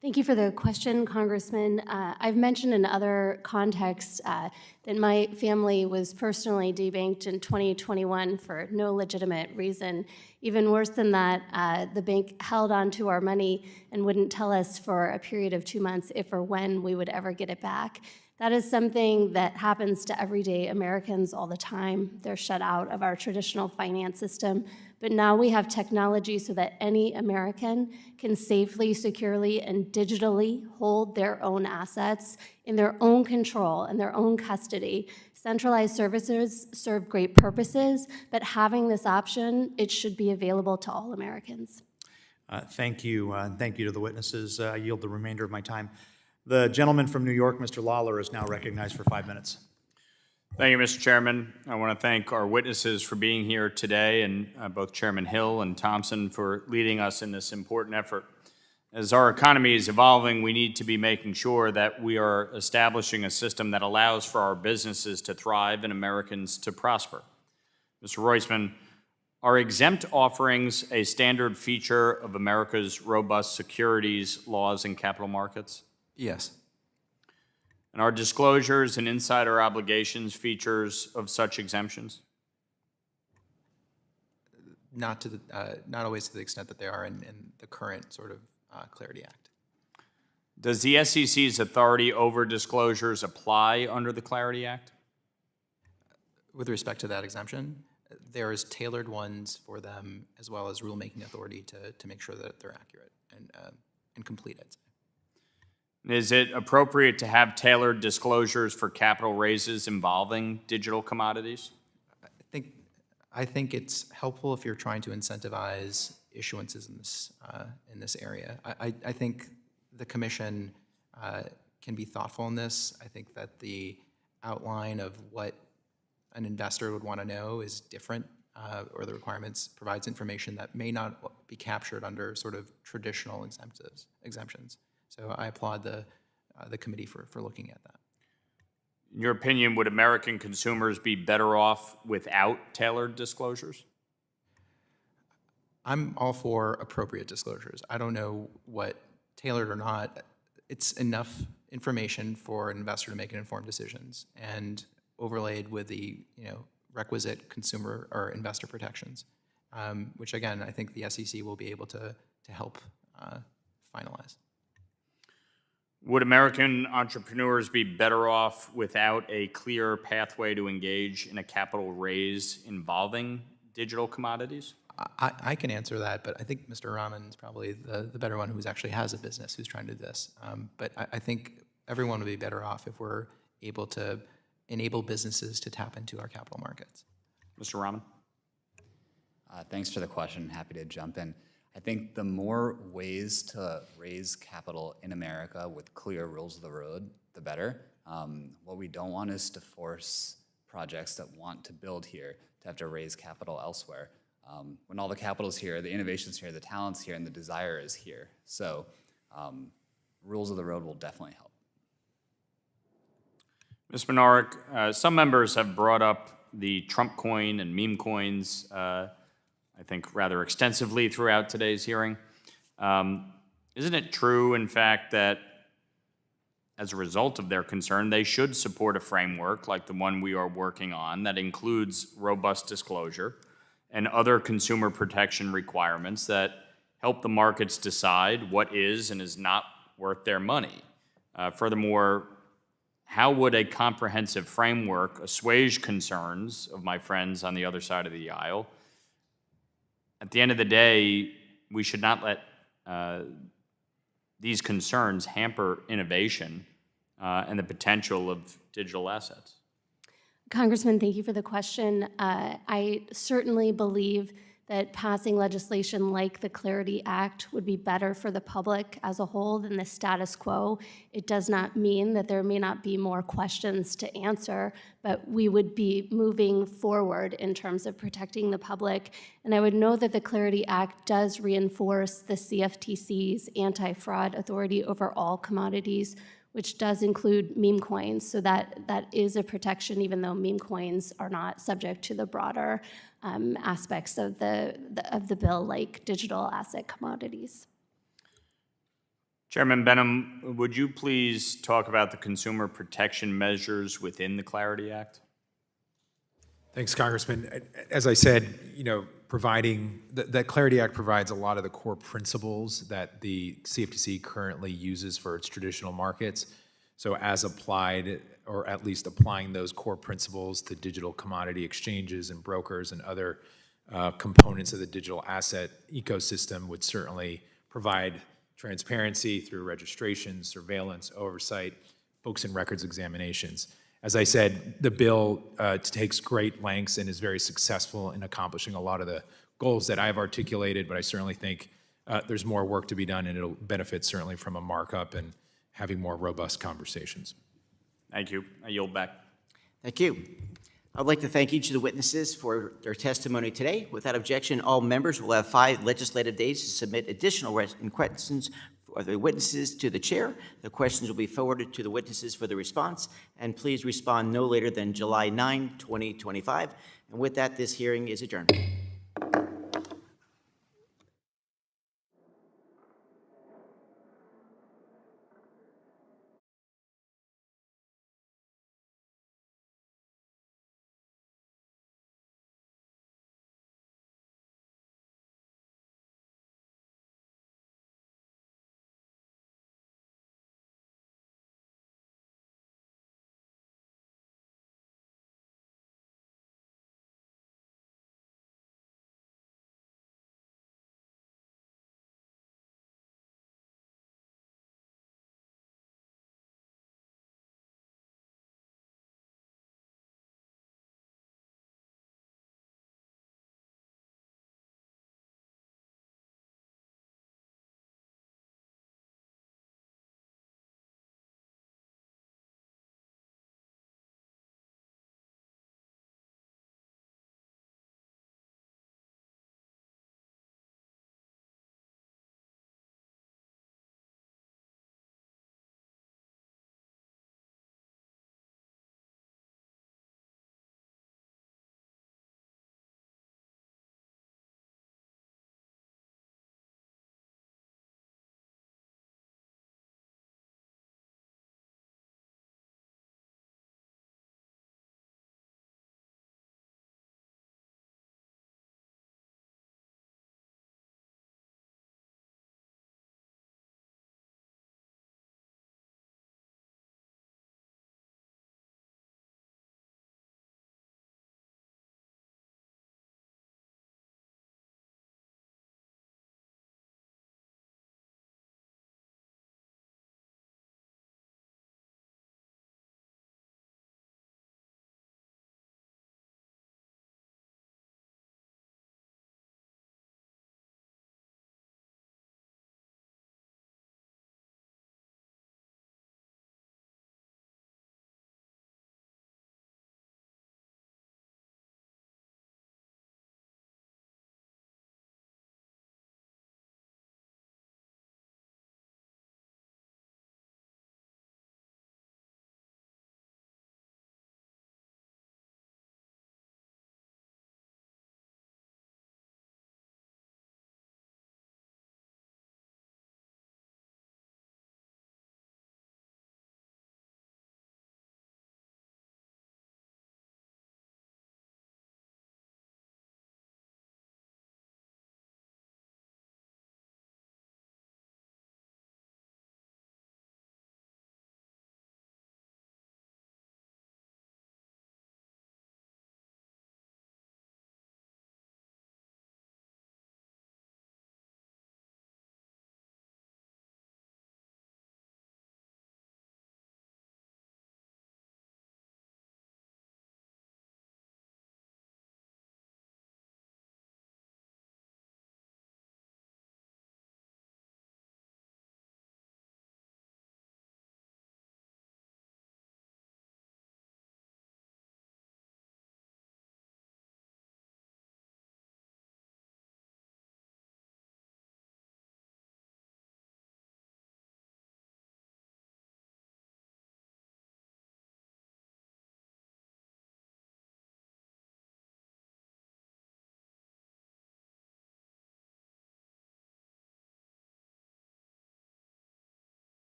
Thank you for the question, Congressman. I've mentioned in other contexts that my family was personally debanked in 2021 for no legitimate reason. Even worse than that, the bank held on to our money and wouldn't tell us for a period of 2 months if or when we would ever get it back. That is something that happens to everyday Americans all the time. They're shut out of our traditional finance system. But now we have technology so that any American can safely, securely, and digitally hold their own assets in their own control and their own custody. Centralized services serve great purposes, but having this option, it should be available to all Americans. Thank you. Thank you to the witnesses. I yield the remainder of my time. The gentleman from New York, Mr. Lawler, is now recognized for 5 minutes. Thank you, Mr. Chairman. I want to thank our witnesses for being here today, and both Chairman Hill and Thompson for leading us in this important effort. As our economy is evolving, we need to be making sure that we are establishing a system that allows for our businesses to thrive and Americans to prosper. Mr. Roisman, are exempt offerings a standard feature of America's robust securities laws and capital markets? Yes. And are disclosures and insider obligations features of such exemptions? Not always to the extent that they are in the current sort of Clarity Act. Does the SEC's authority over disclosures apply under the Clarity Act? With respect to that exemption, there is tailored ones for them as well as rulemaking authority to make sure that they're accurate and complete, I'd say. Is it appropriate to have tailored disclosures for capital raises involving digital commodities? I think it's helpful if you're trying to incentivize issuances in this area. I think the commission can be thoughtful in this. I think that the outline of what an investor would want to know is different, or the requirements provides information that may not be captured under sort of traditional exemptions. So I applaud the committee for looking at that. In your opinion, would American consumers be better off without tailored disclosures? I'm all for appropriate disclosures. I don't know what tailored or not. It's enough information for an investor to make an informed decisions, and overlaid with the requisite consumer or investor protections, which again I think the SEC will be able to help finalize. Would American entrepreneurs be better off without a clear pathway to engage in a capital raise involving digital commodities? I can answer that, but I think Mr. Rahman is probably the better one who actually has a business who's trying to do this. But I think everyone would be better off if we're able to enable businesses to tap into our capital markets. Mr. Rahman? Thanks for the question. Happy to jump in. I think the more ways to raise capital in America with clear rules of the road, the better. What we don't want is to force projects that want to build here to have to raise capital elsewhere. When all the capital's here, the innovation's here, the talent's here, and the desire is here. So rules of the road will definitely help. Ms. Menarek, some members have brought up the Trump coin and meme coins, I think rather extensively throughout today's hearing. Isn't it true, in fact, that as a result of their concern, they should support a framework like the one we are working on that includes robust disclosure and other consumer protection requirements that help the markets decide what is and is not worth their money? Furthermore, how would a comprehensive framework assuage concerns of my friends on the other side of the aisle? At the end of the day, we should not let these concerns hamper innovation and the potential of digital assets. Congressman, thank you for the question. I certainly believe that passing legislation like the Clarity Act would be better for the public as a whole than the status quo. It does not mean that there may not be more questions to answer, but we would be moving forward in terms of protecting the public. And I would note that the Clarity Act does reinforce the CFTC's anti-fraud authority over all commodities, which does include meme coins. So that is a protection, even though meme coins are not subject to the broader aspects of the bill, like digital asset commodities. Chairman Benham, would you please talk about the consumer protection measures within the Clarity Act? Thanks, Congressman. As I said, providing that Clarity Act provides a lot of the core principles that the CFTC currently uses for its traditional markets. So as applied, or at least applying those core principles to digital commodity exchanges and brokers and other components of the digital asset ecosystem would certainly provide transparency through registration, surveillance, oversight, books and records examinations. As I said, the bill takes great lengths and is very successful in accomplishing a lot of the goals that I've articulated, but I certainly think there's more work to be done, and it'll benefit certainly from a markup and having more robust conversations. Thank you. I yield back. Thank you. I'd like to thank each of the witnesses for their testimony today. Without objection, all members will have 5 legislative days to submit additional written questions for the witnesses to the chair. The questions will be forwarded to the witnesses for the response, and please respond no later than July 9, 2025. And with that, this hearing is adjourned.